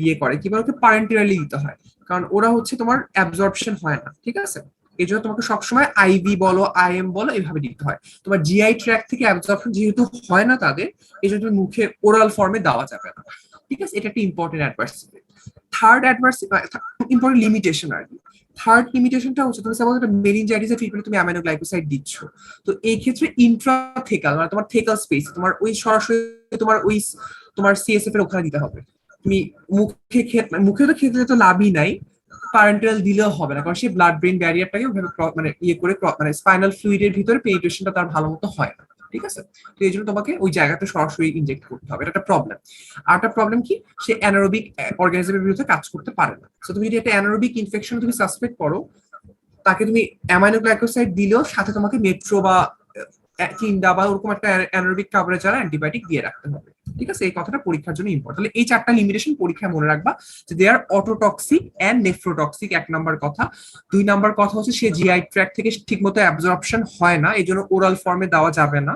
ইয়ে করে, কি বলে, ওকে প্যারেন্টালি দিতে হয়, কারণ ওরা হচ্ছে তোমার অ্যাবজর্পশন হয় না, ঠিক আছে। এই জন্য তোমাকে সবসময় আইভি বলো আইএম বলো এইভাবে দিতে হয়। তোমার জিআই ট্র্যাক থেকে অ্যাবজর্পশন যেহেতু হয় না তাদের, এই জন্য মুখে ওরাল ফর্মে দেওয়া যাবে না, ঠিক আছে। এটা একটা important adverse. Third adverse important limitation আর কি, থার্ড লিমিটেশনটা হচ্ছে তুমি সাপোজ একটা মেনিনজাইটিসের ট্রিটমেন্টে তুমি অ্যামাইনোগ্লাইকোসাইড দিচ্ছ, তো এই ক্ষেত্রে ইন্ট্রাথেকাল মানে তোমার থেকাল স্পেস, তোমার ওই সরাসরি তোমার সিএসএফ এর ওখানে দিতে হবে। তুমি মুখে তো খেতে তো লাভই নাই, প্যারেন্টাল দিলেও হবে না, কারণ সেই ব্লাড ব্রেন ব্যারিয়ারটাকে মানে ইয়ে করে, মানে স্পাইনাল ফ্লুইডের ভিতরে পেনিট্রেশনটা তার ভালো মতো হয় না, ঠিক আছে। তো এই জন্য তোমাকে ওই জায়গাতে সরাসরি ইনজেক্ট করতে হবে, এটা একটা প্রবলেম। আর একটা প্রবলেম কি, সে অ্যানারোবিক অর্গানিজমের বিরুদ্ধে কাজ করতে পারে না। তো তুমি যদি একটা অ্যানারোবিক ইনফেকশন তুমি সাসপেক্ট করো, তাকে তুমি অ্যামাইনোগ্লাইকোসাইড দিলেও সাথে তোমাকে মেট্রো বা কিন্ডা বা ওরকম একটা অ্যানারোবিক কাভারেজ আর অ্যান্টিবায়োটিক দিয়ে রাখতে হবে। ঠিক আছে, এই কথাটা পরীক্ষার জন্য ইম্পর্টেন্ট। তাহলে এই 4টা লিমিটেশন পরীক্ষায় মনে রাখবা, যে দে আর অটোটক্সিক এন্ড নেফ্রোটক্সিক, 1 নাম্বার কথা। 2 নাম্বার কথা হচ্ছে সে জিআই ট্র্যাক্ট থেকে ঠিকমতো অ্যাবজর্পশন হয় না, এই জন্য ওরাল ফর্মে দেওয়া যাবে না।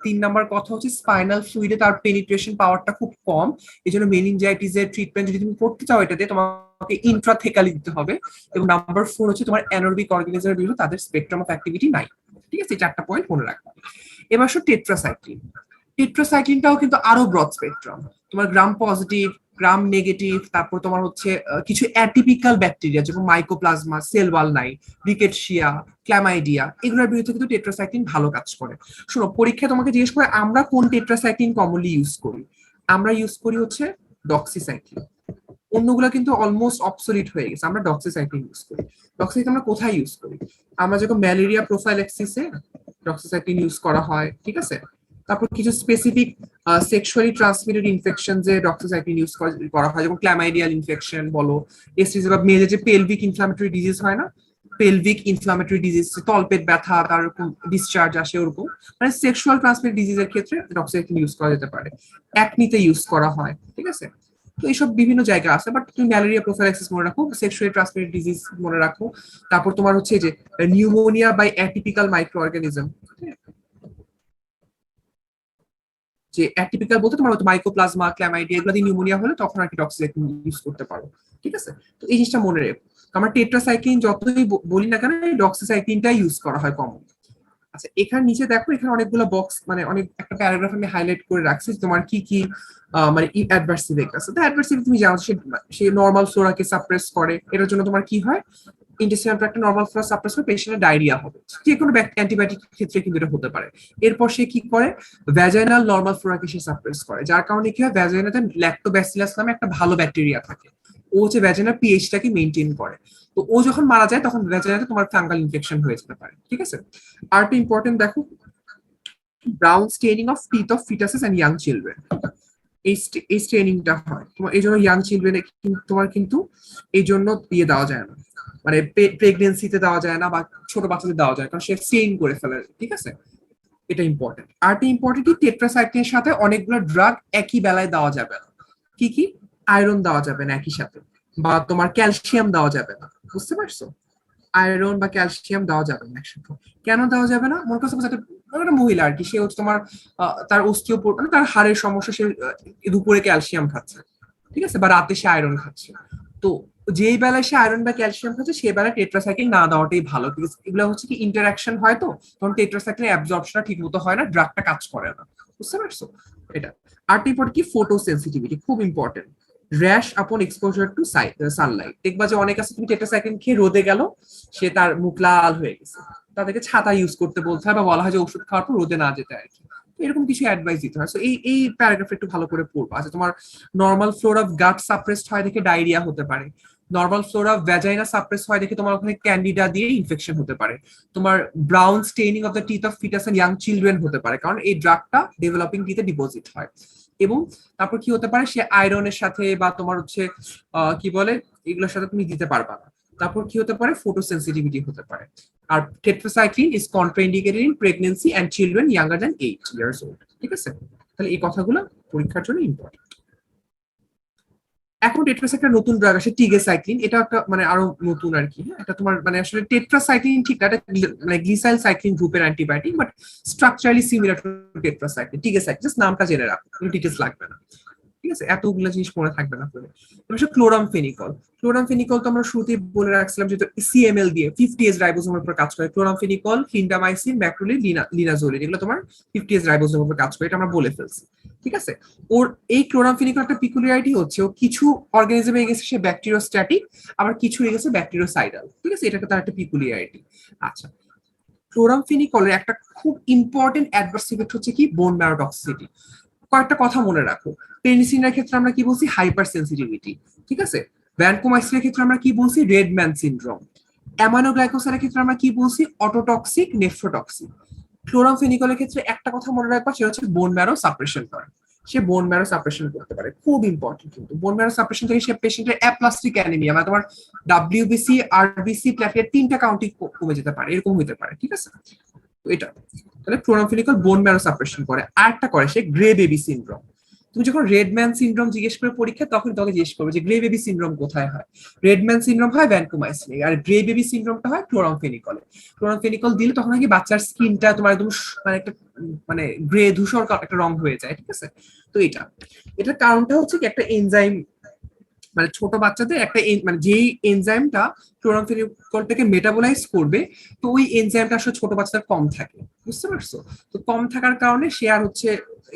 3 নাম্বার কথা হচ্ছে স্পাইনাল ফ্লুইডে তার পেনিট্রেশন পাওয়ারটা খুব কম, এই জন্য মেনিনজাইটিসের ট্রিটমেন্ট যদি তুমি করতে চাও এটাতে তোমাকে ইন্ট্রাথেকালি দিতে হবে। এবং নাম্বার 4 হচ্ছে তোমার অ্যানোরবিক অর্গানিজমের বিরুদ্ধে তাদের স্পেকট্রাম অফ অ্যাক্টিভিটি নাই। ঠিক আছে, এই 4টা পয়েন্ট মনে রাখবা। এবার আসো টেট্রাসাইক্লিন। টেট্রাসাইক্লিনটাও কিন্তু আরো ব্রড স্পেকট্রাম, তোমার গ্রাম পজিটিভ, গ্রাম নেগেটিভ, তারপর তোমার হচ্ছে কিছু অ্যাটিপিক্যাল ব্যাকটেরিয়া যেমন মাইকোপ্লাজমা, সেল ওয়াল নাই, রিকেটশিয়া, ক্ল্যামাইডিয়া, এগুলোর বিরুদ্ধে কিন্তু টেট্রাসাইক্লিন ভালো কাজ করে। শোনো, পরীক্ষায় তোমাকে জিজ্ঞেস করে আমরা কোন টেট্রাসাইক্লিন কমনলি ইউজ করি। আমরা ইউজ করি হচ্ছে ডক্সিসাইক্লিন। অন্যগুলো কিন্তু অলমোস্ট অবসলিট হয়ে গেছে, আমরা ডক্সিসাইক্লিন ইউজ করি। ডক্সিসাইক্লিন আমরা কোথায় ইউজ করি? আমরা যখন ম্যালেরিয়া প্রোফাইল্যাক্সিসে ডক্সিসাইক্লিন ইউজ করা হয়, ঠিক আছে। তারপর কিছু স্পেসিফিক সেক্সুয়ালি ট্রান্সমিটেড ইনফেকশন যে ডক্সিসাইক্লিন ইউজ করা হয়, যেমন ক্ল্যামাইডিয়াল ইনফেকশন বলো, এসটিসি বা মেয়েদের যে পেলভিক ইনফ্লামেটরি ডিজিজ হয় না, পেলভিক ইনফ্লামেটরি ডিজিজ, তলপেট ব্যথা, তার এরকম ডিসচার্জ আসে ওরকম, মানে সেক্সুয়াল ট্রান্সমিটেড ডিজিজের ক্ষেত্রে ডক্সিসাইক্লিন ইউজ করা যেতে পারে। অ্যাকনিতে ইউজ করা হয়, ঠিক আছে। তো এইসব বিভিন্ন জায়গা আছে, বাট তুমি ম্যালেরিয়া প্রোফাইলাক্সিস মনে রাখো, সেক্সুয়ালি ট্রান্সমিটেড ডিজিজ মনে রাখো। তারপর তোমার হচ্ছে যে pneumonia by atypical microorganism, যে অ্যাটিপিক্যাল বলতে তোমার হয়তো মাইকোপ্লাজমা, ক্ল্যামাইডিয়া, এগুলো দিয়ে নিউমোনিয়া হলে তখন আর কি ডক্সিসাইক্লিন ইউজ করতে পারো। ঠিক আছে, তো এই জিনিসটা মনে রেখো। আমার টেট্রাসাইক্লিন যতই বলি না কেন, ডক্সিসাইক্লিনটা ইউজ করা হয় কমন। আচ্ছা, এখানে নিচে দেখো, এখানে অনেকগুলো বক্স, মানে অনেক একটা প্যারাগ্রাফ আমি হাইলাইট করে রাখছি তোমার কি কি মানে অ্যাডভার্স ইফেক্ট আছে। তো অ্যাডভার্স ইফেক্ট তুমি জানো, সে নরমাল ফ্লোরাকে সাপ্রেস করে, এটার জন্য তোমার কি হয়, ইন্টেস্টাইনাল ট্র্যাক্টে নরমাল ফ্লোরা সাপ্রেস করে পেশেন্টের ডায়রিয়া হবে, যে কোনো অ্যান্টিবায়োটিক ক্ষেত্রে কিন্তু এটা হতে পারে। এরপর সে কি করে, ভ্যাজাইনাল নরমাল ফ্লোরাকে সে সাপ্রেস করে, যার কারণে কি হয়, ভ্যাজাইনাতে ল্যাক্টোব্যাসিলাস নামে একটা ভালো ব্যাকটেরিয়া থাকে, ও হচ্ছে ভ্যাজাইনাল পিএইচটাকে মেইনটেইন করে। তো ও যখন মারা যায় তখন ভ্যাজাইনাতে তোমার ফাঙ্গাল ইনফেকশন হয়ে যেতে পারে। ঠিক আছে, আর একটা ইম্পর্টেন্ট দেখো, brown staining of teeth of fetuses and young children, এই স্টেনিংটা হয় তোমার, এই জন্য ইয়াং চিলড্রেন তোমার কিন্তু এই জন্য দিয়ে দেওয়া যায় না, মানে প্রেগনেন্সিতে দেওয়া যায় না বা ছোট বাচ্চাদের দেওয়া যায়, কারণ সে স্টেইন করে ফেলে। ঠিক আছে, এটা ইম্পর্টেন্ট। আরটি ইম্পর্টেন্ট, টেট্রাসাইক্লিনের সাথে অনেকগুলো ড্রাগ একই বেলায় দেওয়া যাবে না। কি কি? আয়রন দেওয়া যাবে না একই সাথে, বা তোমার ক্যালসিয়াম দেওয়া যাবে না, বুঝতে পারছো? আয়রন বা ক্যালসিয়াম দেওয়া যাবে না একসাথে। কেন দেওয়া যাবে না? মনে করছো একটা মহিলা আর কি, সে হচ্ছে তোমার তার অস্টিওপোর, মানে তার হাড়ের সমস্যা, সে দুপুরে ক্যালসিয়াম খাচ্ছে, ঠিক আছে, বা রাতে সে আয়রন খাচ্ছে। তো যেই বেলায় সে আয়রন বা ক্যালসিয়াম খাচ্ছে সেই বেলায় টেট্রাসাইক্লিন না দেওয়াটাই ভালো, বিকজ এগুলো হচ্ছে কি ইন্টারাকশন হয়, তো তখন টেট্রাসাইক্লিন অ্যাবজর্পশনটা ঠিক মতো হয় না, ড্রাগটা কাজ করে না, বুঝতে পারছো? এটা। আরটি পর কি, ফটো সেন্সিটিভিটি খুব ইম্পর্টেন্ট। র্যাশ আপন এক্সপোজার টু সানলাইট, দেখবা যে অনেক আছে তুমি টেট্রাসাইক্লিন খেয়ে রোদে গেল, সে তার মুখ লাল হয়ে গেছে, তাদেরকে ছাতা ইউজ করতে বলতে হয়, বা বলা হয় যে ওষুধ খাওয়ার পর রোদে না যেতে আর কি। এরকম কিছু অ্যাডভাইস দিতে হয়। এই এই প্যারাগ্রাফ একটু ভালো করে পড়বা। আচ্ছা, তোমার normal floor of gut suppressed হয় দেখে ডায়রিয়া হতে পারে, normal floor of vagina suppress হয় দেখে তোমার ওখানে ক্যান্ডিডা দিয়ে ইনফেকশন হতে পারে, তোমার brown staining of the teeth of foetus and young children হতে পারে, কারণ এই ড্রাগটা ডেভেলপিং টিথে ডিপোজিট হয়। এবং তারপর কি হতে পারে, সে আয়রনের সাথে বা তোমার হচ্ছে কি বলে, এগুলোর সাথে তুমি দিতে পারবা না। তারপর কি হতে পারে, ফটো সেন্সিটিভিটি হতে পারে। আর tetracycline is contraindicated in pregnancy and children younger than 8 years old. ঠিক আছে, তাহলে এই কথাগুলো পরীক্ষার জন্য ইম্পর্টেন্ট। এখন টেট্রাসাইক্লিন নতুন ড্রাগ আসে, টিগেসাইক্লিন, এটা একটা মানে আরো নতুন আর কি। হ্যাঁ, এটা তোমার মানে আসলে টেট্রাসাইক্লিন ঠিক না, এটা মানে গ্লিসাইল সাইক্লিন গ্রুপের antibiotic, but structurally similar to tetracycline. Tigecycline just নামটা জেনে রাখো, কোনো ডিটেইলস লাগবে না। ঠিক আছে, এতগুলো জিনিস মনে থাকবে না পরে। এবার ক্লোরামফেনিকল। ক্লোরামফেনিকল তো আমরা শুরুতেই বলে রাখছিলাম যে সিএমএল দিয়ে 50S রাইবোসোমের উপর কাজ করে। ক্লোরামফেনিকল, ক্লিন্ডামাইসিন, ম্যাক্রোলিন, লিনাজোলিন, এগুলো তোমার 50S রাইবোসোমের উপর কাজ করে, এটা আমরা বলে ফেলছি। ঠিক আছে, ওর এই ক্লোরামফেনিকল একটা পিকুলিয়ারিটি হচ্ছে, ও কিছু অর্গানিজমে গেছে সে ব্যাকটেরিওস্ট্যাটিক, আবার কিছু গেছে ব্যাকটেরিওসাইডাল। ঠিক আছে, এটা তার একটা পিকুলিয়ারিটি। আচ্ছা, ক্লোরামফেনিকলের একটা খুব ইম্পর্টেন্ট অ্যাডভার্স ইফেক্ট হচ্ছে কি, বোন ম্যারো টক্সিসিটি। কয়েকটা কথা মনে রাখো, পেনিসিলিনের ক্ষেত্রে আমরা কি বলছি, হাইপার সেন্সিটিভিটি। ঠিক আছে, ভ্যানকোমাইসিনের ক্ষেত্রে আমরা কি বলছি, রেড ম্যান সিনড্রোম। অ্যামাইনোগ্লাইকোসাইডের ক্ষেত্রে আমরা কি বলছি, অটোটক্সিক, নেফ্রোটক্সিক। ক্লোরামফেনিকলের ক্ষেত্রে একটা কথা মনে রাখবা, সেটা হচ্ছে বোন ম্যারো সাপ্রেশন করে। সে বোন ম্যারো সাপ্রেশন করতে পারে, খুব ইম্পর্টেন্ট কিন্তু। বোন ম্যারো সাপ্রেশন থেকে সে পেশেন্টের অ্যাপ্লাস্টিক অ্যানিমিয়া, মানে তোমার ডাব্লিউবিসি, আরবিসি, প্লেটলেট 3টা কাউন্টই কমে যেতে পারে, এরকম হতে পারে। ঠিক আছে, তো এটা, তাহলে ক্লোরামফেনিকল বোন ম্যারো সাপ্রেশন করে। আর একটা করে সে গ্রে বেবি সিনড্রোম। তুমি যখন রেডম্যান সিনড্রোম জিজ্ঞেস করে পরীক্ষা, তখন তোকে জিজ্ঞেস করবে যে গ্রে বেবি সিনড্রোম কোথায় হয়। রেডম্যান সিনড্রোম হয় ভ্যানকুমাইসিনে, আর গ্রে বেবি সিনড্রোমটা হয় ক্লোরামফেনিকলে। ক্লোরামফেনিকল দিলে তখন নাকি বাচ্চার স্কিনটা তোমার একদম মানে একটা মানে গ্রে ধূসর একটা রং হয়ে যায়, ঠিক আছে। তো এটার কারণটা হচ্ছে কি, একটা এনজাইম, মানে ছোট বাচ্চাদের একটা মানে যেই এনজাইমটা ক্লোরামফেনিকলটাকে মেটাবোলাইজ করবে, তো ওই এনজাইমটা আসলে ছোট বাচ্চাদের কম থাকে, বুঝতে পারছো? তো কম থাকার কারণে সে আর হচ্ছে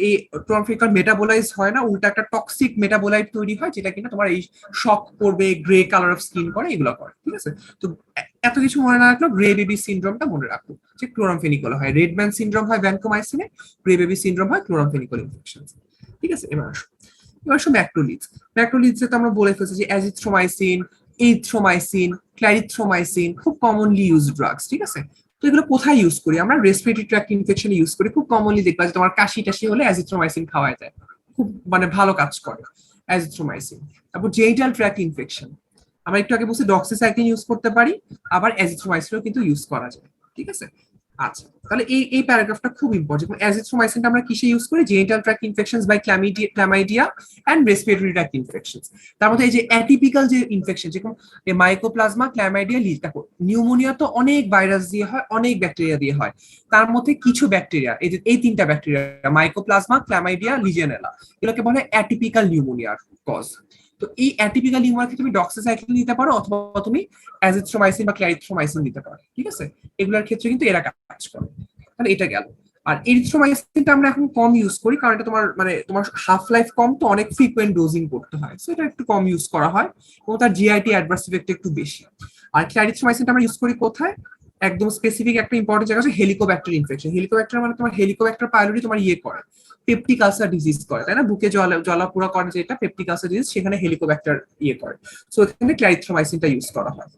এই ক্লোরামফেনিকল মেটাবোলাইজ হয় না, উল্টা একটা টক্সিক মেটাবোলাইট তৈরি হয়, যেটা কিনা তোমার এই শক করবে, গ্রে কালার অফ স্কিন করে, এগুলো করে, ঠিক আছে। তো এত কিছু মনে না রাখলেও গ্রে বেবি সিনড্রোমটা মনে রাখো, যে ক্লোরামফেনিকল হয়। রেডম্যান সিনড্রোম হয় ভ্যানকোমাইসিনে, গ্রে বেবি সিনড্রোম হয় ক্লোরামফেনিকল ইনফেকশন, ঠিক আছে। এবার আসো ম্যাক্রোলিডস। ম্যাক্রোলিডসে তো আমরা বলে ফেলছি যে অ্যাজিথ্রোমাইসিন, এরিথ্রোমাইসিন, ক্ল্যারিথ্রোমাইসিন খুব কমনলি ইউজ ড্রাগস, ঠিক আছে। তো এগুলো কোথায় ইউজ করি আমরা? রেসপিরেটরি ট্র্যাক্ট ইনফেকশনে ইউজ করি। খুব কমনলি দেখবা যে তোমার কাশি টাশি হলে অ্যাজিথ্রোমাইসিন খাওয়া যায়, খুব মানে ভালো কাজ করে অ্যাজিথ্রোমাইসিন। তারপর জেনিটাল ট্র্যাক্ট ইনফেকশন আমরা একটু আগে বলছি ডক্সিসাইক্লিন ইউজ করতে পারি, আবার অ্যাজিথ্রোমাইসিনও কিন্তু ইউজ করা যায়, ঠিক আছে। আচ্ছা, তাহলে এই প্যারাগ্রাফটা খুব ইম্পর্টেন্ট। অ্যাজিথ্রোমাইসিনটা আমরা কিসে ইউজ করি? Genital tract infections by chlamydia and respiratory tract infections. তার মধ্যে এই যে অ্যাটিপিক্যাল যে ইনফেকশন, যেরকম মাইকোপ্লাজমা, ক্লামাইডিয়া, লিজ। দেখো নিউমোনিয়া তো অনেক ভাইরাস দিয়ে হয়, অনেক ব্যাকটেরিয়া দিয়ে হয়। তার মধ্যে কিছু ব্যাকটেরিয়া, এই যে এই তিনটা ব্যাকটেরিয়া, মাইকোপ্লাজমা, ক্লামাইডিয়া, লিজেনেলা, এগুলোকে বলে অ্যাটিপিক্যাল নিউমোনিয়ার কজ। তো এই অ্যাটিপিক্যাল নিউমোনিয়াকে তুমি ডক্সিসাইক্লিন দিতে পারো, অথবা তুমি অ্যাজিথ্রোমাইসিন বা ক্ল্যারিথ্রোমাইসিন দিতে পারো, ঠিক আছে। এগুলোর ক্ষেত্রে কিন্তু এরা কাজ করে। তাহলে এটা গেল। আর এরিথ্রোমাইসিনটা আমরা এখন কম ইউজ করি, কারণ এটা তোমার মানে তোমার হাফ লাইফ কম, তো অনেক ফ্রিকোয়েন্ট ডোজিং করতে হয়, সো এটা একটু কম ইউজ করা হয়, এবং তার জিআইটি অ্যাডভার্স ইফেক্ট একটু বেশি। আর ক্ল্যারিথ্রোমাইসিনটা আমরা ইউজ করি কোথায়? একদম স্পেসিফিক একটা ইম্পর্টেন্ট জায়গা আছে, হেলিকোব্যাক্টার ইনফেকশন। হেলিকোব্যাক্টার মানে তোমার হেলিকোব্যাক্টার পাইলোরি তোমার করে, পেপটিক আলসার ডিজিজ করে, তাই না? বুকে জ্বালাপোড়া করে, যেটা পেপটিক আলসার ডিজিজ, সেখানে হেলিকোব্যাক্টার করে। সো এখানে ক্ল্যারিথ্রোমাইসিনটা ইউজ করা হয়,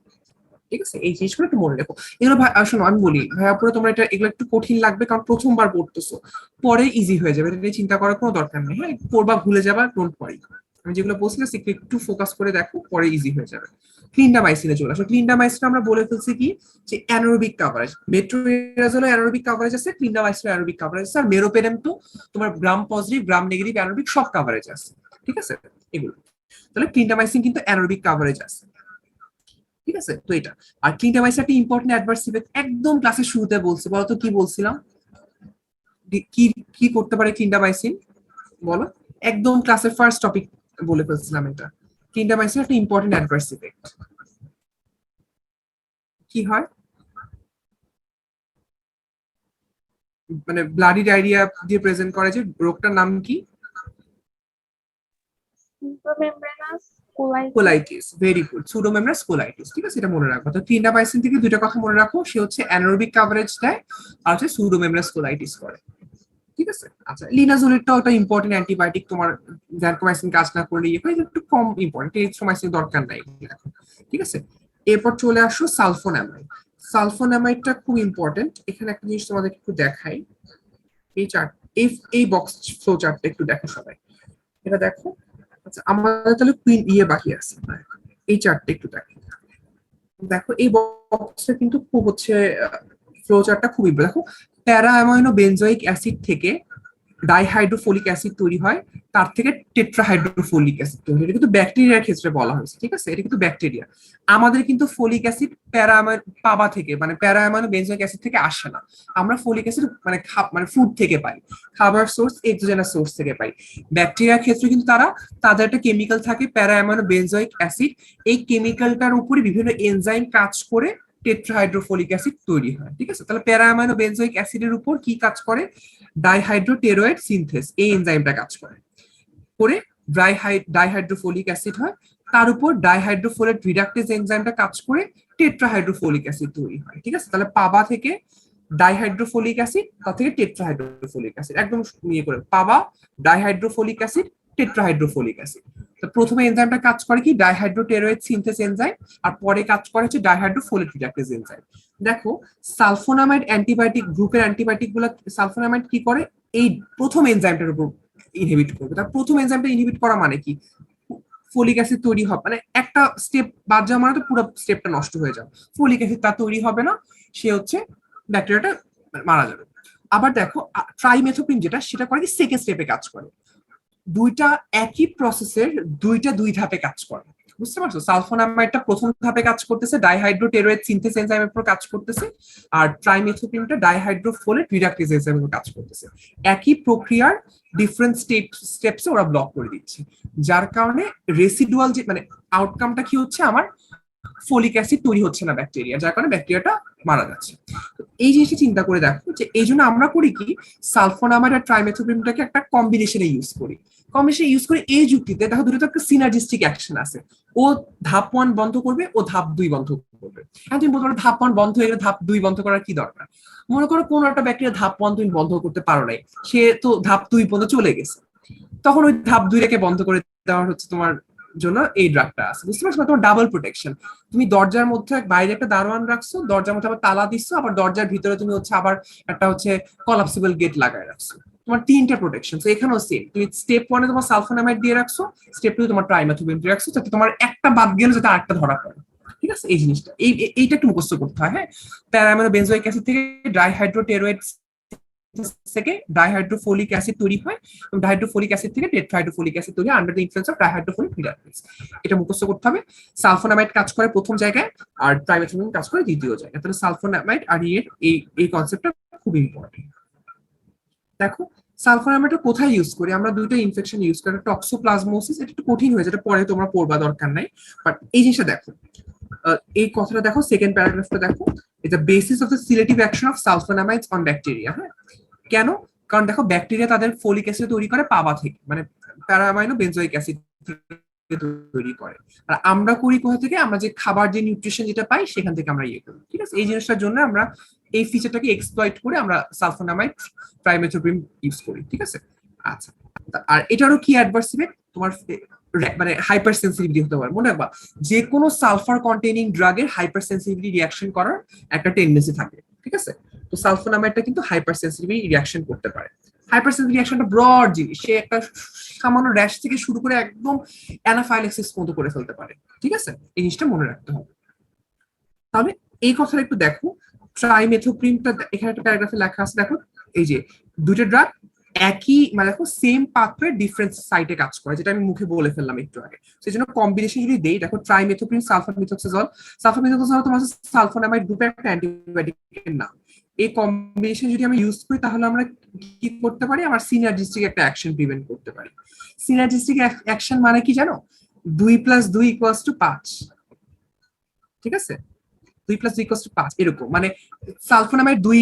ঠিক আছে। এই জিনিসগুলো একটু মনে রেখো। এগুলো শোনো আমি বলি ভাইয়া, পুরো তোমরা এগুলো একটু কঠিন লাগবে, কারণ প্রথমবার পড়তেছো, পরে ইজি হয়ে যাবে, এটা নিয়ে চিন্তা করার কোনো দরকার নেই। হ্যাঁ, পড়বা ভুলে যাবা, ডোন্ট ওয়ারি। আমি যেগুলো বলছি না, একটু ফোকাস করে দেখো, পরে ইজি হয়ে যাবে। ক্লিন্ডামাইসিনে চলে আসো। ক্লিন্ডামাইসিন আমরা বলে ফেলছি কি, যে anaerobic coverage. Metronidazole anaerobic coverage আছে, ক্লিন্ডামাইসিন অ্যানারোবিক কাভারেজ আছে, আর মেরোপেনেম তো তোমার gram positive, gram negative, anaerobic সব কাভারেজ আছে, ঠিক আছে। এগুলো তাহলে ক্লিন্ডামাইসিন কিন্তু অ্যানারোবিক কাভারেজ আছে, ঠিক আছে। তো এটা আর ক্লিন্ডামাইসিন একটা ইম্পর্টেন্ট অ্যাডভার্স ইফেক্ট, একদম ক্লাসের শুরুতে বলছি, বলতো কি বলছিলাম? কি কি করতে পারে ক্লিন্ডামাইসিন, বলো? একদম ক্লাসের ফার্স্ট টপিক বলে ফেলছিলাম এটা। ক্লিন্ডামাইসিন একটা ইম্পর্টেন্ট অ্যাডভার্স ইফেক্ট কি হয়, মানে ব্লাডি ডায়রিয়া দিয়ে প্রেজেন্ট করে, যে রোগটার নাম কি?
Intramembranous colitis.
Colitis, very good, pseudomonas colitis, ঠিক আছে। এটা মনে রাখবো। তো ক্লিন্ডামাইসিন থেকে দুইটা কথা মনে রাখো, সে হচ্ছে অ্যানারোবিক কাভারেজ দেয়, আর হচ্ছে সুডোমোনাস কোলাইটিস করে, ঠিক আছে। আচ্ছা, লিনাজোলিডটাও একটা ইম্পর্টেন্ট অ্যান্টিবায়োটিক, তোমার ভ্যানকোমাইসিন কাজ না করলে একটু কম ইম্পর্টেন্ট, এরিথ্রোমাইসিন দরকার নাই এখন, ঠিক আছে। এরপর চলে আসো সালফোনামাইড। সালফোনামাইডটা খুব ইম্পর্টেন্ট। এখানে একটা জিনিস তোমাদের একটু দেখাই, এই চার্ট, এই বক্স ফ্লো চার্টটা একটু দেখো সবাই, এটা দেখো। আচ্ছা, আমাদের তাহলে বাকি আছে, এই চার্টটা একটু দেখো। দেখো এই বক্সটা কিন্তু খুব হচ্ছে ফ্লো চার্টটা খুবই, দেখো প্যারা অ্যামাইনো বেনজোইক অ্যাসিড থেকে ডাইহাইড্রোফোলিক অ্যাসিড তৈরি হয়, তার থেকে টেট্রাহাইড্রোফোলিক অ্যাসিড তৈরি হয়। এটা কিন্তু ব্যাকটেরিয়ার ক্ষেত্রে বলা হয়েছে, ঠিক আছে। এটা কিন্তু ব্যাকটেরিয়া। আমাদের কিন্তু ফোলিক অ্যাসিড পাবা থেকে, মানে প্যারা অ্যামাইনো বেনজোইক অ্যাসিড থেকে আসে না। আমরা ফোলিক অ্যাসিড মানে মানে ফুড থেকে পাই, খাবার সোর্স, এক্সোজেনাস সোর্স থেকে পাই। ব্যাকটেরিয়ার ক্ষেত্রে কিন্তু তাদের একটা কেমিক্যাল থাকে প্যারা অ্যামাইনো বেনজোইক অ্যাসিড। এই কেমিক্যালটার উপরে বিভিন্ন এনজাইম কাজ করে টেট্রাহাইড্রোফোলিক অ্যাসিড তৈরি হয়, ঠিক আছে। তাহলে প্যারা অ্যামাইনো বেনজোইক অ্যাসিডের উপর কি কাজ করে? ডাইহাইড্রোটেরোয়েড সিনথেস, এই এনজাইমটা কাজ করে করে ডাইহাইড্রোফোলিক অ্যাসিড হয়। তার উপর ডাইহাইড্রোফোলেট রিডাকটেজ এনজাইমটা কাজ করে টেট্রাহাইড্রোফোলিক অ্যাসিড তৈরি হয়, ঠিক আছে। তাহলে পাবা থেকে ডাইহাইড্রোফোলিক অ্যাসিড, তার থেকে টেট্রাহাইড্রোফোলিক অ্যাসিড, একদম নিয়ে করে পাবা ডাইহাইড্রোফোলিক অ্যাসিড, টেট্রাহাইড্রোফোলিক অ্যাসিড। তো প্রথমে এনজাইমটা কাজ করে কি, ডাইহাইড্রোটেরোয়েড সিনথেস এনজাইম, আর পরে কাজ করে হচ্ছে ডাইহাইড্রোফোলেট রিডাকটেজ এনজাইম। দেখো সালফোনামাইড অ্যান্টিবায়োটিক গ্রুপের অ্যান্টিবায়োটিক গুলো, সালফোনামাইড কি করে, এই প্রথম এনজাইমটার উপর ইনহিবিট করবে। তার প্রথম এনজাইমটা ইনহিবিট করা মানে কি, ফোলিক অ্যাসিড তৈরি হবে, মানে একটা স্টেপ বাদ যাওয়া মানে তো পুরো স্টেপটা নষ্ট হয়ে যাবে। ফোলিক অ্যাসিড তার তৈরি হবে না, সে হচ্ছে ব্যাকটেরিয়াটা মারা যাবে। আবার দেখো ট্রাইমেথোপ্রিন যেটা, সেটা করে কি সেকেন্ড স্টেপে কাজ করে। দুইটা একই প্রসেসের দুই ধাপে কাজ করে, বুঝতে পারছো? সালফোনামাইডটা প্রথম ধাপে কাজ করতেছে, ডাইহাইড্রোটেরোয়েট সিনথেস এনজাইমের উপর কাজ করতেছে, আর ট্রাইমেথোপ্রিমটা ডাইহাইড্রোফোলেট রিডাকটেজ এনজাইমের উপর কাজ করতেছে। একই প্রক্রিয়ার ডিফারেন্ট স্টেপসে ওরা ব্লক করে দিচ্ছে, যার কারণে রেসিডুয়াল যে মানে আউটকামটা কি হচ্ছে, আমার ফোলিক অ্যাসিড তৈরি হচ্ছে না ব্যাকটেরিয়া, যার কারণে ব্যাকটেরিয়াটা মারা যাচ্ছে। এই জিনিসটা চিন্তা করে দেখো যে এই জন্য আমরা করি কি, সালফোনামাইড আর ট্রাইমেথোপ্রিমটাকে একটা কম্বিনেশনে ইউজ করি। কম্বিনেশনে ইউজ করে এই যুক্তিতে দেখো দুটো তো একটা সিনার্জিস্টিক অ্যাকশন আছে, ও ধাপ 1 বন্ধ করবে, ও ধাপ 2 বন্ধ করবে। এখন তুমি বলতে পারো ধাপ 1 বন্ধ হয়ে গেলে ধাপ 2 বন্ধ করার কি দরকার? মনে করো কোন একটা ব্যাকটেরিয়া ধাপ 1 তুমি বন্ধ করতে পারো নাই, সে তো ধাপ 2 পর্যন্ত চলে গেছে, তখন ওই ধাপ 2 রেখে বন্ধ করে দেওয়ার হচ্ছে তোমার জন্য এই ড্রাগটা আছে, বুঝতে পারছো? তোমার ডাবল প্রোটেকশন। তুমি দরজার মধ্যে বাইরে একটা দারোয়ান রাখছো, দরজার মধ্যে আবার তালা দিচ্ছ, আবার দরজার ভিতরে তুমি হচ্ছে আবার একটা হচ্ছে কলাপসিবল গেট লাগায় রাখছো, তোমার 3টা প্রোটেকশন। তো এখানেও সেম, তুমি স্টেপ 1 এ তোমার সালফোনামাইড দিয়ে রাখছো, স্টেপ 2 তোমার ট্রাইমেথোপ্রিম দিয়ে রাখছো, যাতে তোমার একটা বাদ গেলে যাতে আরেকটা ধরা পড়ে। ঠিক আছে, এই জিনিসটা এইটা একটু মুখস্থ করতে হয়। হ্যাঁ, প্যারামিনো বেনজোইক অ্যাসিড থেকে ডাইহাইড্রোটেরোয়েট থেকে ডাইহাইড্রোফোলিক অ্যাসিড তৈরি হয়, এবং ডাইহাইড্রোফোলিক অ্যাসিড থেকে টেট্রাহাইড্রোফোলিক অ্যাসিড তৈরি হয় আন্ডার দ্য ইনফ্লুয়েন্স অফ ডাইহাইড্রোফোলিক রিডাকটেজ। এটা মুখস্থ করতে হবে। সালফোনামাইড কাজ করে প্রথম জায়গায়, আর ট্রাইমেথোপ্রিম কাজ করে দ্বিতীয় জায়গায়। তাহলে সালফোনামাইড আর এই কনসেপ্টটা খুব ইম্পর্টেন্ট। দেখো সালফোনামাইডটা কোথায় ইউজ করি আমরা? দুইটা ইনফেকশন ইউজ করি, টক্সোপ্লাজমোসিস, এটা একটু কঠিন হয়ে যায়, এটা পরে তোমরা পড়বা, দরকার নাই। বাট এই জিনিসটা দেখো, এই কথাটা দেখো, সেকেন্ড প্যারাগ্রাফটা দেখো, এটা basis of the selective action of sulphonamides on bacteria. হ্যাঁ, কেন? কারণ দেখো ব্যাকটেরিয়া তাদের ফোলিক অ্যাসিড তৈরি করে পাবা থেকে, মানে প্যারামাইনো বেনজোইক অ্যাসিড তৈরি করে। আর আমরা করি কোথা থেকে? আমরা যে খাবার, যে নিউট্রিশন যেটা পাই সেখান থেকে আমরা ইয়ে করি। ঠিক আছে, এই জিনিসটার জন্য আমরা এই ফিচারটাকে এক্সপ্লয়েট করে আমরা সালফোনামাইড ট্রাইমেথোপ্রিম ইউজ করি। ঠিক আছে, আচ্ছা। আর এটারও কি অ্যাডভার্স ইফেক্ট তোমার, মানে হাইপার সেন্সিটিভিটি হতে পারে। মনে রাখবা, যে কোনো সালফার কন্টেইনিং ড্রাগের হাইপার সেন্সিটিভিটি রিঅ্যাকশন করার একটা টেন্ডেন্সি থাকে। ঠিক আছে, তো সালফোনামাইডটা কিন্তু হাইপার সেন্সিটিভিটি রিঅ্যাকশন করতে পারে। হাইপার সেন্সিটিভ রিঅ্যাকশনটা ব্রড জিনিস, সে একটা সামান্য র্যাশ থেকে শুরু করে একদম অ্যানাফাইলাক্সিস পর্যন্ত করে ফেলতে পারে। ঠিক আছে, এই জিনিসটা মনে রাখতে হবে। তাহলে এই কথাটা একটু দেখো, ট্রাইমেথোপ্রিমটা এখানে একটা প্যারাগ্রাফে লেখা আছে, দেখো এই যে দুটো ড্রাগ একই, মানে দেখো সেম পাথওয়ে ডিফারেন্ট সাইটে কাজ করে, যেটা আমি মুখে বলে ফেললাম একটু আগে। সেই জন্য কম্বিনেশন যদি দেই, দেখো ট্রাইমেথোপ্রিম সালফার মিথোক্সাজল, সালফার মিথোক্সাজল তোমার সালফোনামাইড গ্রুপের একটা অ্যান্টিবায়োটিকের নাম। এই কম্বিনেশন যদি আমি ইউজ করি, তাহলে আমরা কি করতে পারি? আমার সিনার্জিস্টিক একটা অ্যাকশন প্রিভেন্ট করতে পারি। সিনার্জিস্টিক অ্যাকশন মানে কি জানো? 2+2=5। ঠিক আছে, 2+2=5 এরকম, মানে সালফোনামাইড 2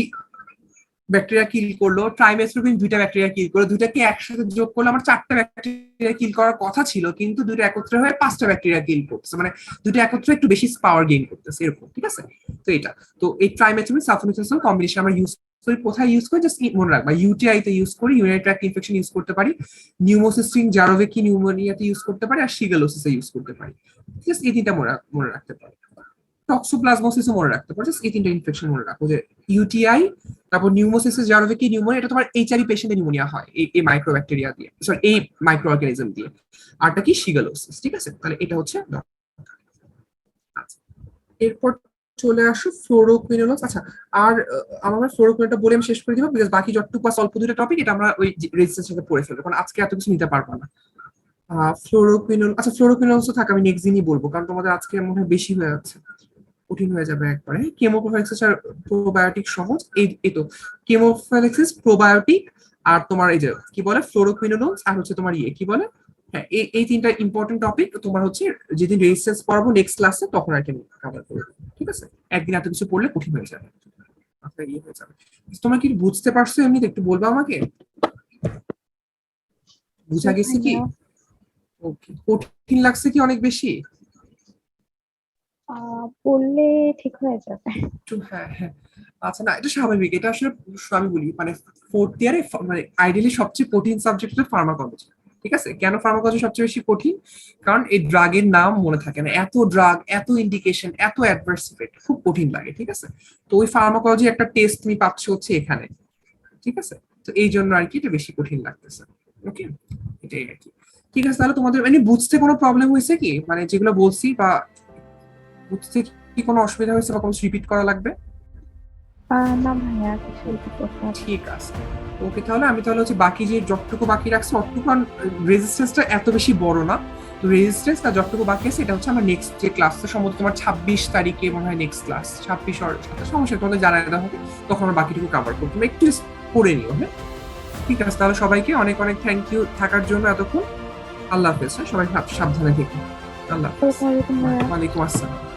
ব্যাকটেরিয়া কিল করলো, ট্রাইমেথোপ্রিম 2টা ব্যাকটেরিয়া কিল করলো, দুটাকে একসাথে যোগ করলে আমার 4টা ব্যাকটেরিয়া কিল করার কথা ছিল, কিন্তু দুটো একত্রে হয়ে 5টা ব্যাকটেরিয়া কিল করতেছে, মানে দুটো একত্রে একটু বেশি পাওয়ার গেইন করতেছে এরকম। ঠিক আছে, তো এটা তো এই ট্রাইমেথোপ্রিম সালফোনিথোসল কম্বিনেশন আমরা ইউজ করি, কোথায় ইউজ করি? জাস্ট মনে রাখবা, ইউটিআই তে ইউজ করি, ইউরিনারি ট্র্যাক্ট ইনফেকশন ইউজ করতে পারি, নিউমোসিস্টিন জারোভেকি নিউমোনিয়াতে ইউজ করতে পারি, আর শিগালোসিসে ইউজ করতে পারি। জাস্ট এই তিনটা মনে রাখতে পারি। টক্সোপ্লাজমোসিসও মনে রাখতে পারো, এই 3টা ইনফেকশন মনে রাখো, যে ইউটিআই, তারপর নিউমোসিস জারোভেকি নিউমোনিয়া, এটা তোমার এইচআরই পেশেন্টে নিউমোনিয়া হয় এই মাইক্রোব্যাকটেরিয়া দিয়ে, সরি এই মাইক্রো অর্গানিজম দিয়ে। আরটা কি? শিগালোসিস। ঠিক আছে, তাহলে এটা হচ্ছে। আচ্ছা, এরপর চলে আসো ফ্লোরোকুইনোলস। আচ্ছা, আর আমার ফ্লোরোকুইনটা বলে আমি শেষ করে দিব, বিকজ বাকি যতটুকু আছে অল্প দুটো টপিক, এটা আমরা ওই রেজিস্ট্রেশন সাথে পড়ে ফেলবো, কারণ আজকে এত কিছু নিতে পারবো না। ফ্লোরোকুইনোল, আচ্ছা ফ্লোরোকুইনোলসও থাকে, আমি নেক্সট দিনই বলবো, কারণ তোমাদের আজকে মনে হয় বেশি হয়ে যাচ্ছে, কঠিন হয়ে যাবে একবারে। কেমোপ্রোফাইলাক্সিস আর প্রোবায়োটিক সহজ, এই তো কেমোপ্রোফাইলাক্সিস, প্রোবায়োটিক, আর তোমার এই যে কি বলে ফ্লোরোকুইনোলস, আর হচ্ছে তোমার কি বলে, হ্যাঁ এই 3টা ইম্পর্টেন্ট টপিক তোমার হচ্ছে যেদিন রেজিস্ট্যান্স পড়াবো নেক্সট ক্লাসে, তখন আর কি কভার করবো। ঠিক আছে, একদিন এত কিছু পড়লে কঠিন হয়ে যাবে, আপনার ইয়ে হয়ে যাবে। তোমরা কি বুঝতে পারছো? এমনিতে একটু বলবা আমাকে, বুঝা গেছে কি? ওকে, কঠিন লাগছে কি অনেক বেশি?
পড়লে ঠিক হয়ে যাবে।
হ্যাঁ হ্যাঁ, আচ্ছা না, এটা স্বাভাবিক, এটা আসলে আমি বলি মানে 4th ইয়ারে মানে আইডিয়ালি সবচেয়ে কঠিন সাবজেক্ট হচ্ছে ফার্মাকোলজি। ঠিক আছে, কেন ফার্মাকোলজি সবচেয়ে বেশি কঠিন? কারণ এই ড্রাগের নাম মনে থাকে না, এত ড্রাগ, এত ইন্ডিকেশন, এত অ্যাডভার্স ইফেক্ট, খুব কঠিন লাগে। ঠিক আছে, তো ওই ফার্মাকোলজি একটা টেস্ট তুমি পাচ্ছ হচ্ছে এখানে। ঠিক আছে, তো এই জন্য আর কি এটা বেশি কঠিন লাগতেছে। ওকে, এটাই আর কি। ঠিক আছে, তাহলে তোমাদের মানে বুঝতে কোনো প্রবলেম হয়েছে কি, মানে যেগুলো বলছি, বা বুঝতে কি কোনো অসুবিধা হয়েছে, বা কোনো রিপিট করা লাগবে?
না ভাইয়া, কিছু করতে হবে না।
ঠিক আছে। ওকে, তাহলে আমি তাহলে হচ্ছে বাকি যে যতটুকু বাকি রাখছি অতটুকু, রেজিস্ট্যান্সটা এত বেশি বড় না, তো রেজিস্ট্যান্স আর যতটুকু বাকি আছে এটা হচ্ছে আমার নেক্সট যে ক্লাসটা সম্ভবত তোমার 26 তারিখে মনে হয় নেক্সট ক্লাস, 26 আর 27 সমস্যা তোমাদের জানাই দেওয়া হবে, তখন আমরা বাকিটুকু কাভার করবো, তুমি একটু just পড়ে নিও। হ্যাঁ, ঠিক আছে, তাহলে সবাইকে অনেক অনেক থ্যাংক ইউ থাকার জন্য এতক্ষণ। আল্লাহ হাফেজ, হ্যাঁ, সবাই সাবধানে থেকো। আল্লাহ হাফেজ।
ওয়ালাইকুম আসসালাম।
ওয়ালাইকুম আসসালাম।